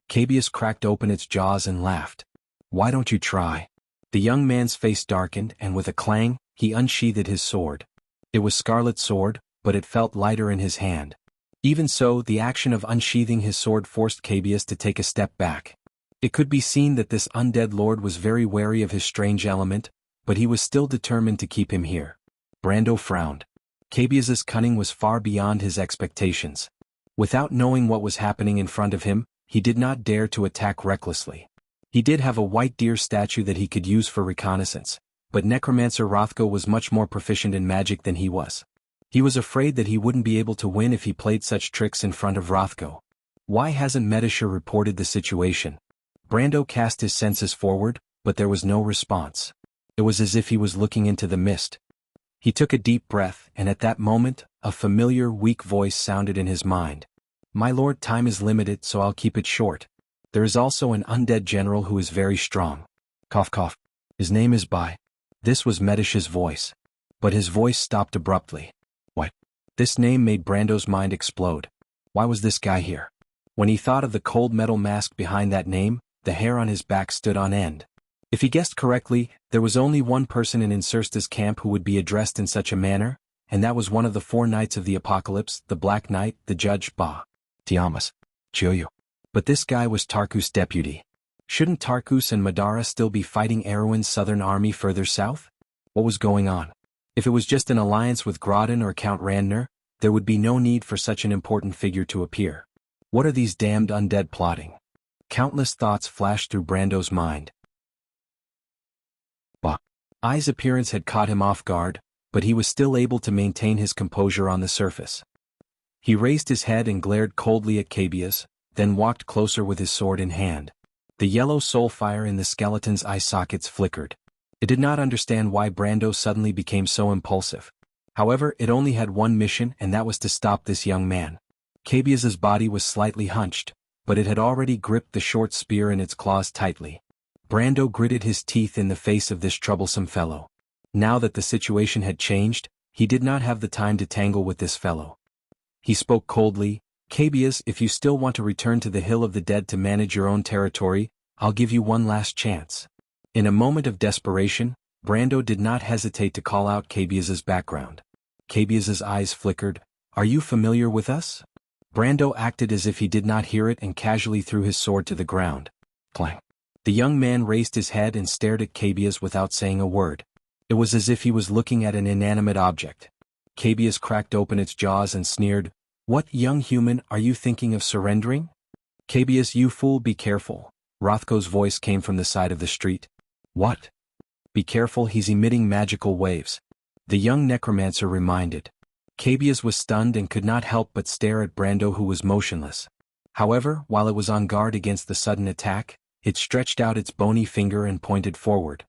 Cabias cracked open its jaws and laughed. "Why don't you try?" The young man's face darkened, and with a clang, he unsheathed his sword. It was Scarlet's sword, but it felt lighter in his hand. Even so, the action of unsheathing his sword forced Cabias to take a step back. It could be seen that this undead lord was very wary of his strange element, but he was still determined to keep him here. Brando frowned. Cabias's cunning was far beyond his expectations. Without knowing what was happening in front of him, he did not dare to attack recklessly. He did have a white deer statue that he could use for reconnaissance, but Necromancer Rothko was much more proficient in magic than he was. He was afraid that he wouldn't be able to win if he played such tricks in front of Rothko. Why hasn't Medisha reported the situation? Brando cast his senses forward, but there was no response. It was as if he was looking into the mist. He took a deep breath, and at that moment, a familiar, weak voice sounded in his mind. "My lord, time is limited, so I'll keep it short. There is also an undead general who is very strong. Cough cough. His name is Bai." This was Medisha's voice. But his voice stopped abruptly. What? This name made Brando's mind explode. Why was this guy here? When he thought of the cold metal mask behind that name, the hair on his back stood on end. If he guessed correctly, there was only one person in Insursta's camp who would be addressed in such a manner, and that was one of the 4 knights of the apocalypse, the Black Knight, the Judge Ba. Tiamas. Chioyu. But this guy was Tarkus' deputy. Shouldn't Tarkus and Madara still be fighting Erwin's southern army further south? What was going on? If it was just an alliance with Groton or Count Randner, there would be no need for such an important figure to appear. What are these damned undead plotting? Countless thoughts flashed through Brando's mind. Ai's appearance had caught him off guard, but he was still able to maintain his composure on the surface. He raised his head and glared coldly at Cabius, then walked closer with his sword in hand. The yellow soul fire in the skeleton's eye sockets flickered. It did not understand why Brando suddenly became so impulsive. However, it only had one mission, and that was to stop this young man. Cabius's body was slightly hunched, but it had already gripped the short spear in its claws tightly. Brando gritted his teeth in the face of this troublesome fellow. Now that the situation had changed, he did not have the time to tangle with this fellow. He spoke coldly, "Cabius, if you still want to return to the Hill of the Dead to manage your own territory, I'll give you one last chance." In a moment of desperation, Brando did not hesitate to call out Cabius's background. Cabius's eyes flickered. "Are you familiar with us?" Brando acted as if he did not hear it and casually threw his sword to the ground. Clang. The young man raised his head and stared at Cabius without saying a word. It was as if he was looking at an inanimate object. Cabius cracked open its jaws and sneered, "What, young human, are you thinking of surrendering?" "Cabius, you fool, be careful." Rothko's voice came from the side of the street. "What?" "Be careful, he's emitting magical waves." The young necromancer reminded. Cabius was stunned and could not help but stare at Brando, who was motionless. However, while it was on guard against the sudden attack, it stretched out its bony finger and pointed forward.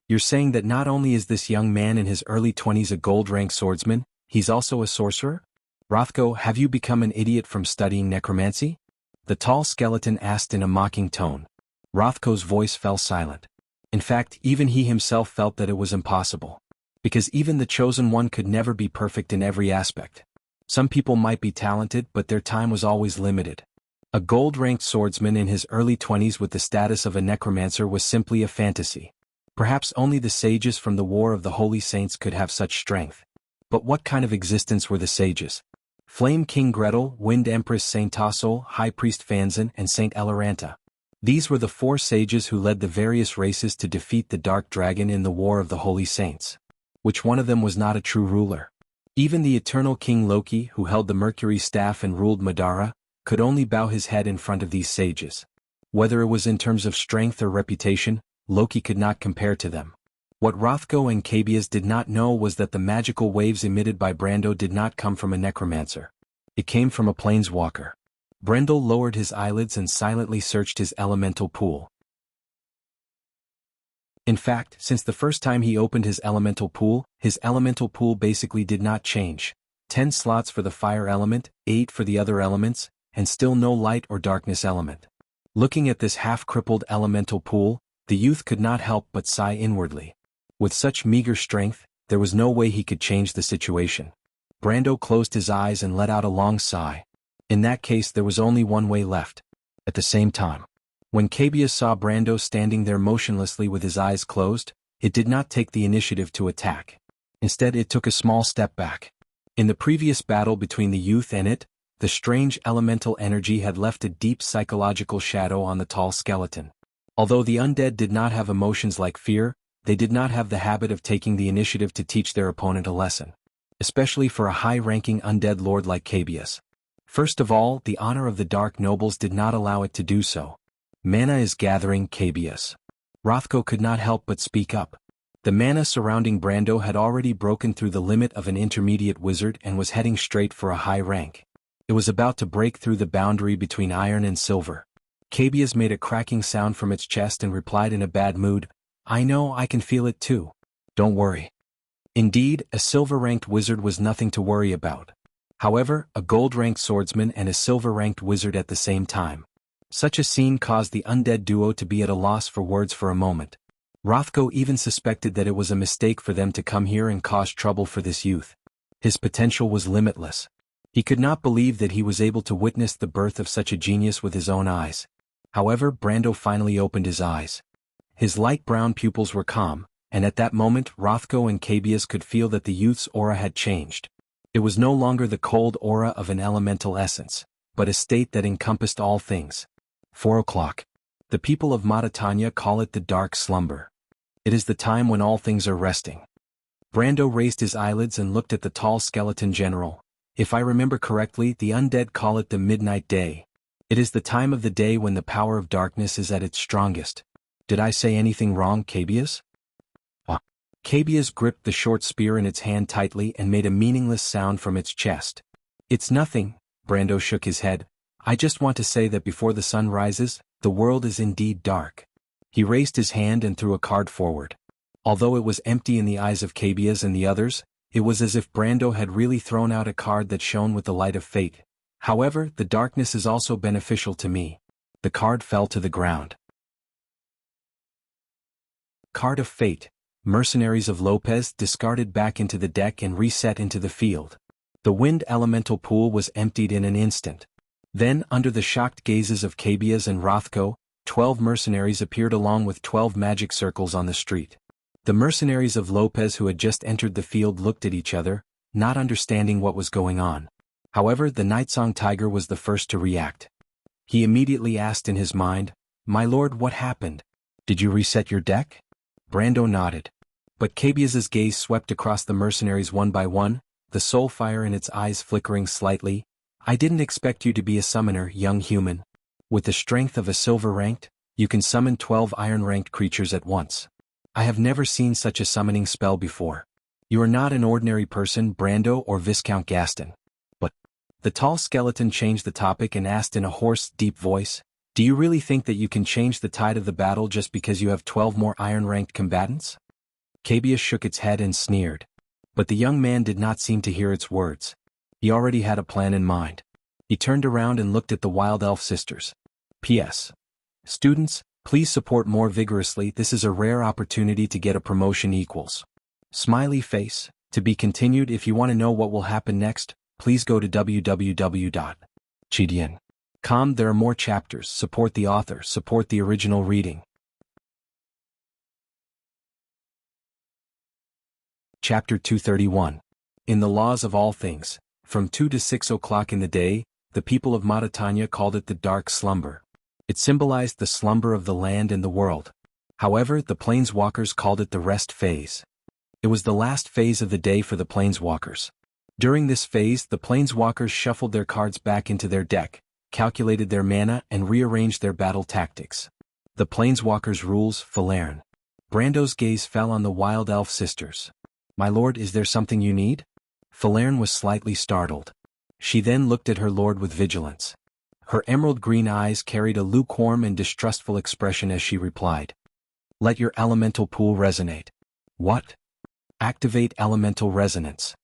"You're saying that not only is this young man in his early 20s a gold-rank swordsman, he's also a sorcerer? Rothko, have you become an idiot from studying necromancy?" The tall skeleton asked in a mocking tone. Rothko's voice fell silent. In fact, even he himself felt that it was impossible. Because even the Chosen One could never be perfect in every aspect. Some people might be talented, but their time was always limited. A gold-ranked swordsman in his early 20s with the status of a necromancer was simply a fantasy. Perhaps only the sages from the War of the Holy Saints could have such strength. But what kind of existence were the sages? Flame King Gretel, Wind Empress Saint Tassel, High Priest Fanzan, and Saint Eloranta. These were the 4 sages who led the various races to defeat the Dark Dragon in the War of the Holy Saints. Which one of them was not a true ruler? Even the eternal King Loki, who held the Mercury staff and ruled Madara, could only bow his head in front of these sages. Whether it was in terms of strength or reputation, Loki could not compare to them. What Rothko and Cabius did not know was that the magical waves emitted by Brando did not come from a necromancer. It came from a planeswalker. Brendel lowered his eyelids and silently searched his elemental pool. In fact, since the first time he opened his elemental pool basically did not change. 10 slots for the fire element, 8 for the other elements, and still no light or darkness element. Looking at this half-crippled elemental pool, the youth could not help but sigh inwardly. With such meager strength, there was no way he could change the situation. Brando closed his eyes and let out a long sigh. In that case, there was only one way left. At the same time, when Cabius saw Brando standing there motionlessly with his eyes closed, it did not take the initiative to attack. Instead, it took a small step back. In the previous battle between the youth and it, the strange elemental energy had left a deep psychological shadow on the tall skeleton. Although the undead did not have emotions like fear, they did not have the habit of taking the initiative to teach their opponent a lesson. Especially for a high-ranking undead lord like Cabius. First of all, the honor of the Dark Nobles did not allow it to do so. "Mana is gathering, Cabius." Rothko could not help but speak up. The mana surrounding Brando had already broken through the limit of an intermediate wizard and was heading straight for a high rank. It was about to break through the boundary between iron and silver. Cabius made a cracking sound from its chest and replied in a bad mood, "I know, I can feel it too. Don't worry." Indeed, a silver-ranked wizard was nothing to worry about. However, a gold-ranked swordsman and a silver-ranked wizard at the same time. Such a scene caused the undead duo to be at a loss for words for a moment. Rothko even suspected that it was a mistake for them to come here and cause trouble for this youth. His potential was limitless. He could not believe that he was able to witness the birth of such a genius with his own eyes. However, Brando finally opened his eyes. His light brown pupils were calm, and at that moment Rothko and Cabias could feel that the youth's aura had changed. It was no longer the cold aura of an elemental essence, but a state that encompassed all things. 4 o'clock. The people of Matatanya call it the dark slumber. It is the time when all things are resting. Brando raised his eyelids and looked at the tall skeleton general. If I remember correctly, the undead call it the midnight day. It is the time of the day when the power of darkness is at its strongest. Did I say anything wrong, Cabias? Cabias gripped the short spear in its hand tightly and made a meaningless sound from its chest. It's nothing, Brando shook his head. I just want to say that before the sun rises, the world is indeed dark. He raised his hand and threw a card forward. Although it was empty in the eyes of Cabias and the others, it was as if Brando had really thrown out a card that shone with the light of fate. However, the darkness is also beneficial to me. The card fell to the ground. Card of Fate. Mercenaries of Lopez discarded back into the deck and reset into the field. The wind elemental pool was emptied in an instant. Then, under the shocked gazes of Cabias and Rothko, 12 mercenaries appeared along with 12 magic circles on the street. The mercenaries of Lopez who had just entered the field looked at each other, not understanding what was going on. However, the Nightsong Tiger was the first to react. He immediately asked in his mind, "My lord, what happened? Did you reset your deck?" Brando nodded. But Cabias's gaze swept across the mercenaries one by one, the soul fire in its eyes flickering slightly. "I didn't expect you to be a summoner, young human. With the strength of a silver-ranked, you can summon 12 iron-ranked creatures at once. I have never seen such a summoning spell before. You are not an ordinary person, Brando or Viscount Gaston." But the tall skeleton changed the topic and asked in a hoarse, deep voice, "Do you really think that you can change the tide of the battle just because you have 12 more iron-ranked combatants?" Cabias shook its head and sneered. But the young man did not seem to hear its words. He already had a plan in mind. He turned around and looked at the Wild Elf sisters. P.S. Students, please support more vigorously. This is a rare opportunity to get a promotion equals. Smiley face. To be continued. If you want to know what will happen next, please go to www.chidian.com. There are more chapters. Support the author. Support the original reading. Chapter 231. In the laws of all things, from 2 to 6 o'clock in the day, the people of Matatanya called it the dark slumber. It symbolized the slumber of the land and the world. However, the planeswalkers called it the rest phase. It was the last phase of the day for the planeswalkers. During this phase, the planeswalkers shuffled their cards back into their deck, calculated their mana and rearranged their battle tactics. The planeswalkers' rules, Falern. Brando's gaze fell on the Wild Elf sisters. "My lord, is there something you need?" Falern was slightly startled. She then looked at her lord with vigilance. Her emerald green eyes carried a lukewarm and distrustful expression as she replied, "Let your elemental pool resonate." "What?" "Activate elemental resonance."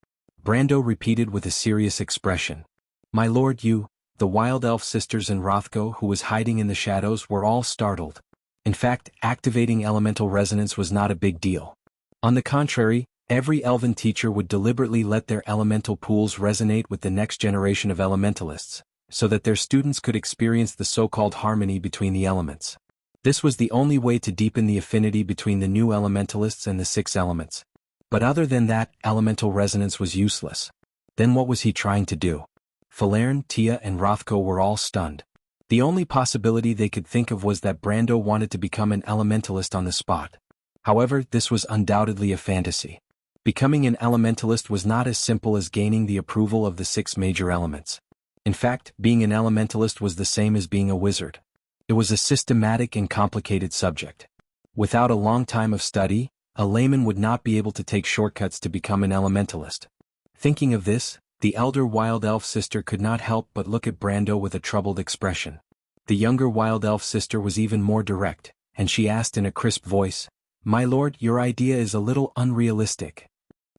Brando repeated with a serious expression. "My lord, you..." The Wild Elf sisters and Rothko, who was hiding in the shadows, were all startled. In fact, activating elemental resonance was not a big deal. On the contrary, every elven teacher would deliberately let their elemental pools resonate with the next generation of elementalists, so that their students could experience the so-called harmony between the elements. This was the only way to deepen the affinity between the new elementalists and the 6 elements. But other than that, elemental resonance was useless. Then what was he trying to do? Falern, Tia and Rothko were all stunned. The only possibility they could think of was that Brando wanted to become an elementalist on the spot. However, this was undoubtedly a fantasy. Becoming an elementalist was not as simple as gaining the approval of the 6 major elements. In fact, being an elementalist was the same as being a wizard. It was a systematic and complicated subject. Without a long time of study, a layman would not be able to take shortcuts to become an elementalist. Thinking of this, the elder Wild Elf sister could not help but look at Brando with a troubled expression. The younger Wild Elf sister was even more direct, and she asked in a crisp voice, "My lord, your idea is a little unrealistic."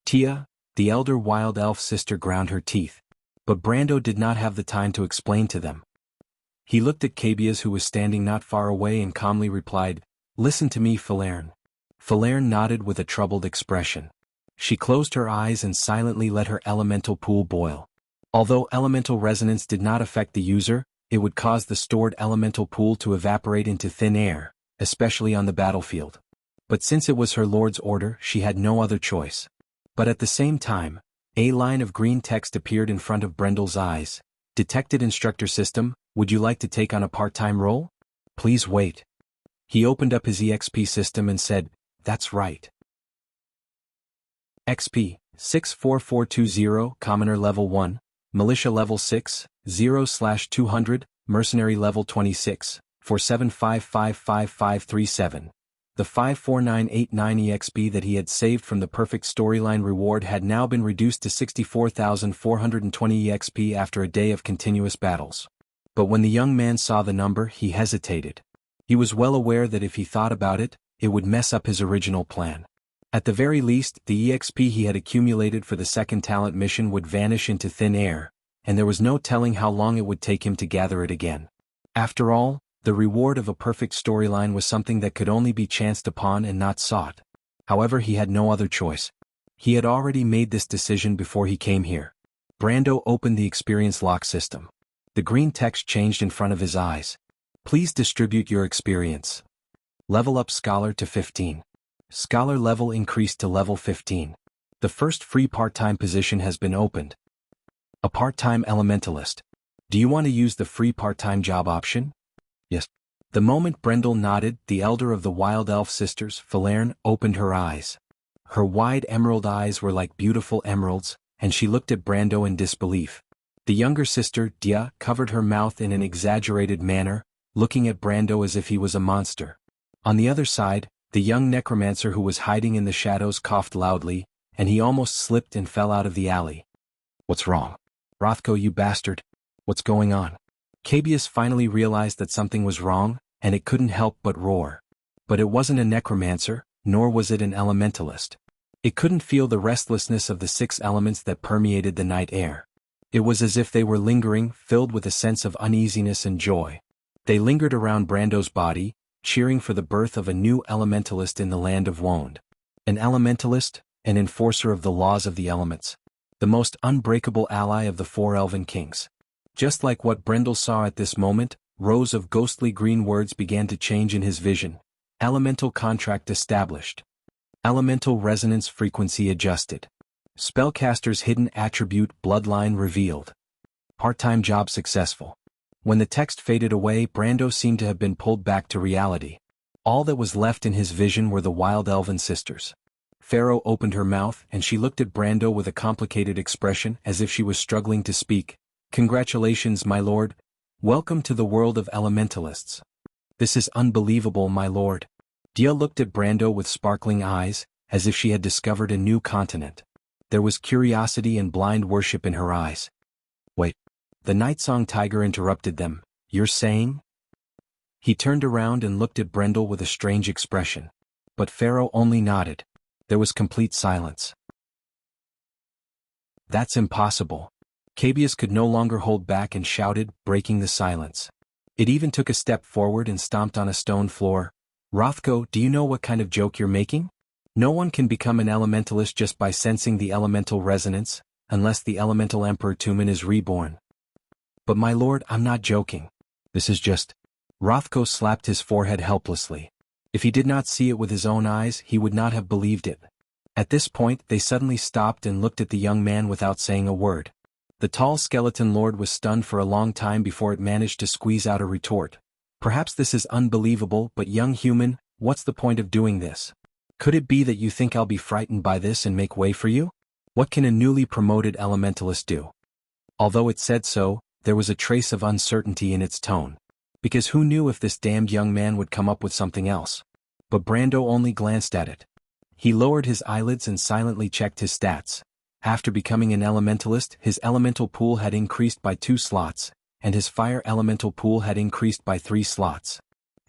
Tia, the elder Wild Elf sister, ground her teeth. But Brando did not have the time to explain to them. He looked at Cabias, who was standing not far away, and calmly replied, "Listen to me, Falern." Falern nodded with a troubled expression. She closed her eyes and silently let her elemental pool boil. Although elemental resonance did not affect the user, it would cause the stored elemental pool to evaporate into thin air, especially on the battlefield. But since it was her lord's order, she had no other choice. But at the same time, a line of green text appeared in front of Brendel's eyes. Detected instructor system, would you like to take on a part-time role? Please wait. He opened up his EXP system and said, that's right. XP, 64420, Commoner Level 1, Militia Level 6, 0/200, Mercenary Level 26, 47555537. The 54989 EXP that he had saved from the perfect storyline reward had now been reduced to 64,420 EXP after a day of continuous battles. But when the young man saw the number, he hesitated. He was well aware that if he thought about it, it would mess up his original plan. At the very least, the EXP he had accumulated for the second talent mission would vanish into thin air, and there was no telling how long it would take him to gather it again. After all, the reward of a perfect storyline was something that could only be chanced upon and not sought. However, he had no other choice. He had already made this decision before he came here. Brando opened the experience lock system. The green text changed in front of his eyes. Please distribute your experience. Level up Scholar to 15. Scholar level increased to level 15. The first free part-time position has been opened. A part-time elementalist. Do you want to use the free part-time job option? Yes. The moment Brendel nodded, the elder of the Wild Elf sisters, Falerne, opened her eyes. Her wide emerald eyes were like beautiful emeralds, and she looked at Brando in disbelief. The younger sister, Dia, covered her mouth in an exaggerated manner, looking at Brando as if he was a monster. On the other side, the young necromancer who was hiding in the shadows coughed loudly, and he almost slipped and fell out of the alley. What's wrong? Rothko, you bastard. What's going on? Cabius finally realized that something was wrong, and it couldn't help but roar. But it wasn't a necromancer, nor was it an elementalist. It couldn't feel the restlessness of the 6 elements that permeated the night air. It was as if they were lingering, filled with a sense of uneasiness and joy. They lingered around Brando's body, cheering for the birth of a new elementalist in the land of Wond. An elementalist, an enforcer of the laws of the elements. The most unbreakable ally of the 4 elven kings. Just like what Brendel saw at this moment, rows of ghostly green words began to change in his vision. Elemental contract established. Elemental resonance frequency adjusted. Spellcaster's hidden attribute bloodline revealed. Part-time job successful. When the text faded away, Brando seemed to have been pulled back to reality. All that was left in his vision were the Wild Elven sisters. Pharaoh opened her mouth and she looked at Brando with a complicated expression as if she was struggling to speak. Congratulations, my lord. Welcome to the world of elementalists. This is unbelievable, my lord. Dia looked at Brando with sparkling eyes, as if she had discovered a new continent. There was curiosity and blind worship in her eyes. Wait. The Night Song Tiger interrupted them. You're saying? He turned around and looked at Brendel with a strange expression. But Pharaoh only nodded. There was complete silence. That's impossible. Cabius could no longer hold back and shouted, breaking the silence. It even took a step forward and stomped on a stone floor. Rothko, do you know what kind of joke you're making? No one can become an elementalist just by sensing the elemental resonance, unless the elemental Emperor Tumen is reborn. But my lord, I'm not joking. This is just... Rothko slapped his forehead helplessly. If he did not see it with his own eyes, he would not have believed it. At this point, they suddenly stopped and looked at the young man without saying a word. The tall skeleton lord was stunned for a long time before it managed to squeeze out a retort. Perhaps this is unbelievable, but young human, what's the point of doing this? Could it be that you think I'll be frightened by this and make way for you? What can a newly promoted elementalist do? Although it said so, there was a trace of uncertainty in its tone. Because who knew if this damned young man would come up with something else? But Brando only glanced at it. He lowered his eyelids and silently checked his stats. After becoming an elementalist, his elemental pool had increased by 2 slots, and his fire elemental pool had increased by 3 slots.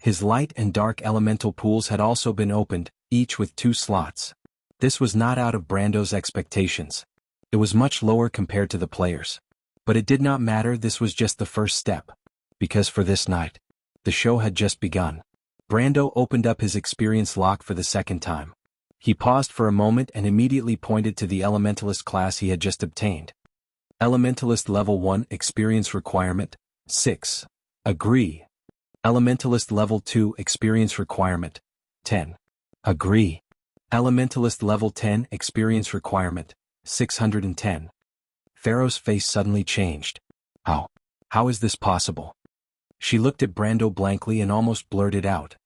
His light and dark elemental pools had also been opened, each with 2 slots. This was not out of Brando's expectations. It was much lower compared to the players. But it did not matter, this was just the first step. Because for this night, the show had just begun. Brando opened up his experience lock for the second time. He paused for a moment and immediately pointed to the elementalist class he had just obtained. Elementalist Level 1 Experience Requirement, 6. Agree. Elementalist Level 2 Experience Requirement, 10. Agree. Elementalist level 10 experience requirement, 610. Pharaoh's face suddenly changed. How? How is this possible? She looked at Brando blankly and almost blurted out.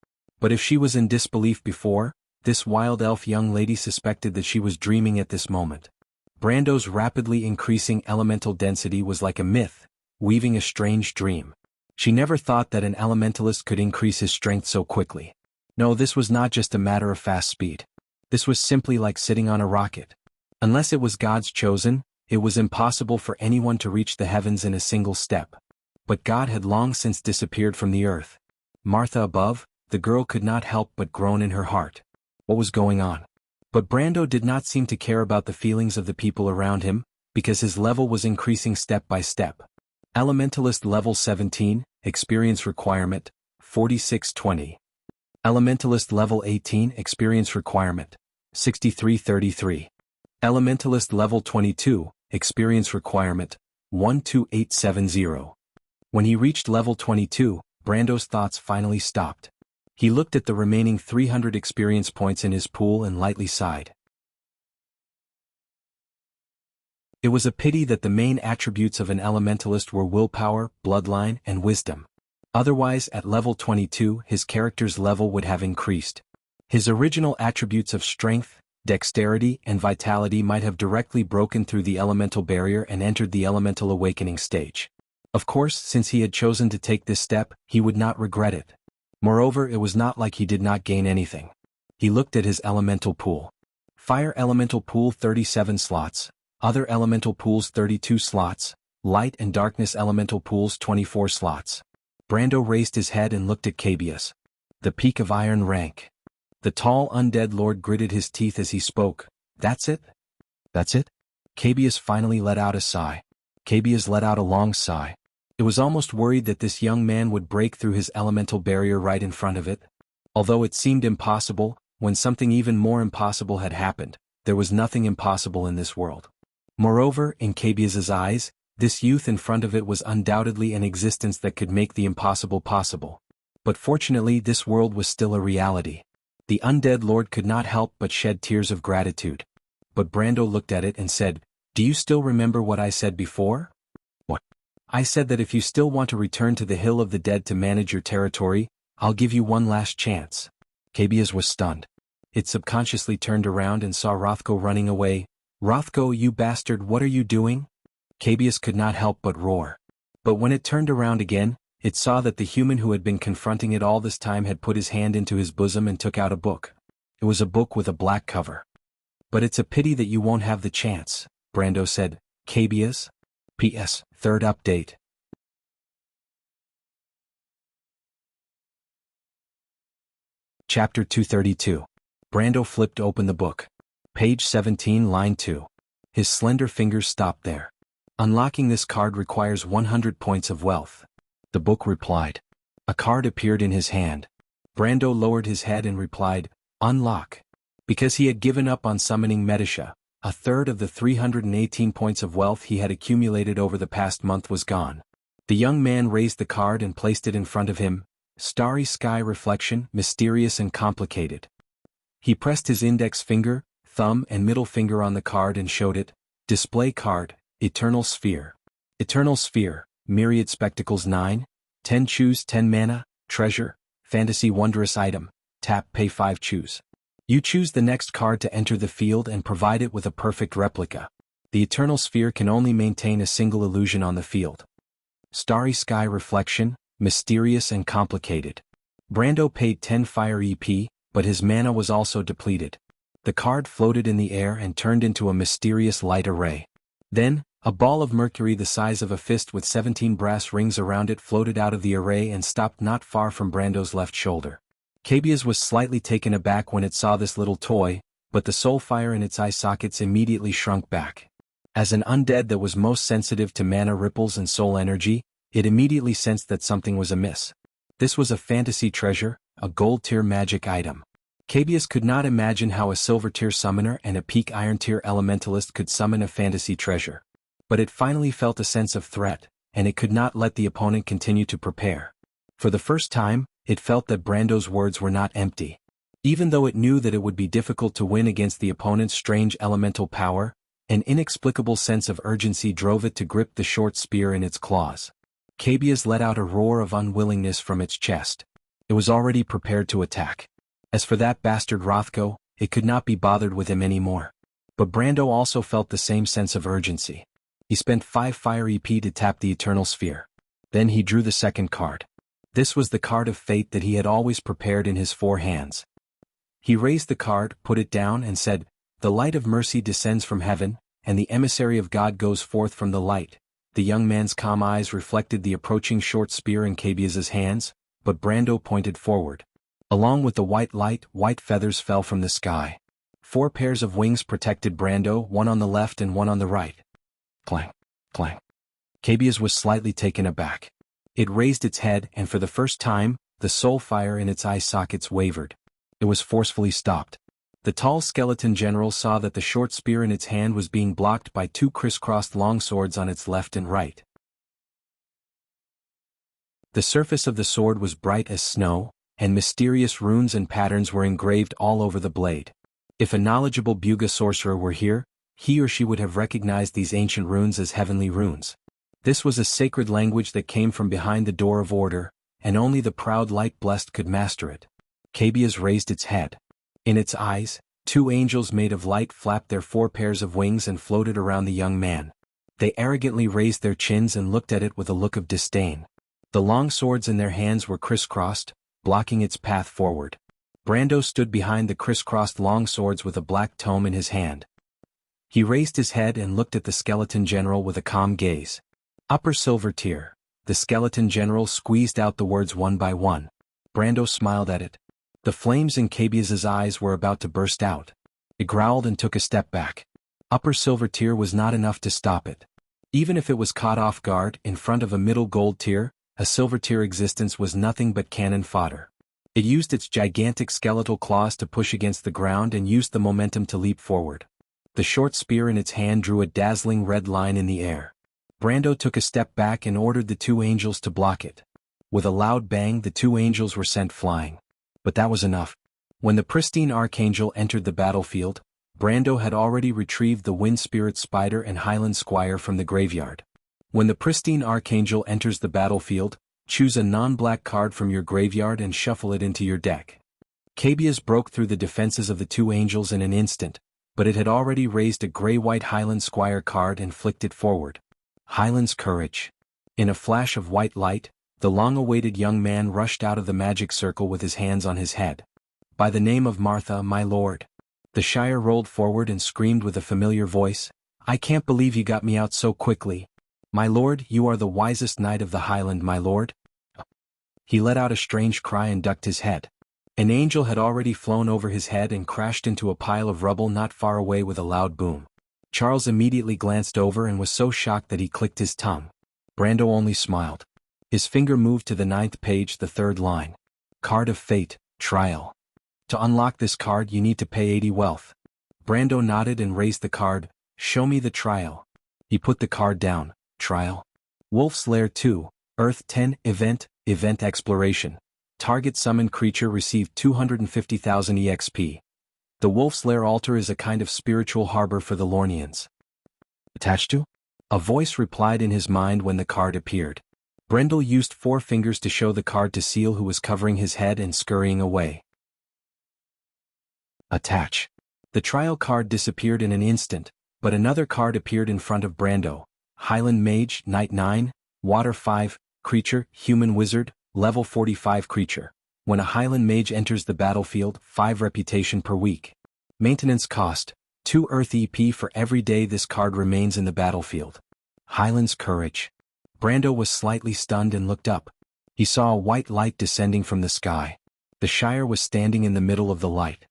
But if she was in disbelief before, this wild elf young lady suspected that she was dreaming at this moment. Brando's rapidly increasing elemental density was like a myth, weaving a strange dream. She never thought that an elementalist could increase his strength so quickly. No, this was not just a matter of fast speed. This was simply like sitting on a rocket. Unless it was God's chosen, it was impossible for anyone to reach the heavens in a single step. But God had long since disappeared from the earth. Martha above, the girl could not help but groan in her heart. What was going on? But Brando did not seem to care about the feelings of the people around him, because his level was increasing step by step. Elementalist level 17, experience requirement, 4620. Elementalist level 18, experience requirement, 6333. Elementalist level 22, experience requirement, 12870. When he reached level 22, Brando's thoughts finally stopped. He looked at the remaining 300 experience points in his pool and lightly sighed. It was a pity that the main attributes of an elementalist were willpower, bloodline, and wisdom. Otherwise, at level 22, his character's level would have increased. His original attributes of strength, dexterity, and vitality might have directly broken through the elemental barrier and entered the elemental awakening stage. Of course, since he had chosen to take this step, he would not regret it. Moreover, it was not like he did not gain anything. He looked at his elemental pool. Fire elemental pool 37 slots, other elemental pools 32 slots, light and darkness elemental pools 24 slots. Brando raised his head and looked at Cabius. The peak of iron rank. The tall undead lord gritted his teeth as he spoke. That's it? That's it? Cabius finally let out a sigh. Cabius let out a long sigh. It was almost worried that this young man would break through his elemental barrier right in front of it. Although it seemed impossible, when something even more impossible had happened, there was nothing impossible in this world. Moreover, in Cabius's eyes, this youth in front of it was undoubtedly an existence that could make the impossible possible. But fortunately, this world was still a reality. The undead lord could not help but shed tears of gratitude. But Brando looked at it and said, "Do you still remember what I said before?" "What?" "I said that if you still want to return to the Hill of the Dead to manage your territory, I'll give you one last chance." Cabius was stunned. It subconsciously turned around and saw Rothko running away. "Rothko, you bastard, what are you doing?" Cabius could not help but roar. But when it turned around again, it saw that the human who had been confronting it all this time had put his hand into his bosom and took out a book. It was a book with a black cover. "But it's a pity that you won't have the chance," Brando said. "Cabius? P.S. Third update." Chapter 232. Brando flipped open the book. Page 17, line 2. His slender fingers stopped there. "Unlocking this card requires 100 points of wealth." The book replied. A card appeared in his hand. Brando lowered his head and replied, "Unlock." Because he had given up on summoning Medisha, a third of the 318 points of wealth he had accumulated over the past month was gone. The young man raised the card and placed it in front of him. Starry sky reflection, mysterious and complicated. He pressed his index finger, thumb and middle finger on the card and showed it. Display card, Eternal Sphere. Eternal Sphere, Myriad Spectacles 9, 10 choose 10 mana, treasure, fantasy wondrous item, tap pay 5 choose. You choose the next card to enter the field and provide it with a perfect replica. The Eternal Sphere can only maintain a single illusion on the field. Starry sky reflection, mysterious and complicated. Brando paid 10 fire EP, but his mana was also depleted. The card floated in the air and turned into a mysterious light array. Then, a ball of mercury the size of a fist with 17 brass rings around it floated out of the array and stopped not far from Brando's left shoulder. Cabius was slightly taken aback when it saw this little toy, but the soul fire in its eye sockets immediately shrunk back. As an undead that was most sensitive to mana ripples and soul energy, it immediately sensed that something was amiss. This was a fantasy treasure, a gold-tier magic item. Cabius could not imagine how a silver-tier summoner and a peak iron-tier elementalist could summon a fantasy treasure. But it finally felt a sense of threat, and it could not let the opponent continue to prepare. For the first time, it felt that Brando's words were not empty. Even though it knew that it would be difficult to win against the opponent's strange elemental power, an inexplicable sense of urgency drove it to grip the short spear in its claws. Cabias let out a roar of unwillingness from its chest. It was already prepared to attack. As for that bastard Rothko, it could not be bothered with him anymore. But Brando also felt the same sense of urgency. He spent 5 fire EP to tap the Eternal Sphere. Then he drew the second card. This was the card of fate that he had always prepared in his 4 hands. He raised the card, put it down and said, "The light of mercy descends from heaven, and the emissary of God goes forth from the light." The young man's calm eyes reflected the approaching short spear in Cabias's hands, but Brando pointed forward. Along with the white light, white feathers fell from the sky. 4 pairs of wings protected Brando, one on the left and one on the right. Clang, clang. Cabias was slightly taken aback. It raised its head, and for the first time, the soul fire in its eye sockets wavered. It was forcefully stopped. The tall skeleton general saw that the short spear in its hand was being blocked by 2 crisscrossed longswords on its left and right. The surface of the sword was bright as snow, and mysterious runes and patterns were engraved all over the blade. If a knowledgeable Buga sorcerer were here, he or she would have recognized these ancient runes as heavenly runes. This was a sacred language that came from behind the door of order, and only the proud light-blessed could master it. Cabias raised its head. In its eyes, 2 angels made of light flapped their 4 pairs of wings and floated around the young man. They arrogantly raised their chins and looked at it with a look of disdain. The long swords in their hands were crisscrossed, blocking its path forward. Brando stood behind the crisscrossed long swords with a black tome in his hand. He raised his head and looked at the skeleton general with a calm gaze. "Upper Silver Tier." The skeleton general squeezed out the words one by one. Brando smiled at it. The flames in Cabias's eyes were about to burst out. It growled and took a step back. Upper Silver Tier was not enough to stop it. Even if it was caught off guard in front of a middle gold tier, a silver tier existence was nothing but cannon fodder. It used its gigantic skeletal claws to push against the ground and used the momentum to leap forward. The short spear in its hand drew a dazzling red line in the air. Brando took a step back and ordered the 2 angels to block it. With a loud bang, the 2 angels were sent flying. But that was enough. When the pristine archangel entered the battlefield, Brando had already retrieved the Wind Spirit Spider and Highland Squire from the graveyard. When the pristine archangel enters the battlefield, choose a non-black card from your graveyard and shuffle it into your deck. Cabias broke through the defenses of the 2 angels in an instant, but it had already raised a gray-white Highland Squire card and flicked it forward. Highland's Courage. In a flash of white light, the long-awaited young man rushed out of the magic circle with his hands on his head. "By the name of Martha, my lord." The Shire rolled forward and screamed with a familiar voice, "I can't believe you got me out so quickly. My lord, you are the wisest knight of the Highland, my lord." He let out a strange cry and ducked his head. An angel had already flown over his head and crashed into a pile of rubble not far away with a loud boom. Charles immediately glanced over and was so shocked that he clicked his tongue. Brando only smiled. His finger moved to the 9th page, the 3rd line. Card of Fate, Trial. To unlock this card you need to pay 80 wealth. Brando nodded and raised the card. "Show me the trial." He put the card down. Trial. Wolf's Lair 2, Earth 10, Event Exploration. Target summoned creature received 250,000 EXP. The Wolf's Lair altar is a kind of spiritual harbor for the Lornians. Attached to? A voice replied in his mind when the card appeared. Brendel used 4 fingers to show the card to Seal, who was covering his head and scurrying away. Attach. The trial card disappeared in an instant, but another card appeared in front of Brando. Highland Mage, Knight 9, Water 5, Creature, Human Wizard, Level 45 Creature. When a Highland Mage enters the battlefield, 5 reputation per week. Maintenance cost, 2 Earth EP for every day this card remains in the battlefield. Highland's Courage. Brando was slightly stunned and looked up. He saw a white light descending from the sky. The Shire was standing in the middle of the light.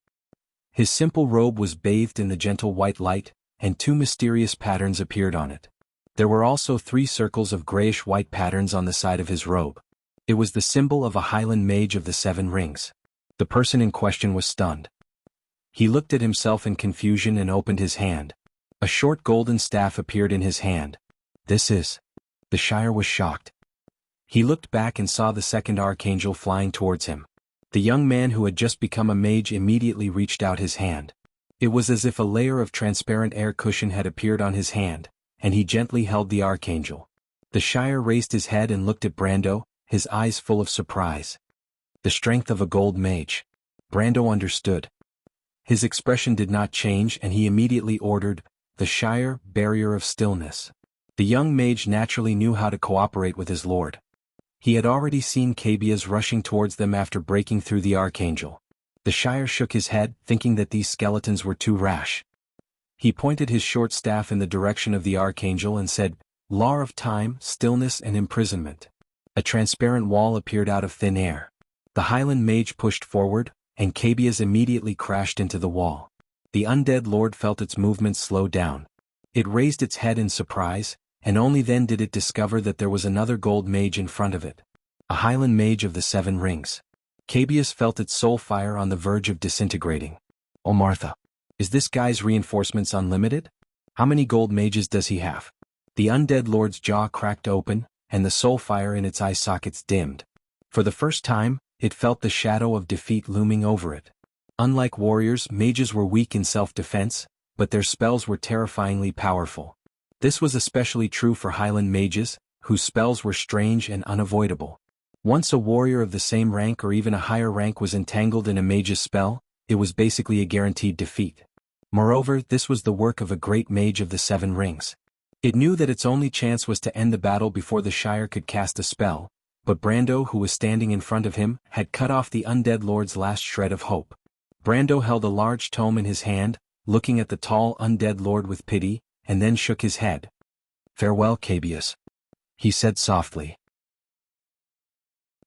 His simple robe was bathed in the gentle white light, and 2 mysterious patterns appeared on it. There were also 3 circles of grayish-white patterns on the side of his robe. It was the symbol of a Highland Mage of the 7 Rings. The person in question was stunned. He looked at himself in confusion and opened his hand. A short golden staff appeared in his hand. "This is..." The Shire was shocked. He looked back and saw the second archangel flying towards him. The young man who had just become a mage immediately reached out his hand. It was as if a layer of transparent air cushion had appeared on his hand, and he gently held the archangel. The Shire raised his head and looked at Brando, his eyes full of surprise. The strength of a gold mage. Brando understood. His expression did not change and he immediately ordered, "The Shire, Barrier of Stillness." The young mage naturally knew how to cooperate with his lord. He had already seen cabias rushing towards them after breaking through the archangel. The Shire shook his head, thinking that these skeletons were too rash. He pointed his short staff in the direction of the archangel and said, "Law of time, stillness and imprisonment." A transparent wall appeared out of thin air. The Highland mage pushed forward, and cabias immediately crashed into the wall. The undead lord felt its movements slow down. It raised its head in surprise, and only then did it discover that there was another gold mage in front of it. A Highland mage of the 7 rings. Cabias felt its soul fire on the verge of disintegrating. "Oh Martha. Is this guy's reinforcements unlimited? How many gold mages does he have?" The undead lord's jaw cracked open, and the soul fire in its eye sockets dimmed. For the first time, it felt the shadow of defeat looming over it. Unlike warriors, mages were weak in self-defense, but their spells were terrifyingly powerful. This was especially true for Highland mages, whose spells were strange and unavoidable. Once a warrior of the same rank or even a higher rank was entangled in a mage's spell, it was basically a guaranteed defeat. Moreover, this was the work of a great mage of the 7 rings. It knew that its only chance was to end the battle before the Shire could cast a spell, but Brando, who was standing in front of him, had cut off the undead lord's last shred of hope. Brando held a large tome in his hand, looking at the tall undead lord with pity, and then shook his head. "Farewell, Cabias," he said softly.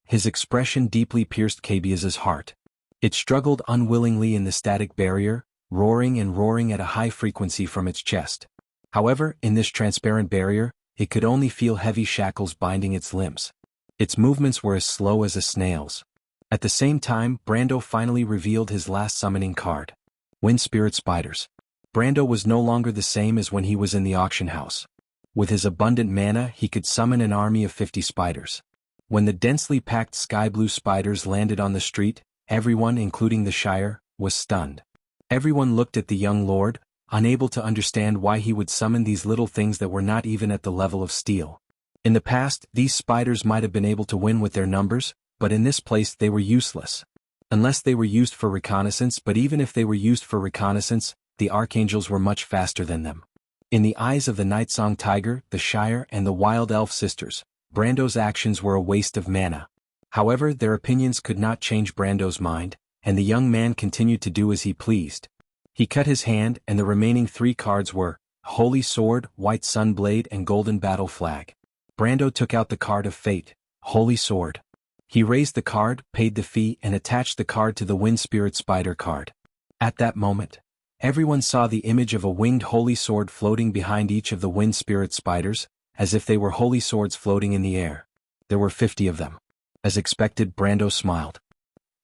His expression deeply pierced Cabias's heart. It struggled unwillingly in the static barrier, roaring and roaring at a high frequency from its chest. However, in this transparent barrier, it could only feel heavy shackles binding its limbs. Its movements were as slow as a snail's. At the same time, Brando finally revealed his last summoning card. Wind Spirit Spiders. Brando was no longer the same as when he was in the auction house. With his abundant mana, he could summon an army of 50 spiders. When the densely packed sky blue spiders landed on the street, everyone, including the Shire, was stunned. Everyone looked at the young lord, unable to understand why he would summon these little things that were not even at the level of steel. In the past, these spiders might have been able to win with their numbers, but in this place they were useless. Unless they were used for reconnaissance, but even if they were used for reconnaissance, the archangels were much faster than them. In the eyes of the Nightsong Tiger, the Shire and the Wild Elf Sisters, Brando's actions were a waste of mana. However, their opinions could not change Brando's mind, and the young man continued to do as he pleased. He cut his hand, and the remaining 3 cards were Holy Sword, White Sunblade and Golden Battle Flag. Brando took out the card of Fate, Holy Sword. He raised the card, paid the fee and attached the card to the Wind Spirit Spider card. At that moment, everyone saw the image of a winged holy sword floating behind each of the Wind Spirit Spiders, as if they were holy swords floating in the air. There were 50 of them. As expected, Brando smiled.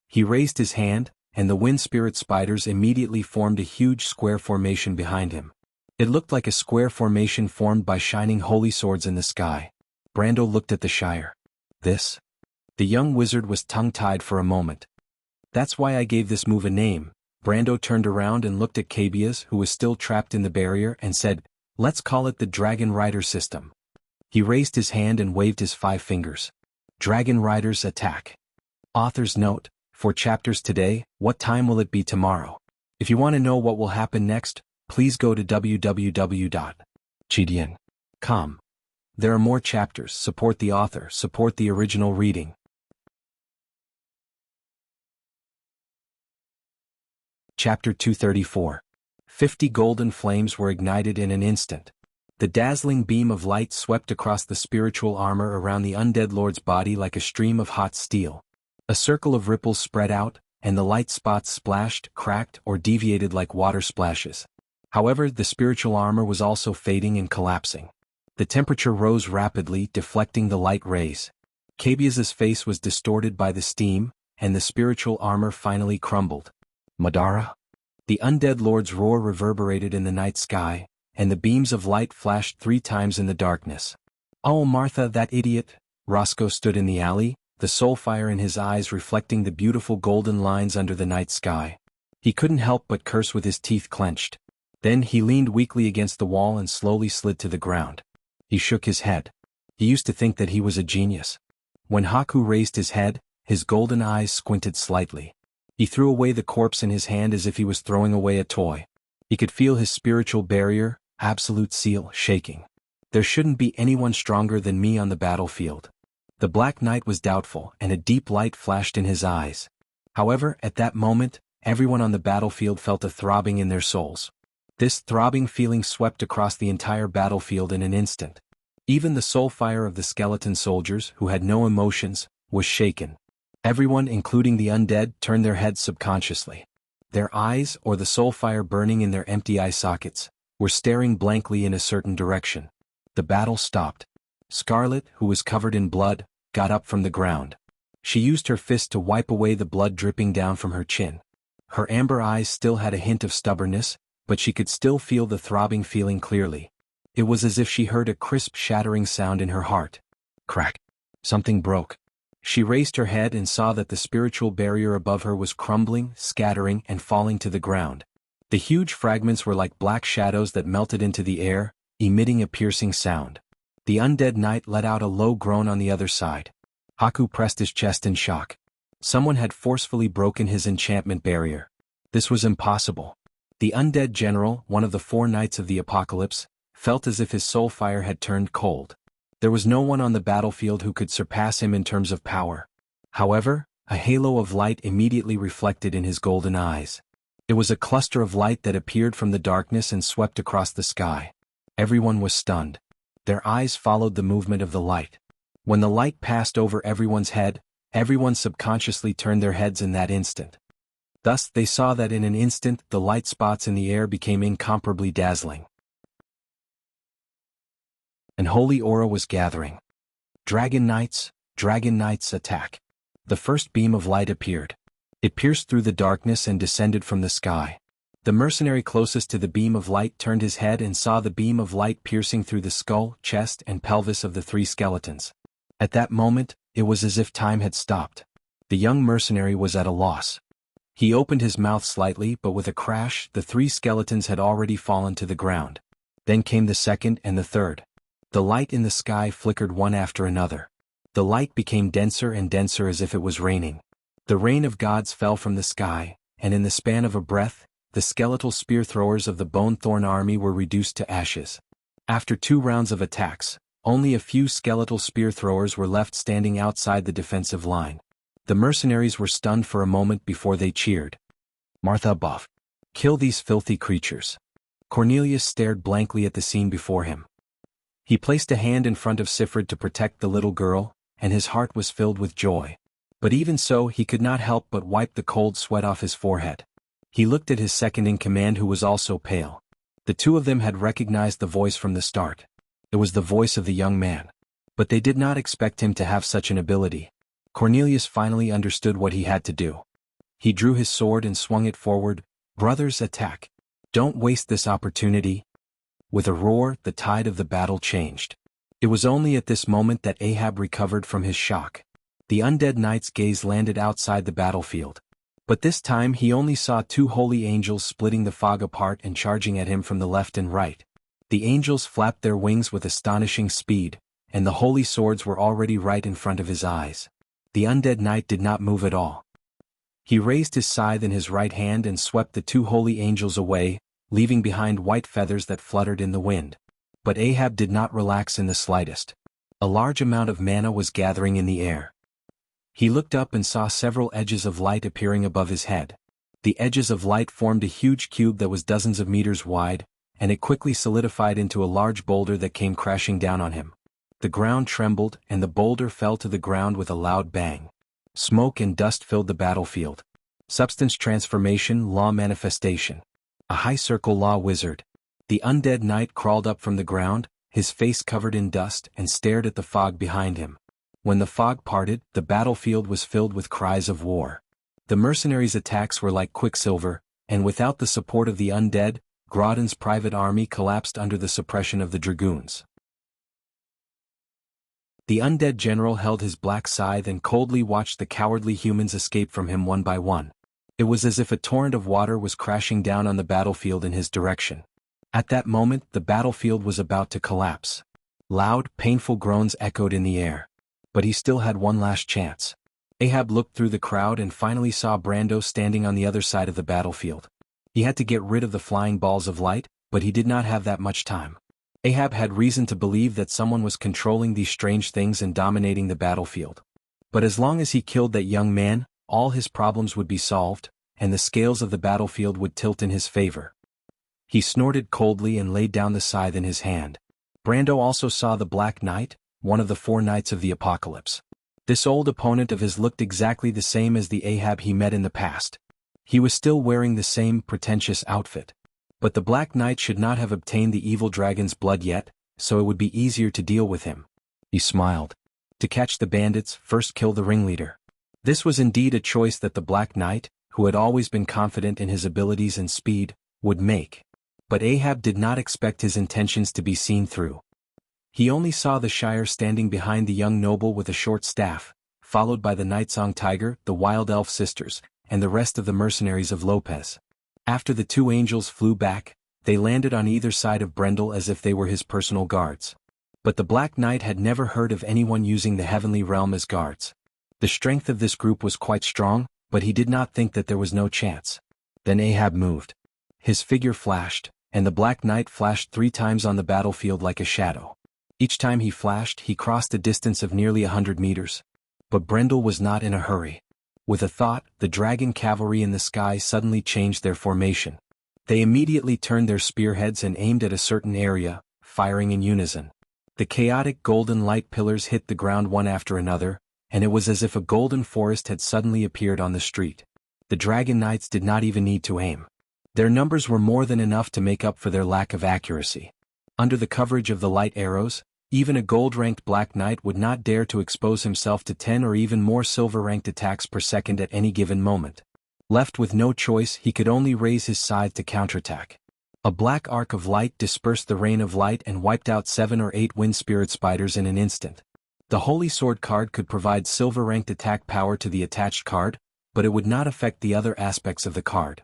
He raised his hand, and the Wind Spirit Spiders immediately formed a huge square formation behind him. It looked like a square formation formed by shining holy swords in the sky. Brando looked at the Shire. "This?" The young wizard was tongue-tied for a moment. "That's why I gave this move a name." Brando turned around and looked at Cabias, who was still trapped in the barrier, and said, "Let's call it the Dragon Rider system." He raised his hand and waved his 5 fingers. Dragon Riders attack. Author's note: for chapters today, what time will it be tomorrow? If you want to know what will happen next, please go to www.gdn.com. There are more chapters. Support the author, support the original reading. Chapter 234. 50 golden flames were ignited in an instant. The dazzling beam of light swept across the spiritual armor around the undead lord's body like a stream of hot steel. A circle of ripples spread out, and the light spots splashed, cracked, or deviated like water splashes. However, the spiritual armor was also fading and collapsing. The temperature rose rapidly, deflecting the light rays. Cabias's face was distorted by the steam, and the spiritual armor finally crumbled. Madara? The undead lord's roar reverberated in the night sky, and the beams of light flashed 3 times in the darkness. "Oh Martha, that idiot!" Roscoe stood in the alley, the soul fire in his eyes reflecting the beautiful golden lines under the night sky. He couldn't help but curse with his teeth clenched. Then he leaned weakly against the wall and slowly slid to the ground. He shook his head. He used to think that he was a genius. When Haku raised his head, his golden eyes squinted slightly. He threw away the corpse in his hand as if he was throwing away a toy. He could feel his spiritual barrier, absolute seal, shaking. There shouldn't be anyone stronger than me on the battlefield. The Black Knight was doubtful, and a deep light flashed in his eyes. However, at that moment, everyone on the battlefield felt a throbbing in their souls. This throbbing feeling swept across the entire battlefield in an instant. Even the soul fire of the skeleton soldiers, who had no emotions, was shaken. Everyone, including the undead, turned their heads subconsciously. Their eyes, or the soul fire burning in their empty eye sockets, were staring blankly in a certain direction. The battle stopped. Scarlet, who was covered in blood, got up from the ground. She used her fist to wipe away the blood dripping down from her chin. Her amber eyes still had a hint of stubbornness, but she could still feel the throbbing feeling clearly. It was as if she heard a crisp shattering sound in her heart. Crack. Something broke. She raised her head and saw that the spiritual barrier above her was crumbling, scattering, and falling to the ground. The huge fragments were like black shadows that melted into the air, emitting a piercing sound. The undead knight let out a low groan on the other side. Haku pressed his chest in shock. Someone had forcefully broken his enchantment barrier. This was impossible. The undead general, one of the 4 knights of the apocalypse, felt as if his soul fire had turned cold. There was no one on the battlefield who could surpass him in terms of power. However, a halo of light immediately reflected in his golden eyes. It was a cluster of light that appeared from the darkness and swept across the sky. Everyone was stunned. Their eyes followed the movement of the light. When the light passed over everyone's head, everyone subconsciously turned their heads in that instant. Thus they saw that in an instant the light spots in the air became incomparably dazzling. An holy aura was gathering. Dragon Knights, attack. The first beam of light appeared. It pierced through the darkness and descended from the sky. The mercenary closest to the beam of light turned his head and saw the beam of light piercing through the skull, chest, and pelvis of the 3 skeletons. At that moment, it was as if time had stopped. The young mercenary was at a loss. He opened his mouth slightly, but with a crash, the 3 skeletons had already fallen to the ground. Then came the second and the third. The light in the sky flickered one after another. The light became denser and denser as if it was raining. The rain of gods fell from the sky, and in the span of a breath, the skeletal spear throwers of the Bone Thorn army were reduced to ashes. After 2 rounds of attacks, only a few skeletal spear throwers were left standing outside the defensive line. The mercenaries were stunned for a moment before they cheered. Martha Buff. Kill these filthy creatures. Cornelius stared blankly at the scene before him. He placed a hand in front of Sifrid to protect the little girl, and his heart was filled with joy. But even so, he could not help but wipe the cold sweat off his forehead. He looked at his second-in-command, who was also pale. The 2 of them had recognized the voice from the start. It was the voice of the young man. But they did not expect him to have such an ability. Cornelius finally understood what he had to do. He drew his sword and swung it forward. Brothers, attack. Don't waste this opportunity. With a roar, the tide of the battle changed. It was only at this moment that Ahab recovered from his shock. The undead knight's gaze landed outside the battlefield. But this time he only saw 2 holy angels splitting the fog apart and charging at him from the left and right. The angels flapped their wings with astonishing speed, and the holy swords were already right in front of his eyes. The undead knight did not move at all. He raised his scythe in his right hand and swept the 2 holy angels away, leaving behind white feathers that fluttered in the wind. But Ahab did not relax in the slightest. A large amount of mana was gathering in the air. He looked up and saw several edges of light appearing above his head. The edges of light formed a huge cube that was dozens of meters wide, and it quickly solidified into a large boulder that came crashing down on him. The ground trembled, and the boulder fell to the ground with a loud bang. Smoke and dust filled the battlefield. Substance transformation, law manifestation. A high circle law wizard. The undead knight crawled up from the ground, his face covered in dust, and stared at the fog behind him. When the fog parted, the battlefield was filled with cries of war. The mercenaries' attacks were like quicksilver, and without the support of the undead, Grodin's private army collapsed under the suppression of the dragoons. The undead general held his black scythe and coldly watched the cowardly humans escape from him one by one. It was as if a torrent of water was crashing down on the battlefield in his direction. At that moment, the battlefield was about to collapse. Loud, painful groans echoed in the air. But he still had one last chance. Ahab looked through the crowd and finally saw Brando standing on the other side of the battlefield. He had to get rid of the flying balls of light, but he did not have that much time. Ahab had reason to believe that someone was controlling these strange things and dominating the battlefield. But as long as he killed that young man, all his problems would be solved, and the scales of the battlefield would tilt in his favor. He snorted coldly and laid down the scythe in his hand. Brando also saw the Black Knight, one of the 4 knights of the apocalypse. This old opponent of his looked exactly the same as the Ahab he met in the past. He was still wearing the same pretentious outfit. But the Black Knight should not have obtained the evil dragon's blood yet, so it would be easier to deal with him. He smiled. To catch the bandits, first kill the ringleader. This was indeed a choice that the Black Knight, who had always been confident in his abilities and speed, would make. But Ahab did not expect his intentions to be seen through. He only saw the Shire standing behind the young noble with a short staff, followed by the Nightsong Tiger, the Wild Elf sisters, and the rest of the mercenaries of Lopez. After the 2 angels flew back, they landed on either side of Brendel as if they were his personal guards. But the Black Knight had never heard of anyone using the heavenly realm as guards. The strength of this group was quite strong, but he did not think that there was no chance. Then Ahab moved. His figure flashed, and the Black Knight flashed 3 times on the battlefield like a shadow. Each time he flashed, he crossed a distance of nearly 100 meters. But Brendel was not in a hurry. With a thought, the dragon cavalry in the sky suddenly changed their formation. They immediately turned their spearheads and aimed at a certain area, firing in unison. The chaotic golden light pillars hit the ground one after another, and it was as if a golden forest had suddenly appeared on the street. The dragon knights did not even need to aim. Their numbers were more than enough to make up for their lack of accuracy. Under the coverage of the light arrows, even a gold-ranked Black Knight would not dare to expose himself to 10 or even more silver-ranked attacks per second at any given moment. Left with no choice, he could only raise his scythe to counterattack. A black arc of light dispersed the rain of light and wiped out 7 or 8 wind spirit spiders in an instant. The Holy Sword card could provide silver-ranked attack power to the attached card, but it would not affect the other aspects of the card.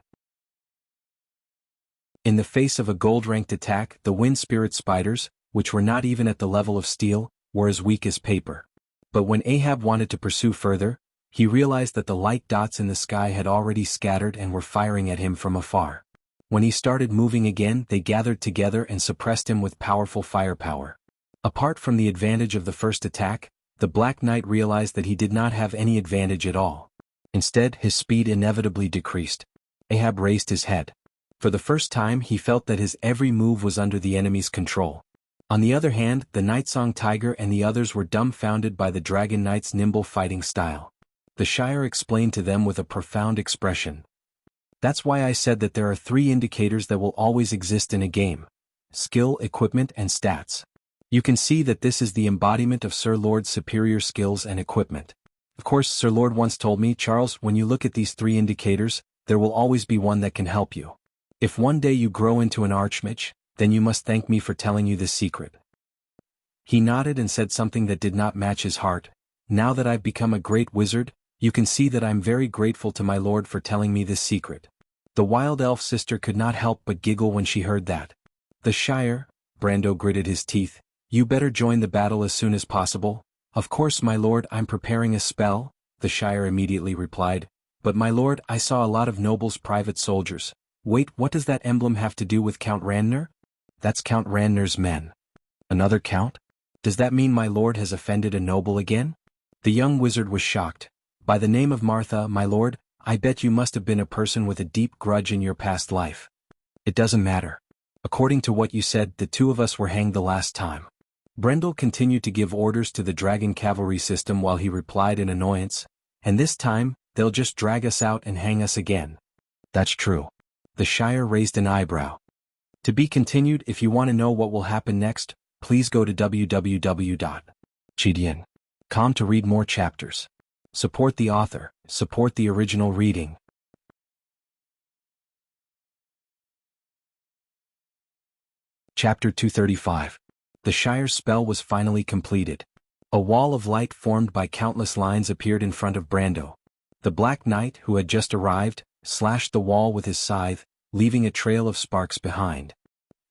In the face of a gold-ranked attack, the wind spirit spiders, which were not even at the level of steel, were as weak as paper. But when Ahab wanted to pursue further, he realized that the light dots in the sky had already scattered and were firing at him from afar. When he started moving again, they gathered together and suppressed him with powerful firepower. Apart from the advantage of the first attack, the Black Knight realized that he did not have any advantage at all. Instead, his speed inevitably decreased. Ahab raised his head. For the first time, he felt that his every move was under the enemy's control. On the other hand, the Nightsong Tiger and the others were dumbfounded by the Dragon Knight's nimble fighting style. The Shire explained to them with a profound expression. That's why I said that there are 3 indicators that will always exist in a game: skill, equipment, and stats. You can see that this is the embodiment of Sir Lord's superior skills and equipment. Of course, Sir Lord once told me, Charles, when you look at these 3 indicators, there will always be one that can help you. If one day you grow into an archmage, then you must thank me for telling you this secret. He nodded and said something that did not match his heart. Now that I've become a great wizard, you can see that I'm very grateful to my lord for telling me this secret. The wild elf sister could not help but giggle when she heard that. The Shire, Brando gritted his teeth, you better join the battle as soon as possible. Of course, my lord, I'm preparing a spell, the Shire immediately replied. But my lord, I saw a lot of nobles' private soldiers. Wait, what does that emblem have to do with Count Randner? That's Count Randner's men. Another count? Does that mean my lord has offended a noble again? The young wizard was shocked. By the name of Martha, my lord, I bet you must have been a person with a deep grudge in your past life. It doesn't matter. According to what you said, the 2 of us were hanged the last time. Brendel continued to give orders to the dragon cavalry system while he replied in annoyance, and this time, they'll just drag us out and hang us again. That's true. The Shire raised an eyebrow. To be continued. If you want to know what will happen next, please go to www.chidian.com to read more chapters. Support the author, support the original reading. Chapter 235. The Shire's spell was finally completed. A wall of light formed by countless lines appeared in front of Brando. The Black Knight, who had just arrived, slashed the wall with his scythe, leaving a trail of sparks behind.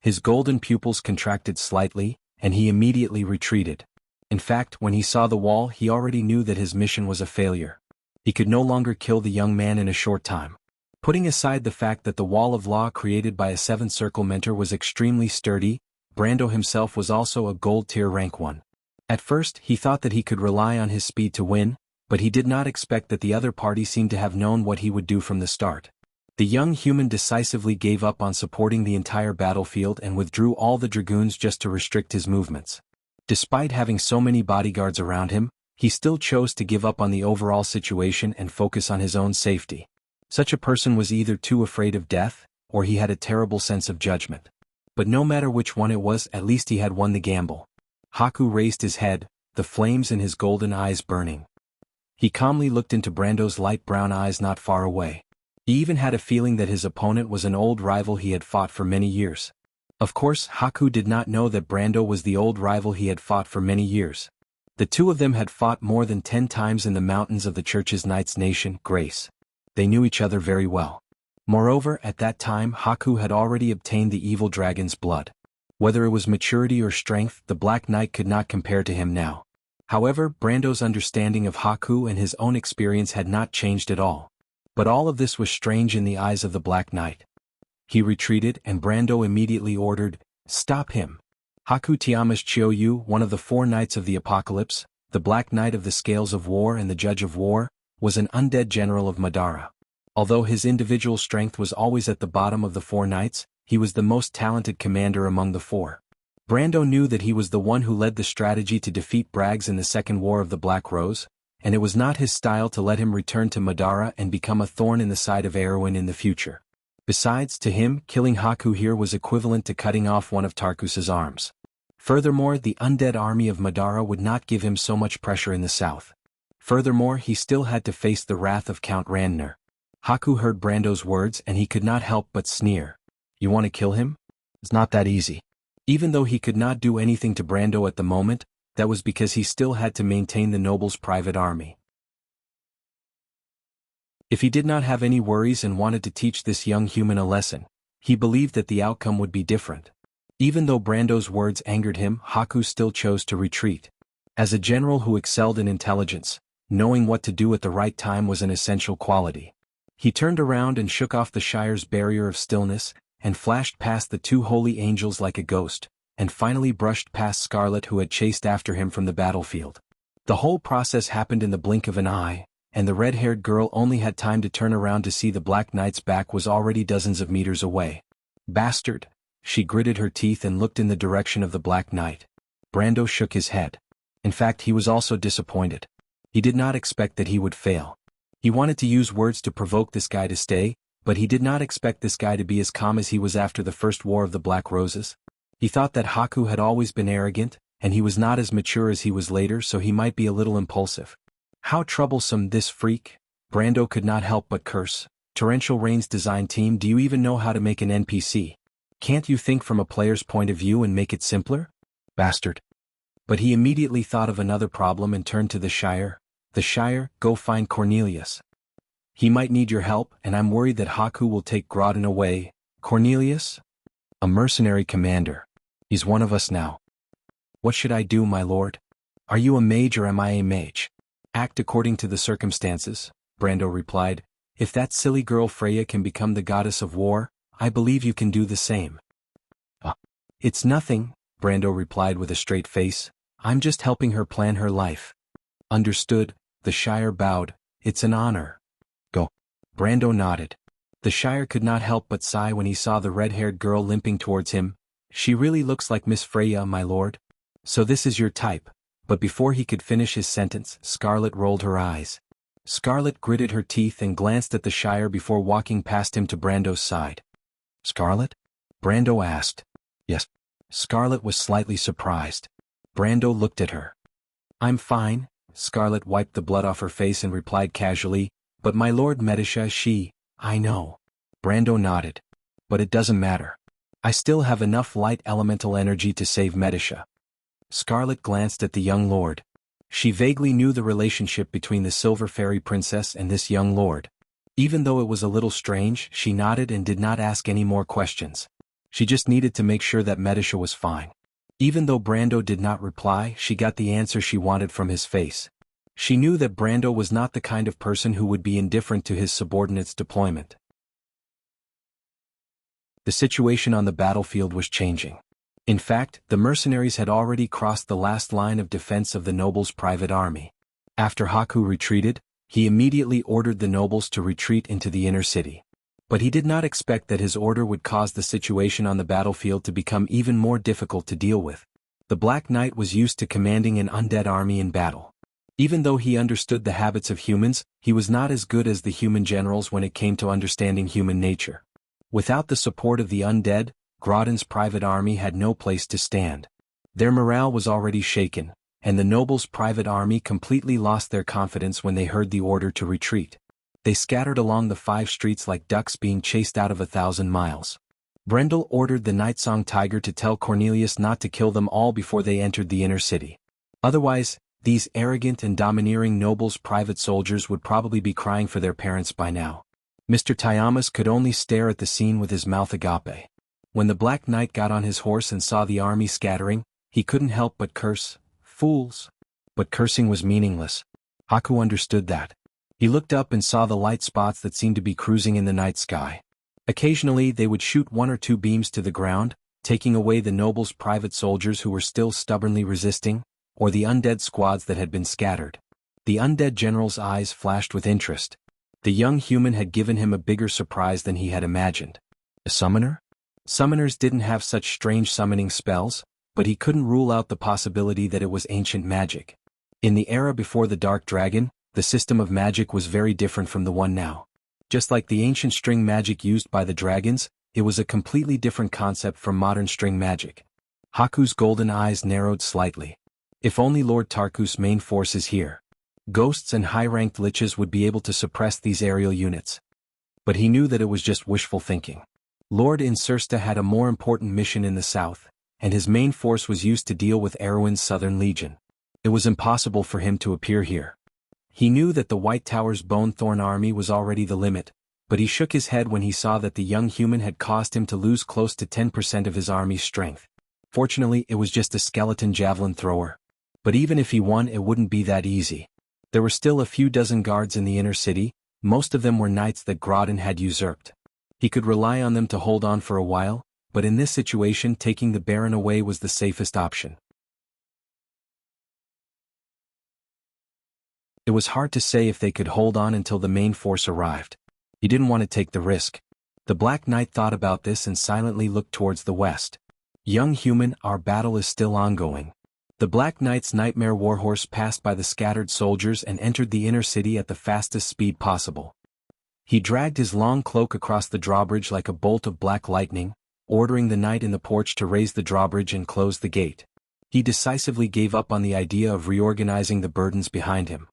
His golden pupils contracted slightly, and he immediately retreated. In fact, when he saw the wall, he already knew that his mission was a failure. He could no longer kill the young man in a short time. Putting aside the fact that the wall of law created by a seventh circle mentor was extremely sturdy, Brando himself was also a gold tier rank 1. At first, he thought that he could rely on his speed to win, but he did not expect that the other party seemed to have known what he would do from the start. The young human decisively gave up on supporting the entire battlefield and withdrew all the dragoons just to restrict his movements. Despite having so many bodyguards around him, he still chose to give up on the overall situation and focus on his own safety. Such a person was either too afraid of death, or he had a terrible sense of judgment. But no matter which one it was, at least he had won the gamble. Haku raised his head, the flames in his golden eyes burning. He calmly looked into Brando's light brown eyes not far away. He even had a feeling that his opponent was an old rival he had fought for many years. Of course, Haku did not know that Brando was the old rival he had fought for many years. The two of them had fought more than 10 times in the mountains of the Church's Knight's nation, Grace. They knew each other very well. Moreover, at that time Haku had already obtained the evil dragon's blood. Whether it was maturity or strength, the Black Knight could not compare to him now. However, Brando's understanding of Haku and his own experience had not changed at all. But all of this was strange in the eyes of the Black Knight. He retreated, and Brando immediately ordered, "Stop him." Haku Tiama's Chiou, one of the 4 Knights of the Apocalypse, the Black Knight of the Scales of War and the Judge of War, was an undead general of Madara. Although his individual strength was always at the bottom of the 4 Knights, he was the most talented commander among the 4. Brando knew that he was the one who led the strategy to defeat Braggs in the Second War of the Black Rose, and it was not his style to let him return to Madara and become a thorn in the side of Erwin in the future. Besides, to him, killing Haku here was equivalent to cutting off one of Tarkus's arms. Furthermore, the undead army of Madara would not give him so much pressure in the south. Furthermore, he still had to face the wrath of Count Randner. Haku heard Brando's words and he could not help but sneer. "You want to kill him? It's not that easy." Even though he could not do anything to Brando at the moment, that was because he still had to maintain the noble's private army. If he did not have any worries and wanted to teach this young human a lesson, he believed that the outcome would be different. Even though Brando's words angered him, Haku still chose to retreat. As a general who excelled in intelligence, knowing what to do at the right time was an essential quality. He turned around and shook off the Shire's barrier of stillness, and flashed past the 2 holy angels like a ghost, and finally brushed past Scarlet, who had chased after him from the battlefield. The whole process happened in the blink of an eye, and the red-haired girl only had time to turn around to see the Black Knight's back was already dozens of meters away. "Bastard!" She gritted her teeth and looked in the direction of the Black Knight. Brando shook his head. In fact, he was also disappointed. He did not expect that he would fail. He wanted to use words to provoke this guy to stay, but he did not expect this guy to be as calm as he was after the first War of the Black Roses. He thought that Haku had always been arrogant, and he was not as mature as he was later, so he might be a little impulsive. How troublesome this freak! Brando could not help but curse. "Torrential Rain's design team, do you even know how to make an NPC? Can't you think from a player's point of view and make it simpler? Bastard." But he immediately thought of another problem and turned to the Shire. "The Shire, go find Cornelius. He might need your help, and I'm worried that Haku will take Groudon away." "Cornelius? A mercenary commander. He's one of us now." "What should I do, my lord? Are you a mage or am I a mage?" "Act according to the circumstances," Brando replied. "If that silly girl Freya can become the goddess of war, I believe you can do the same." "It's nothing," Brando replied with a straight face. "I'm just helping her plan her life." "Understood," the Shire bowed. "It's an honor." "Go." Brando nodded. The Shire could not help but sigh when he saw the red-haired girl limping towards him. "She really looks like Miss Freya, my lord. So this is your type." But before he could finish his sentence, Scarlet rolled her eyes. Scarlet gritted her teeth and glanced at the Shire before walking past him to Brando's side. "Scarlet?" Brando asked. "Yes." Scarlet was slightly surprised. Brando looked at her. "I'm fine." Scarlet wiped the blood off her face and replied casually, "But my lord Medisha, she..." "I know." Brando nodded. "But it doesn't matter. I still have enough light elemental energy to save Medisha." Scarlet glanced at the young lord. She vaguely knew the relationship between the Silver Fairy Princess and this young lord. Even though it was a little strange, she nodded and did not ask any more questions. She just needed to make sure that Medisha was fine. Even though Brando did not reply, she got the answer she wanted from his face. She knew that Brando was not the kind of person who would be indifferent to his subordinates' deployment. The situation on the battlefield was changing. In fact, the mercenaries had already crossed the last line of defense of the nobles' private army. After Haku retreated, he immediately ordered the nobles to retreat into the inner city. But he did not expect that his order would cause the situation on the battlefield to become even more difficult to deal with. The Black Knight was used to commanding an undead army in battle. Even though he understood the habits of humans, he was not as good as the human generals when it came to understanding human nature. Without the support of the undead, Groudon's private army had no place to stand. Their morale was already shaken, and the nobles' private army completely lost their confidence when they heard the order to retreat. They scattered along the 5 streets like ducks being chased out of 1,000 miles. Brendel ordered the Nightsong Tiger to tell Cornelius not to kill them all before they entered the inner city. Otherwise, these arrogant and domineering nobles' private soldiers would probably be crying for their parents by now. Mr. Tyamas could only stare at the scene with his mouth agape. When the Black Knight got on his horse and saw the army scattering, he couldn't help but curse, "Fools!" But cursing was meaningless. Haku understood that. He looked up and saw the light spots that seemed to be cruising in the night sky. Occasionally they would shoot 1 or 2 beams to the ground, taking away the nobles' private soldiers who were still stubbornly resisting, or the undead squads that had been scattered. The undead general's eyes flashed with interest. The young human had given him a bigger surprise than he had imagined. A summoner? Summoners didn't have such strange summoning spells, but he couldn't rule out the possibility that it was ancient magic. In the era before the Dark Dragon, the system of magic was very different from the one now. Just like the ancient string magic used by the dragons, it was a completely different concept from modern string magic. Haku's golden eyes narrowed slightly. If only Lord Tarkus' main force is here. Ghosts and high-ranked liches would be able to suppress these aerial units. But he knew that it was just wishful thinking. Lord Insursta had a more important mission in the south, and his main force was used to deal with Erwin's Southern Legion. It was impossible for him to appear here. He knew that the White Tower's Bonethorn army was already the limit, but he shook his head when he saw that the young human had caused him to lose close to 10% of his army's strength. Fortunately, it was just a skeleton javelin thrower. But even if he won, it wouldn't be that easy. There were still a few dozen guards in the inner city, most of them were knights that Groudon had usurped. He could rely on them to hold on for a while, but in this situation taking the Baron away was the safest option. It was hard to say if they could hold on until the main force arrived. He didn't want to take the risk. The Black Knight thought about this and silently looked towards the west. Young human, our battle is still ongoing. The Black Knight's nightmare warhorse passed by the scattered soldiers and entered the inner city at the fastest speed possible. He dragged his long cloak across the drawbridge like a bolt of black lightning, ordering the knight in the porch to raise the drawbridge and close the gate. He decisively gave up on the idea of reorganizing the burdens behind him.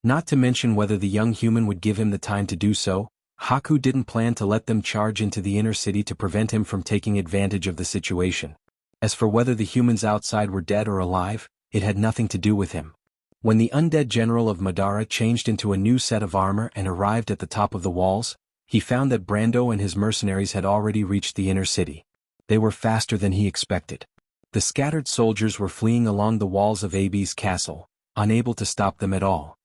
Not to mention whether the young human would give him the time to do so, Haku didn't plan to let them charge into the inner city to prevent him from taking advantage of the situation. As for whether the humans outside were dead or alive, it had nothing to do with him. When the undead general of Madara changed into a new set of armor and arrived at the top of the walls, he found that Brando and his mercenaries had already reached the inner city. They were faster than he expected. The scattered soldiers were fleeing along the walls of Abi's castle, unable to stop them at all.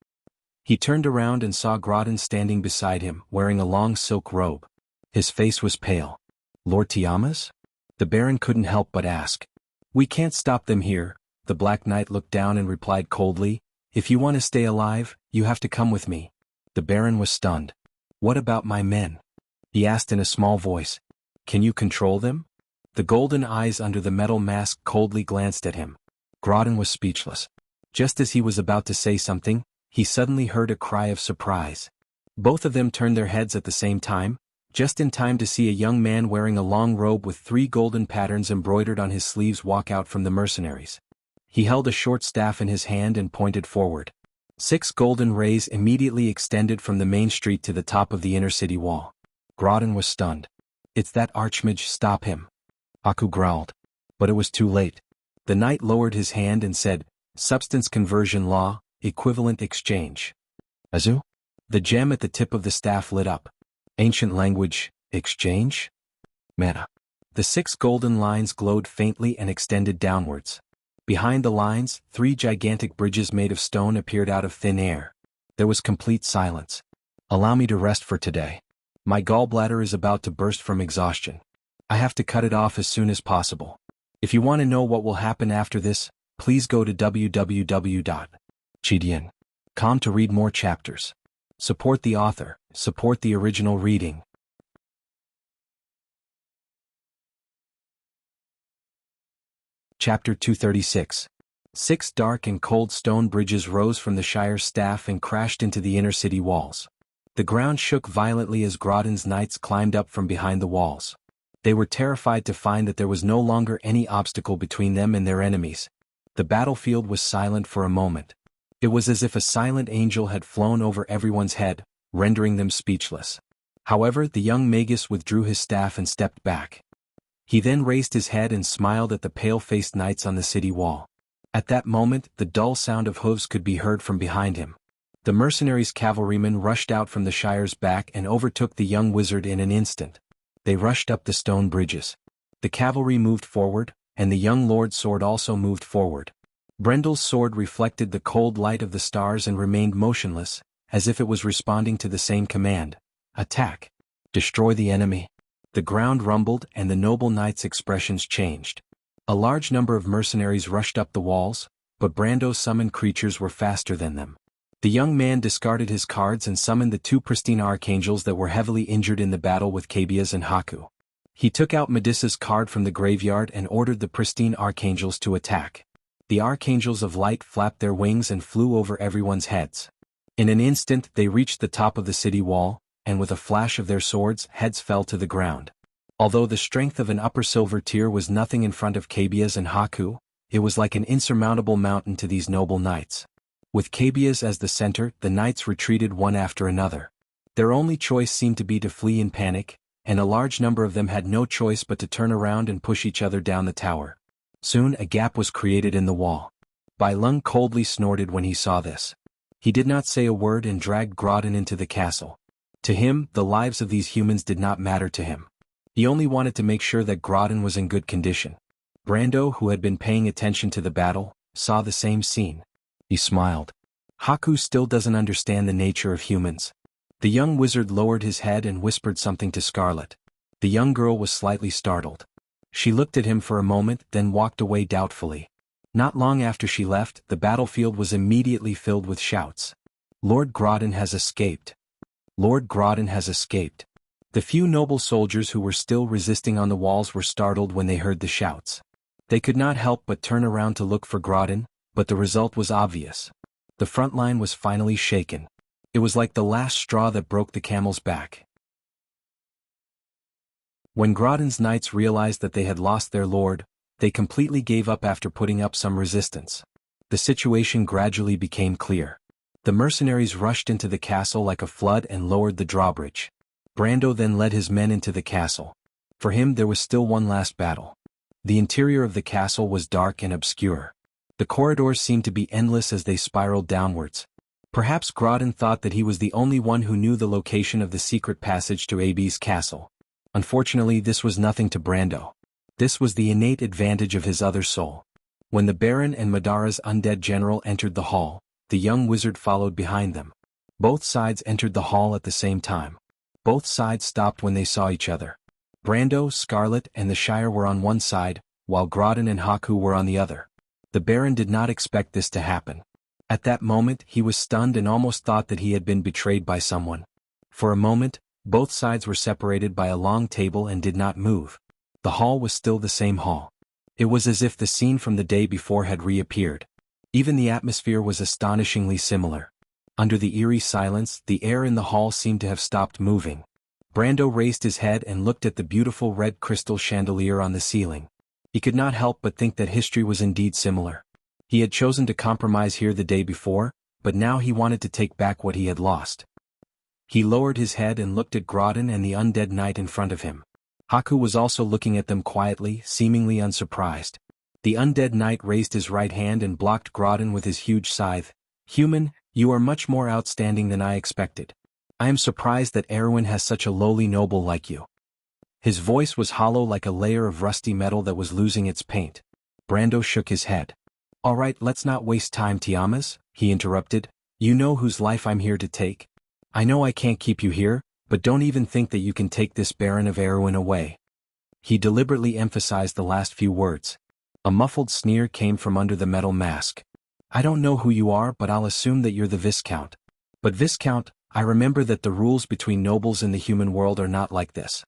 He turned around and saw Groudon standing beside him, wearing a long silk robe. His face was pale. "Lord Tiamas?" The Baron couldn't help but ask. "We can't stop them here," the Black Knight looked down and replied coldly. "If you want to stay alive, you have to come with me." The Baron was stunned. "What about my men?" he asked in a small voice. "Can you control them?" The golden eyes under the metal mask coldly glanced at him. Groudon was speechless. Just as he was about to say something, he suddenly heard a cry of surprise. Both of them turned their heads at the same time, just in time to see a young man wearing a long robe with 3 golden patterns embroidered on his sleeves walk out from the mercenaries. He held a short staff in his hand and pointed forward. 6 golden rays immediately extended from the main street to the top of the inner city wall. Groudon was stunned. "It's that archmage, stop him." Haku growled. But it was too late. The knight lowered his hand and said, Substance conversion law, equivalent exchange. Azu? The gem at the tip of the staff lit up. Ancient language, exchange? Meta. The 6 golden lines glowed faintly and extended downwards. Behind the lines, 3 gigantic bridges made of stone appeared out of thin air. There was complete silence. Allow me to rest for today. My gallbladder is about to burst from exhaustion. I have to cut it off as soon as possible. If you want to know what will happen after this, please go to www.chidian.com to read more chapters. Support the author, support the original reading. Chapter 236. 6 dark and cold stone bridges rose from the Shire's staff and crashed into the inner city walls. The ground shook violently as Grodin's knights climbed up from behind the walls. They were terrified to find that there was no longer any obstacle between them and their enemies. The battlefield was silent for a moment. It was as if a silent angel had flown over everyone's head, rendering them speechless. However, the young magus withdrew his staff and stepped back. He then raised his head and smiled at the pale-faced knights on the city wall. At that moment, the dull sound of hooves could be heard from behind him. The mercenaries' cavalrymen rushed out from the Shire's back and overtook the young wizard in an instant. They rushed up the stone bridges. The cavalry moved forward, and the young lord's sword also moved forward. Brendel's sword reflected the cold light of the stars and remained motionless, as if it was responding to the same command. Attack. Destroy the enemy. The ground rumbled and the noble knight's expressions changed. A large number of mercenaries rushed up the walls, but Brando's summoned creatures were faster than them. The young man discarded his cards and summoned the 2 pristine archangels that were heavily injured in the battle with Cabias and Haku. He took out Medusa's card from the graveyard and ordered the pristine archangels to attack. The archangels of light flapped their wings and flew over everyone's heads. In an instant they reached the top of the city wall, and with a flash of their swords, heads fell to the ground. Although the strength of an upper silver tier was nothing in front of Cabias and Haku, it was like an insurmountable mountain to these noble knights. With Cabias as the center, the knights retreated one after another. Their only choice seemed to be to flee in panic, and a large number of them had no choice but to turn around and push each other down the tower. Soon a gap was created in the wall. Bai Lung coldly snorted when he saw this. He did not say a word and dragged Grodin into the castle. To him, the lives of these humans did not matter to him. He only wanted to make sure that Grodin was in good condition. Brando, who had been paying attention to the battle, saw the same scene. He smiled. Haku still doesn't understand the nature of humans. The young wizard lowered his head and whispered something to Scarlet. The young girl was slightly startled. She looked at him for a moment, then walked away doubtfully. Not long after she left, the battlefield was immediately filled with shouts. Lord Grodin has escaped. Lord Grodin has escaped. The few noble soldiers who were still resisting on the walls were startled when they heard the shouts. They could not help but turn around to look for Grodin, but the result was obvious. The front line was finally shaken. It was like the last straw that broke the camel's back. When Grodin's knights realized that they had lost their lord, they completely gave up after putting up some resistance. The situation gradually became clear. The mercenaries rushed into the castle like a flood and lowered the drawbridge. Brando then led his men into the castle. For him there was still one last battle. The interior of the castle was dark and obscure. The corridors seemed to be endless as they spiraled downwards. Perhaps Grodin thought that he was the only one who knew the location of the secret passage to AB's castle. Unfortunately, this was nothing to Brando. This was the innate advantage of his other soul. When the Baron and Madara's undead general entered the hall, the young wizard followed behind them. Both sides entered the hall at the same time. Both sides stopped when they saw each other. Brando, Scarlet, and the Shire were on one side, while Grodin and Haku were on the other. The Baron did not expect this to happen. At that moment, he was stunned and almost thought that he had been betrayed by someone. For a moment, both sides were separated by a long table and did not move. The hall was still the same hall. It was as if the scene from the day before had reappeared. Even the atmosphere was astonishingly similar. Under the eerie silence, the air in the hall seemed to have stopped moving. Brando raised his head and looked at the beautiful red crystal chandelier on the ceiling. He could not help but think that history was indeed similar. He had chosen to compromise here the day before, but now he wanted to take back what he had lost. He lowered his head and looked at Grodin and the undead knight in front of him. Haku was also looking at them quietly, seemingly unsurprised. The undead knight raised his right hand and blocked Groudon with his huge scythe. Human, you are much more outstanding than I expected. I am surprised that Erwin has such a lowly noble like you. His voice was hollow like a layer of rusty metal that was losing its paint. Brando shook his head. All right, let's not waste time, Tiamas, he interrupted. You know whose life I'm here to take. I know I can't keep you here, but don't even think that you can take this Baron of Erwin away. He deliberately emphasized the last few words. A muffled sneer came from under the metal mask. I don't know who you are, but I'll assume that you're the Viscount. But Viscount, I remember that the rules between nobles in the human world are not like this.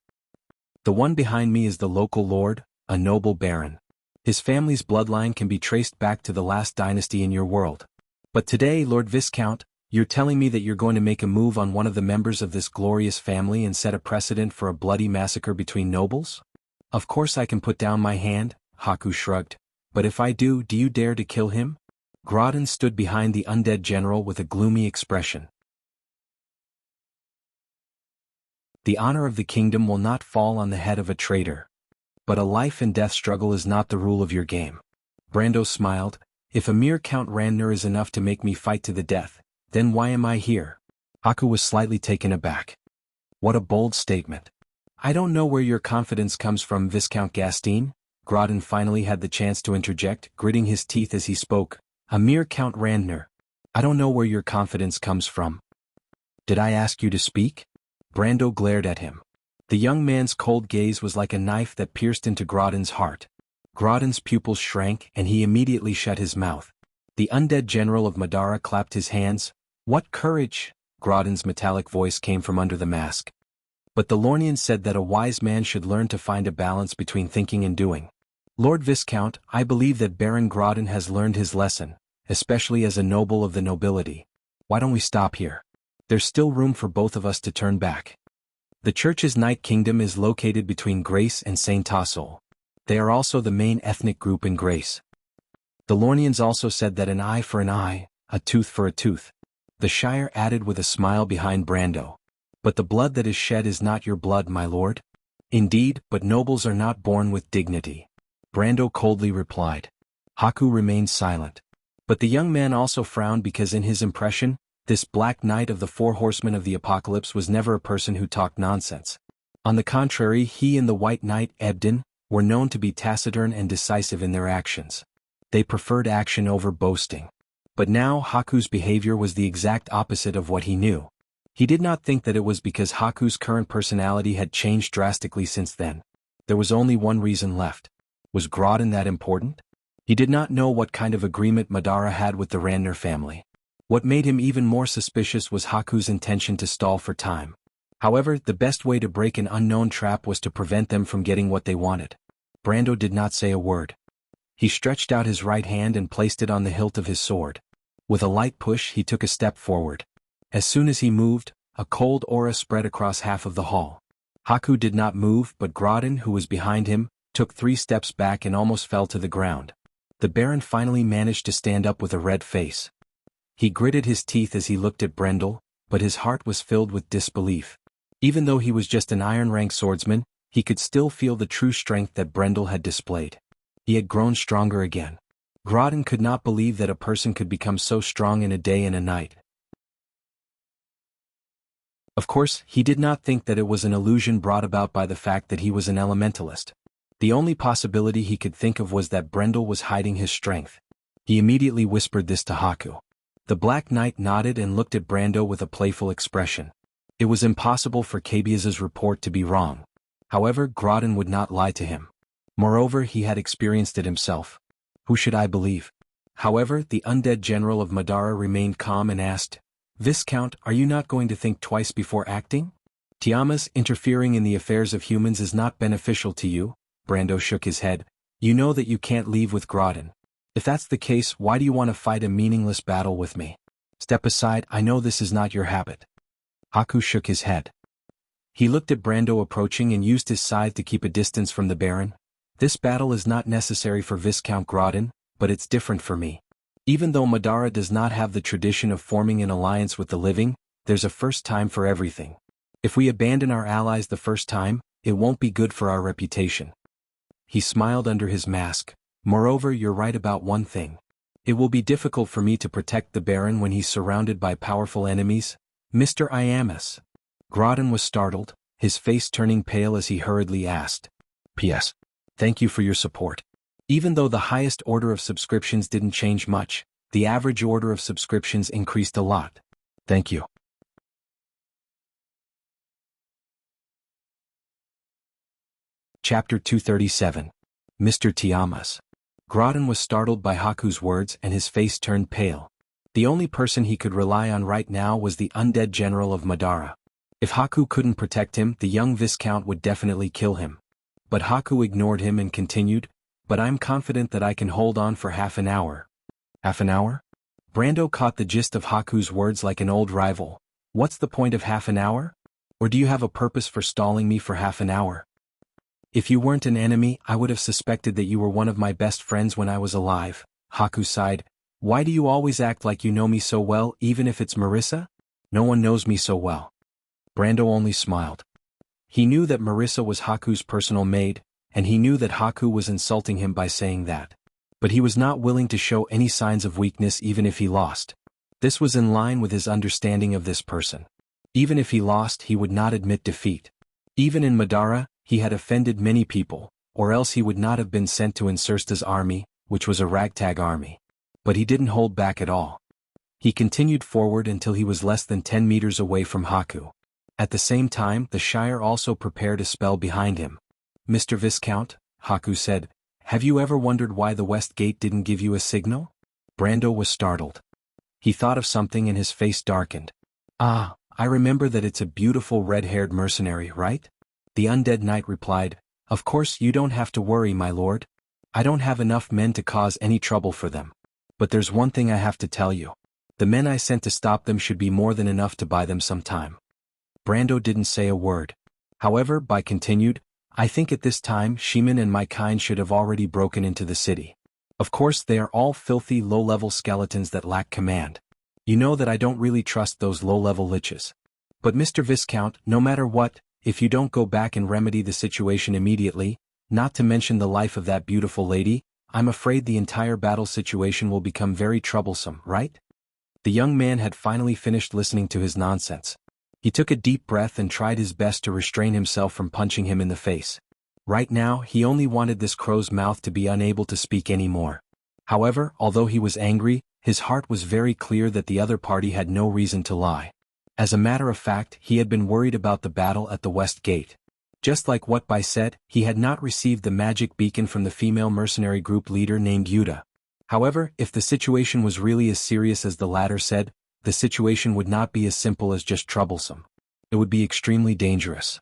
The one behind me is the local lord, a noble baron. His family's bloodline can be traced back to the last dynasty in your world. But today, Lord Viscount, you're telling me that you're going to make a move on one of the members of this glorious family and set a precedent for a bloody massacre between nobles? Of course I can put down my hand, Haku shrugged. But if I do you dare to kill him? Groudon stood behind the undead general with a gloomy expression. The honor of the kingdom will not fall on the head of a traitor. But a life-and-death struggle is not the rule of your game. Brando smiled. If a mere Count Randner is enough to make me fight to the death, then why am I here? Haku was slightly taken aback. What a bold statement. I don't know where your confidence comes from, Viscount Gastine. Groudon finally had the chance to interject, gritting his teeth as he spoke. A mere Count Randner. I don't know where your confidence comes from. Did I ask you to speak? Brando glared at him. The young man's cold gaze was like a knife that pierced into Groudon's heart. Groudon's pupils shrank and he immediately shut his mouth. The undead general of Madara clapped his hands. What courage! Groudon's metallic voice came from under the mask. But the Lornian said that a wise man should learn to find a balance between thinking and doing. Lord Viscount, I believe that Baron Groudon has learned his lesson, especially as a noble of the nobility. Why don't we stop here? There's still room for both of us to turn back. The Church's Night Kingdom is located between Grace and Saint Tassel. They are also the main ethnic group in Grace. The Lornians also said that an eye for an eye, a tooth for a tooth. The Shire added with a smile behind Brando. But the blood that is shed is not your blood, my lord. Indeed, but nobles are not born with dignity. Brando coldly replied. Haku remained silent. But the young man also frowned because in his impression, this Black Knight of the Four Horsemen of the Apocalypse was never a person who talked nonsense. On the contrary, he and the White Knight, Ebden, were known to be taciturn and decisive in their actions. They preferred action over boasting. But now Haku's behavior was the exact opposite of what he knew. He did not think that it was because Haku's current personality had changed drastically since then. There was only one reason left. Was Groudon that important? He did not know what kind of agreement Madara had with the Randner family. What made him even more suspicious was Haku's intention to stall for time. However, the best way to break an unknown trap was to prevent them from getting what they wanted. Brando did not say a word. He stretched out his right hand and placed it on the hilt of his sword. With a light push, he took a step forward. As soon as he moved, a cold aura spread across half of the hall. Haku did not move, but Groudon, who was behind him, took 3 steps back and almost fell to the ground. The Baron finally managed to stand up with a red face. He gritted his teeth as he looked at Brendel, but his heart was filled with disbelief. Even though he was just an iron-rank swordsman, he could still feel the true strength that Brendel had displayed. He had grown stronger again. Groudon could not believe that a person could become so strong in a day and a night. Of course, he did not think that it was an illusion brought about by the fact that he was an elementalist. The only possibility he could think of was that Brendel was hiding his strength. He immediately whispered this to Haku. The Black Knight nodded and looked at Brando with a playful expression. It was impossible for Cabiaz's report to be wrong. However, Groudon would not lie to him. Moreover, he had experienced it himself. Who should I believe? However, the undead general of Madara remained calm and asked, Viscount, are you not going to think twice before acting? Tiamas, interfering in the affairs of humans is not beneficial to you. Brando shook his head. You know that you can't leave with Groudon. If that's the case, why do you want to fight a meaningless battle with me? Step aside, I know this is not your habit. Haku shook his head. He looked at Brando approaching and used his scythe to keep a distance from the Baron. This battle is not necessary for Viscount Groudon, but it's different for me. Even though Madara does not have the tradition of forming an alliance with the living, there's a first time for everything. If we abandon our allies the first time, it won't be good for our reputation. He smiled under his mask. Moreover, you're right about one thing. It will be difficult for me to protect the Baron when he's surrounded by powerful enemies, Mr. Iamus. Groudon was startled, his face turning pale as he hurriedly asked. P.S. Thank you for your support. Even though the highest order of subscriptions didn't change much, the average order of subscriptions increased a lot. Thank you. Chapter 237. Mr. Tiamas. Groudon was startled by Haku's words and his face turned pale. The only person he could rely on right now was the undead general of Madara. If Haku couldn't protect him, the young Viscount would definitely kill him. But Haku ignored him and continued, "But I'm confident that I can hold on for half an hour." Half an hour? Brando caught the gist of Haku's words like an old rival. What's the point of half an hour? Or do you have a purpose for stalling me for half an hour? If you weren't an enemy, I would have suspected that you were one of my best friends when I was alive. Haku sighed. Why do you always act like you know me so well, even if it's Marissa? No one knows me so well. Brando only smiled. He knew that Marissa was Haku's personal maid, and he knew that Haku was insulting him by saying that. But he was not willing to show any signs of weakness even if he lost. This was in line with his understanding of this person. Even if he lost, he would not admit defeat. Even in Madara, he had offended many people, or else he would not have been sent to Insursta's army, which was a ragtag army. But he didn't hold back at all. He continued forward until he was less than 10 meters away from Haku. At the same time, the Shire also prepared a spell behind him. Mr. Viscount, Haku said, have you ever wondered why the West Gate didn't give you a signal? Brando was startled. He thought of something and his face darkened. Ah, I remember that it's a beautiful red-haired mercenary, right? The undead knight replied, of course you don't have to worry, my lord. I don't have enough men to cause any trouble for them. But there's one thing I have to tell you. The men I sent to stop them should be more than enough to buy them some time. Brando didn't say a word. However, Bai continued, I think at this time Shiman and my kind should have already broken into the city. Of course they are all filthy low-level skeletons that lack command. You know that I don't really trust those low-level liches. But Mr. Viscount, no matter what, if you don't go back and remedy the situation immediately, not to mention the life of that beautiful lady, I'm afraid the entire battle situation will become very troublesome, right? The young man had finally finished listening to his nonsense. He took a deep breath and tried his best to restrain himself from punching him in the face. Right now, he only wanted this crow's mouth to be unable to speak anymore. However, although he was angry, his heart was very clear that the other party had no reason to lie. As a matter of fact, he had been worried about the battle at the West Gate. Just like what Bai said, he had not received the magic beacon from the female mercenary group leader named Yuta. However, if the situation was really as serious as the latter said, the situation would not be as simple as just troublesome. It would be extremely dangerous.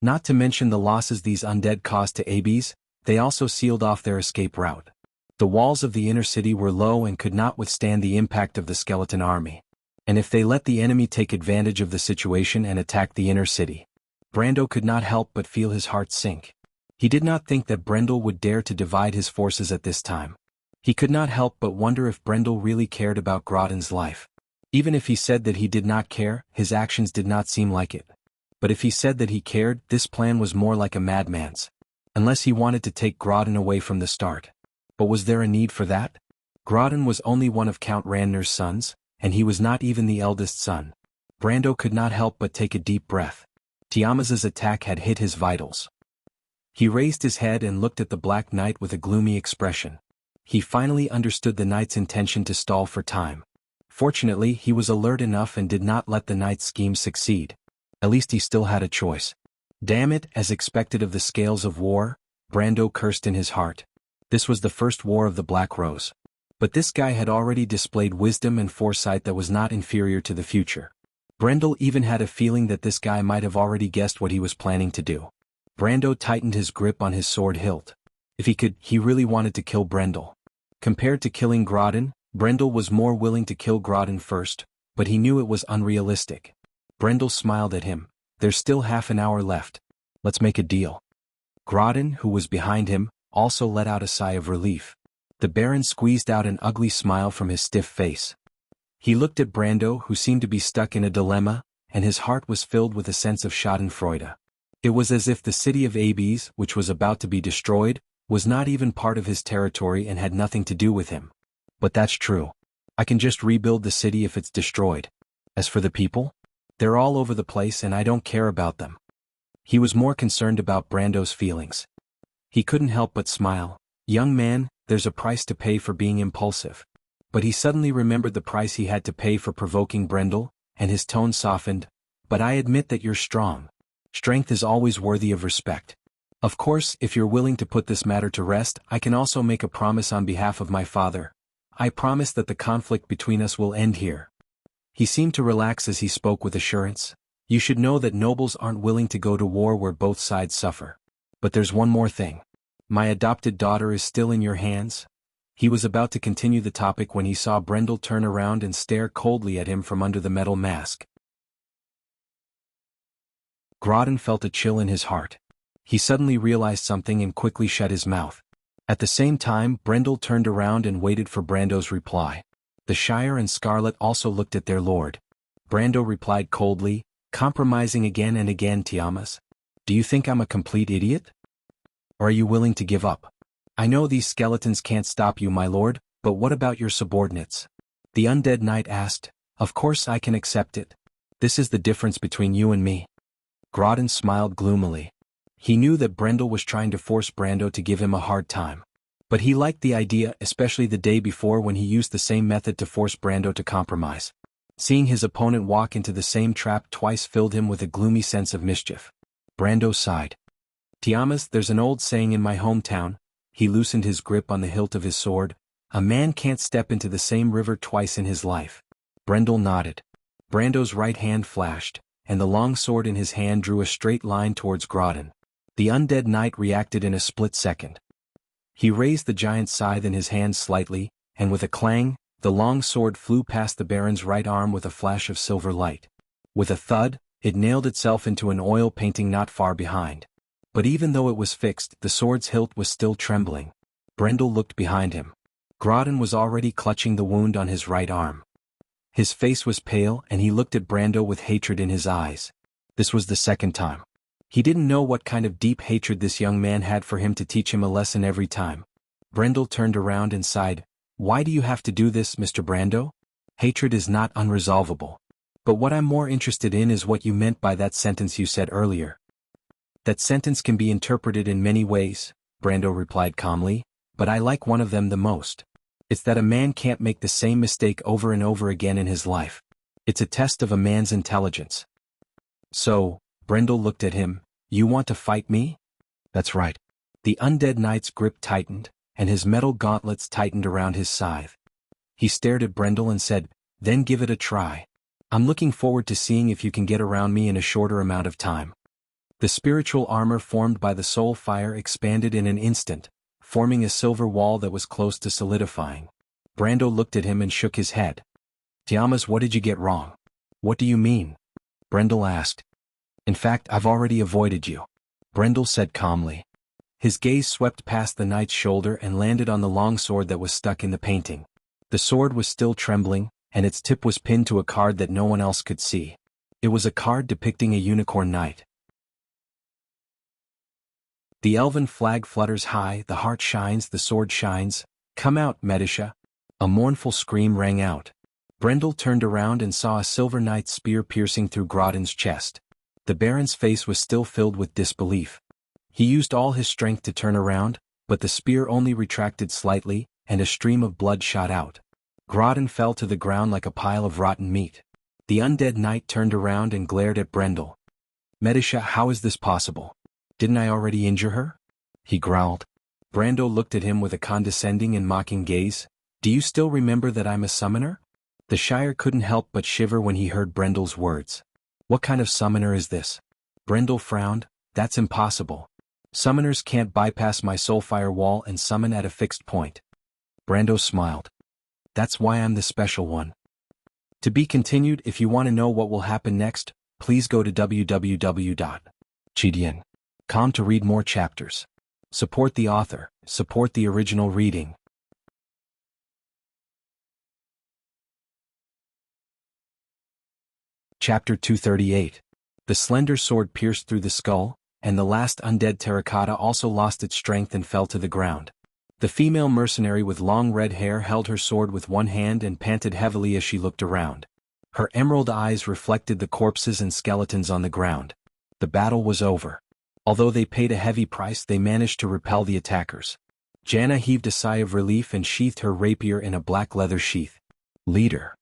Not to mention the losses these undead caused to ABs, they also sealed off their escape route. The walls of the inner city were low and could not withstand the impact of the skeleton army. And if they let the enemy take advantage of the situation and attack the inner city, Brando could not help but feel his heart sink. He did not think that Brendel would dare to divide his forces at this time. He could not help but wonder if Brendel really cared about Groudon's life. Even if he said that he did not care, his actions did not seem like it. But if he said that he cared, this plan was more like a madman's. Unless he wanted to take Groudon away from the start. But was there a need for that? Groudon was only one of Count Randner's sons, and he was not even the eldest son. Brando could not help but take a deep breath. Tiamas's attack had hit his vitals. He raised his head and looked at the Black Knight with a gloomy expression. He finally understood the knight's intention to stall for time. Fortunately, he was alert enough and did not let the knight's scheme succeed. At least he still had a choice. Damn it, as expected of the scales of war, Brando cursed in his heart. This was the first war of the Black Rose. But this guy had already displayed wisdom and foresight that was not inferior to the future. Brendel even had a feeling that this guy might have already guessed what he was planning to do. Brando tightened his grip on his sword hilt. If he could, he really wanted to kill Brendel. Compared to killing Groudon, Brendel was more willing to kill Groudon first, but he knew it was unrealistic. Brendel smiled at him. There's still half an hour left. Let's make a deal. Groudon, who was behind him, also let out a sigh of relief. The Baron squeezed out an ugly smile from his stiff face. He looked at Brando, who seemed to be stuck in a dilemma, and his heart was filled with a sense of schadenfreude. It was as if the city of Abes, which was about to be destroyed, was not even part of his territory and had nothing to do with him. But that's true. I can just rebuild the city if it's destroyed. As for the people, they're all over the place and I don't care about them. He was more concerned about Brando's feelings. He couldn't help but smile. Young man, there's a price to pay for being impulsive. But he suddenly remembered the price he had to pay for provoking Brendel, and his tone softened. But I admit that you're strong. Strength is always worthy of respect. Of course, if you're willing to put this matter to rest, I can also make a promise on behalf of my father. I promise that the conflict between us will end here. He seemed to relax as he spoke with assurance. You should know that nobles aren't willing to go to war where both sides suffer. But there's one more thing. My adopted daughter is still in your hands. He was about to continue the topic when he saw Brendel turn around and stare coldly at him from under the metal mask. Grodin felt a chill in his heart. He suddenly realized something and quickly shut his mouth. At the same time, Brendel turned around and waited for Brando's reply. The Shire and Scarlet also looked at their lord. Brando replied coldly, compromising again and again. Tiamas, do you think I'm a complete idiot? Or are you willing to give up? I know these skeletons can't stop you, my lord, but what about your subordinates? The undead knight asked. Of course I can accept it. This is the difference between you and me. Grodin smiled gloomily. He knew that Brendel was trying to force Brando to give him a hard time. But he liked the idea, especially the day before when he used the same method to force Brando to compromise. Seeing his opponent walk into the same trap twice filled him with a gloomy sense of mischief. Brando sighed. Tiamas, there's an old saying in my hometown. He loosened his grip on the hilt of his sword. A man can't step into the same river twice in his life. Brendel nodded. Brando's right hand flashed, and the long sword in his hand drew a straight line towards Grodin. The undead knight reacted in a split second. He raised the giant scythe in his hand slightly, and with a clang, the long sword flew past the Baron's right arm with a flash of silver light. With a thud, it nailed itself into an oil painting not far behind. But even though it was fixed, the sword's hilt was still trembling. Brendel looked behind him. Grodin was already clutching the wound on his right arm. His face was pale and he looked at Brando with hatred in his eyes. This was the second time. He didn't know what kind of deep hatred this young man had for him to teach him a lesson every time. Brendel turned around and sighed. Why do you have to do this, Mr. Brando? Hatred is not unresolvable. But what I'm more interested in is what you meant by that sentence you said earlier. That sentence can be interpreted in many ways, Brando replied calmly, but I like one of them the most. It's that a man can't make the same mistake over and over again in his life. It's a test of a man's intelligence. So, Brendel looked at him, you want to fight me? That's right. The undead knight's grip tightened, and his metal gauntlets tightened around his scythe. He stared at Brendel and said, then give it a try. I'm looking forward to seeing if you can get around me in a shorter amount of time. The spiritual armor formed by the soul fire expanded in an instant, forming a silver wall that was close to solidifying. Brando looked at him and shook his head. Tiamas, what did you get wrong? What do you mean? Brendel asked. In fact, I've already avoided you, Brendel said calmly. His gaze swept past the knight's shoulder and landed on the long sword that was stuck in the painting. The sword was still trembling, and its tip was pinned to a card that no one else could see. It was a card depicting a unicorn knight. The elven flag flutters high, the heart shines, the sword shines. Come out, Medisha. A mournful scream rang out. Brendel turned around and saw a silver knight's spear piercing through Grodin's chest. The Baron's face was still filled with disbelief. He used all his strength to turn around, but the spear only retracted slightly, and a stream of blood shot out. Grodin fell to the ground like a pile of rotten meat. The undead knight turned around and glared at Brendel. Medisha, how is this possible? Didn't I already injure her? He growled. Brando looked at him with a condescending and mocking gaze. Do you still remember that I'm a summoner? The Shire couldn't help but shiver when he heard Brendel's words. What kind of summoner is this? Brendel frowned. That's impossible. Summoners can't bypass my soulfire wall and summon at a fixed point. Brando smiled. That's why I'm the special one. To be continued. If you want to know what will happen next, please go to www.chidian.com to read more chapters. Support the author, support the original reading. Chapter 238. The slender sword pierced through the skull, and the last undead terracotta also lost its strength and fell to the ground. The female mercenary with long red hair held her sword with one hand and panted heavily as she looked around. Her emerald eyes reflected the corpses and skeletons on the ground. The battle was over. Although they paid a heavy price, they managed to repel the attackers. Jana heaved a sigh of relief and sheathed her rapier in a black leather sheath. "Leader!"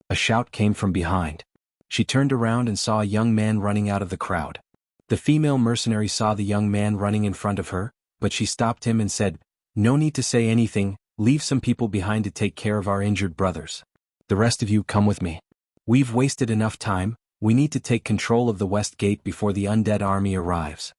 A shout came from behind. She turned around and saw a young man running out of the crowd. The female mercenary saw the young man running in front of her, but she stopped him and said, "No need to say anything, leave some people behind to take care of our injured brothers. The rest of you come with me. We've wasted enough time, we need to take control of the west gate before the undead army arrives."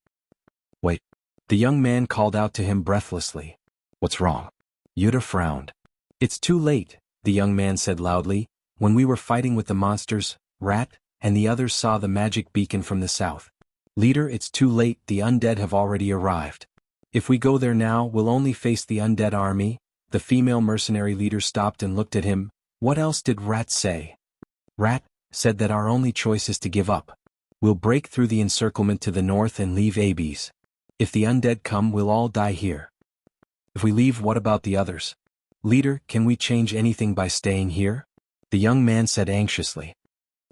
"Wait." The young man called out to him breathlessly. "What's wrong?" Yuta frowned. "It's too late," the young man said loudly. "When we were fighting with the monsters, Rat, and the others saw the magic beacon from the south. Leader, it's too late, the undead have already arrived. If we go there now, we'll only face the undead army." The female mercenary leader stopped and looked at him. "What else did Rat say?" "Rat said that our only choice is to give up. We'll break through the encirclement to the north and leave Abes. If the undead come, we'll all die here. If we leave, what about the others? Leader, can we change anything by staying here?" The young man said anxiously.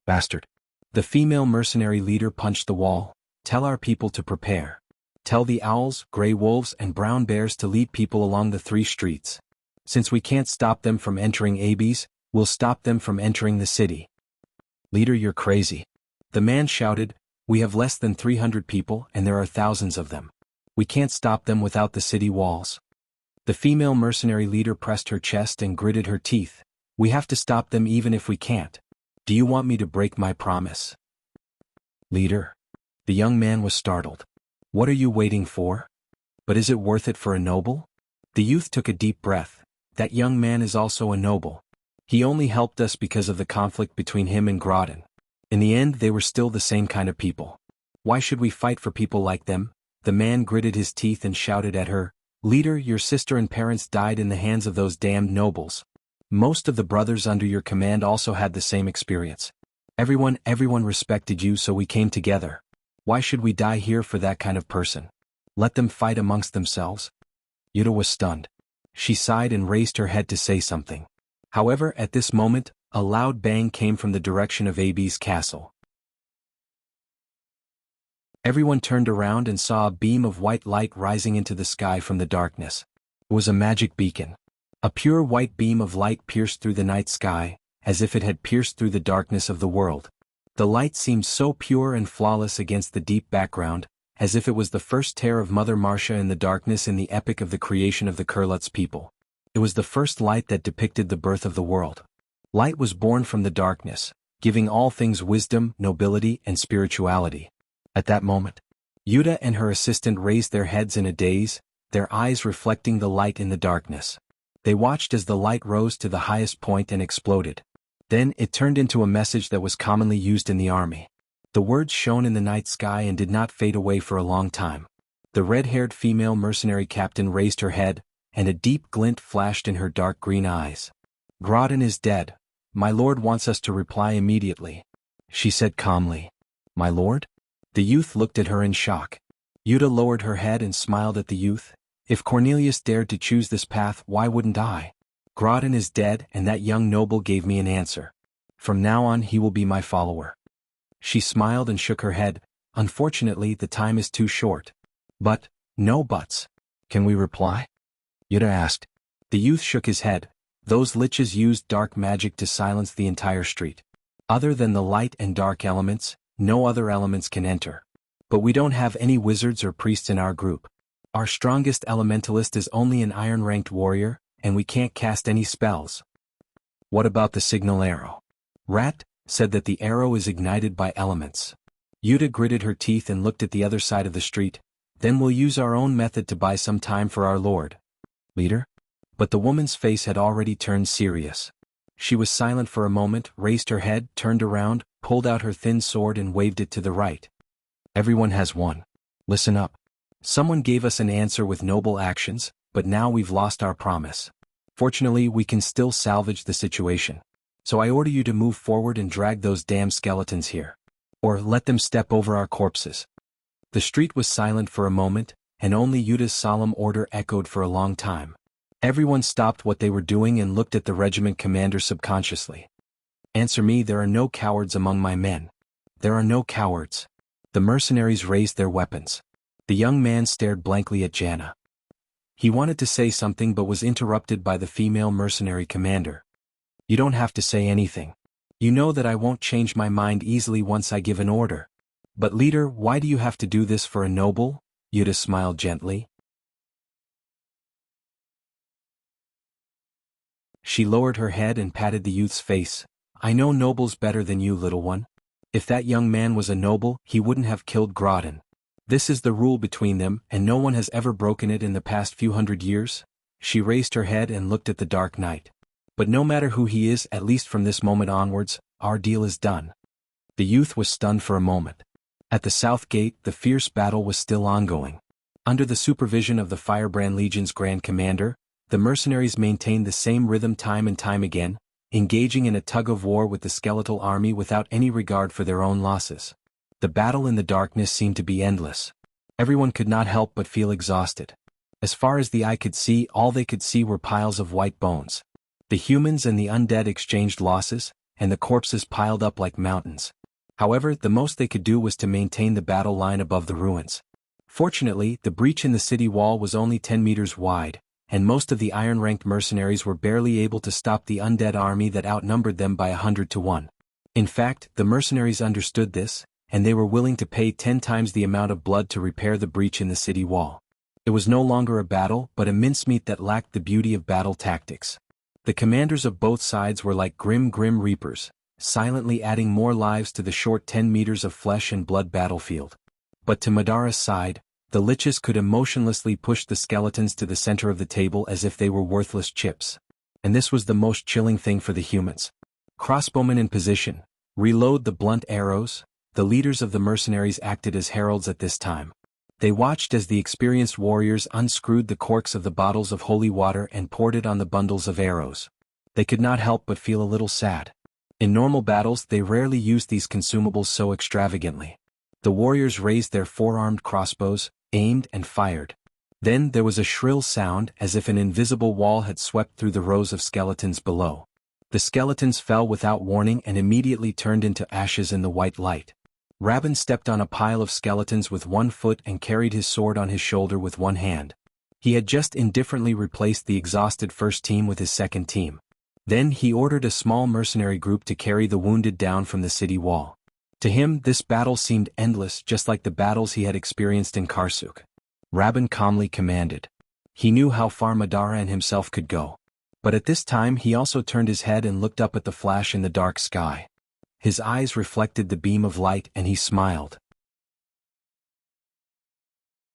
"Bastard." The female mercenary leader punched the wall. "Tell our people to prepare. Tell the owls, gray wolves, and brown bears to lead people along the 3 streets. Since we can't stop them from entering Abes, we'll stop them from entering the city." "Leader, you're crazy." The man shouted. "We have less than 300 people and there are thousands of them. We can't stop them without the city walls." The female mercenary leader pressed her chest and gritted her teeth. "We have to stop them even if we can't. Do you want me to break my promise?" "Leader." The young man was startled. "What are you waiting for? But is it worth it for a noble?" The youth took a deep breath. "That young man is also a noble. He only helped us because of the conflict between him and Groton. In the end, they were still the same kind of people. Why should we fight for people like them?" The man gritted his teeth and shouted at her. "Leader, your sister and parents died in the hands of those damned nobles. Most of the brothers under your command also had the same experience. Everyone respected you, so we came together. Why should we die here for that kind of person? Let them fight amongst themselves." Yuta was stunned. She sighed and raised her head to say something. However, at this moment, a loud bang came from the direction of Ab's castle. Everyone turned around and saw a beam of white light rising into the sky from the darkness. It was a magic beacon. A pure white beam of light pierced through the night sky, as if it had pierced through the darkness of the world. The light seemed so pure and flawless against the deep background, as if it was the first tear of Mother Marcia in the darkness in the epic of the creation of the Kurlutz people. It was the first light that depicted the birth of the world. Light was born from the darkness, giving all things wisdom, nobility, and spirituality. At that moment, Yuta and her assistant raised their heads in a daze, their eyes reflecting the light in the darkness. They watched as the light rose to the highest point and exploded. Then it turned into a message that was commonly used in the army. The words shone in the night sky and did not fade away for a long time. The red-haired female mercenary captain raised her head, and a deep glint flashed in her dark green eyes. "Groton is dead. My lord wants us to reply immediately," she said calmly. "My lord?" The youth looked at her in shock. Yuta lowered her head and smiled at the youth. "If Cornelius dared to choose this path, why wouldn't I? Groton is dead, and that young noble gave me an answer. From now on he will be my follower." She smiled and shook her head. "Unfortunately, the time is too short." "But, no buts. Can we reply?" Yuta asked. The youth shook his head. "Those liches used dark magic to silence the entire street. Other than the light and dark elements, no other elements can enter. But we don't have any wizards or priests in our group. Our strongest elementalist is only an iron-ranked warrior, and we can't cast any spells." "What about the signal arrow?" Rat said that the arrow is ignited by elements. Yuta gritted her teeth and looked at the other side of the street. "Then we'll use our own method to buy some time for our lord." "Leader?" But the woman's face had already turned serious. She was silent for a moment, raised her head, turned around, pulled out her thin sword and waved it to the right. "Everyone has one. Listen up. Someone gave us an answer with noble actions, but now we've lost our promise. Fortunately, we can still salvage the situation. So I order you to move forward and drag those damn skeletons here. Or let them step over our corpses." The street was silent for a moment, and only Yuta's solemn order echoed for a long time. Everyone stopped what they were doing and looked at the regiment commander subconsciously. Answer me, there are no cowards among my men. There are no cowards. The mercenaries raised their weapons. The young man stared blankly at Jana. He wanted to say something but was interrupted by the female mercenary commander. You don't have to say anything. You know that I won't change my mind easily once I give an order. But leader, why do you have to do this for a noble? Yuta smiled gently. She lowered her head and patted the youth's face. I know nobles better than you, little one. If that young man was a noble, he wouldn't have killed Groton. This is the rule between them, and no one has ever broken it in the past few hundred years. She raised her head and looked at the Dark Knight. But no matter who he is, at least from this moment onwards, our deal is done. The youth was stunned for a moment. At the south gate, the fierce battle was still ongoing. Under the supervision of the Firebrand Legion's Grand Commander, the mercenaries maintained the same rhythm time and time again, engaging in a tug-of-war with the skeletal army without any regard for their own losses. The battle in the darkness seemed to be endless. Everyone could not help but feel exhausted. As far as the eye could see, all they could see were piles of white bones. The humans and the undead exchanged losses, and the corpses piled up like mountains. However, the most they could do was to maintain the battle line above the ruins. Fortunately, the breach in the city wall was only 10 meters wide, and most of the iron-ranked mercenaries were barely able to stop the undead army that outnumbered them by 100 to 1. In fact, the mercenaries understood this, and they were willing to pay 10 times the amount of blood to repair the breach in the city wall. It was no longer a battle, but a mincemeat that lacked the beauty of battle tactics. The commanders of both sides were like grim reapers, silently adding more lives to the short 10 meters of flesh and blood battlefield. But to Madara's side, the liches could emotionlessly push the skeletons to the center of the table as if they were worthless chips. And this was the most chilling thing for the humans. Crossbowmen in position, reload the blunt arrows. The leaders of the mercenaries acted as heralds at this time. They watched as the experienced warriors unscrewed the corks of the bottles of holy water and poured it on the bundles of arrows. They could not help but feel a little sad. In normal battles, they rarely used these consumables so extravagantly. The warriors raised their four-armed crossbows, aimed and fired. Then there was a shrill sound as if an invisible wall had swept through the rows of skeletons below. The skeletons fell without warning and immediately turned into ashes in the white light. Rabin stepped on a pile of skeletons with one foot and carried his sword on his shoulder with one hand. He had just indifferently replaced the exhausted first team with his second team. Then he ordered a small mercenary group to carry the wounded down from the city wall. To him, this battle seemed endless, just like the battles he had experienced in Karsuk. Rabin calmly commanded. He knew how far Madara and himself could go. But at this time he also turned his head and looked up at the flash in the dark sky. His eyes reflected the beam of light and he smiled.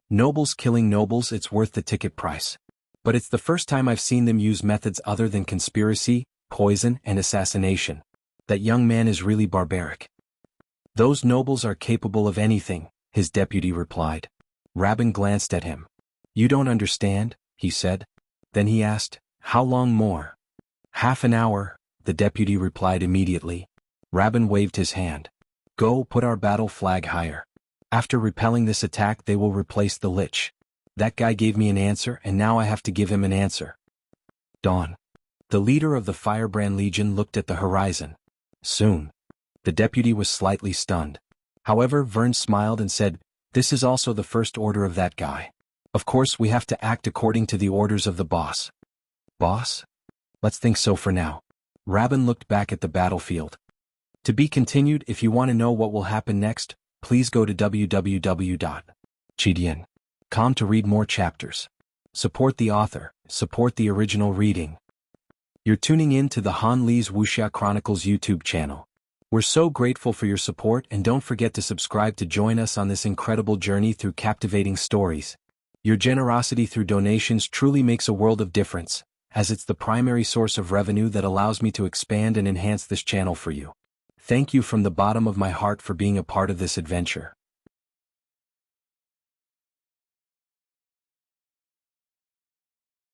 Nobles killing nobles, it's worth the ticket price. But it's the first time I've seen them use methods other than conspiracy, poison, and assassination. That young man is really barbaric. Those nobles are capable of anything, his deputy replied. Rabin glanced at him. You don't understand, he said. Then he asked, how long more? Half an hour, the deputy replied immediately. Rabin waved his hand. Go put our battle flag higher. After repelling this attack they will replace the lich. That guy gave me an answer and now I have to give him an answer. Dawn. The leader of the Firebrand Legion looked at the horizon. Soon. The deputy was slightly stunned. However, Vern smiled and said, this is also the first order of that guy. Of course we have to act according to the orders of the boss. Boss? Let's think so for now. Rabin looked back at the battlefield. To be continued. If you want to know what will happen next, please go to www.chidian.com to read more chapters. Support the author, support the original reading. You're tuning in to the Han Lee's Wuxia Chronicles YouTube channel. We're so grateful for your support and don't forget to subscribe to join us on this incredible journey through captivating stories. Your generosity through donations truly makes a world of difference, as it's the primary source of revenue that allows me to expand and enhance this channel for you. Thank you from the bottom of my heart for being a part of this adventure.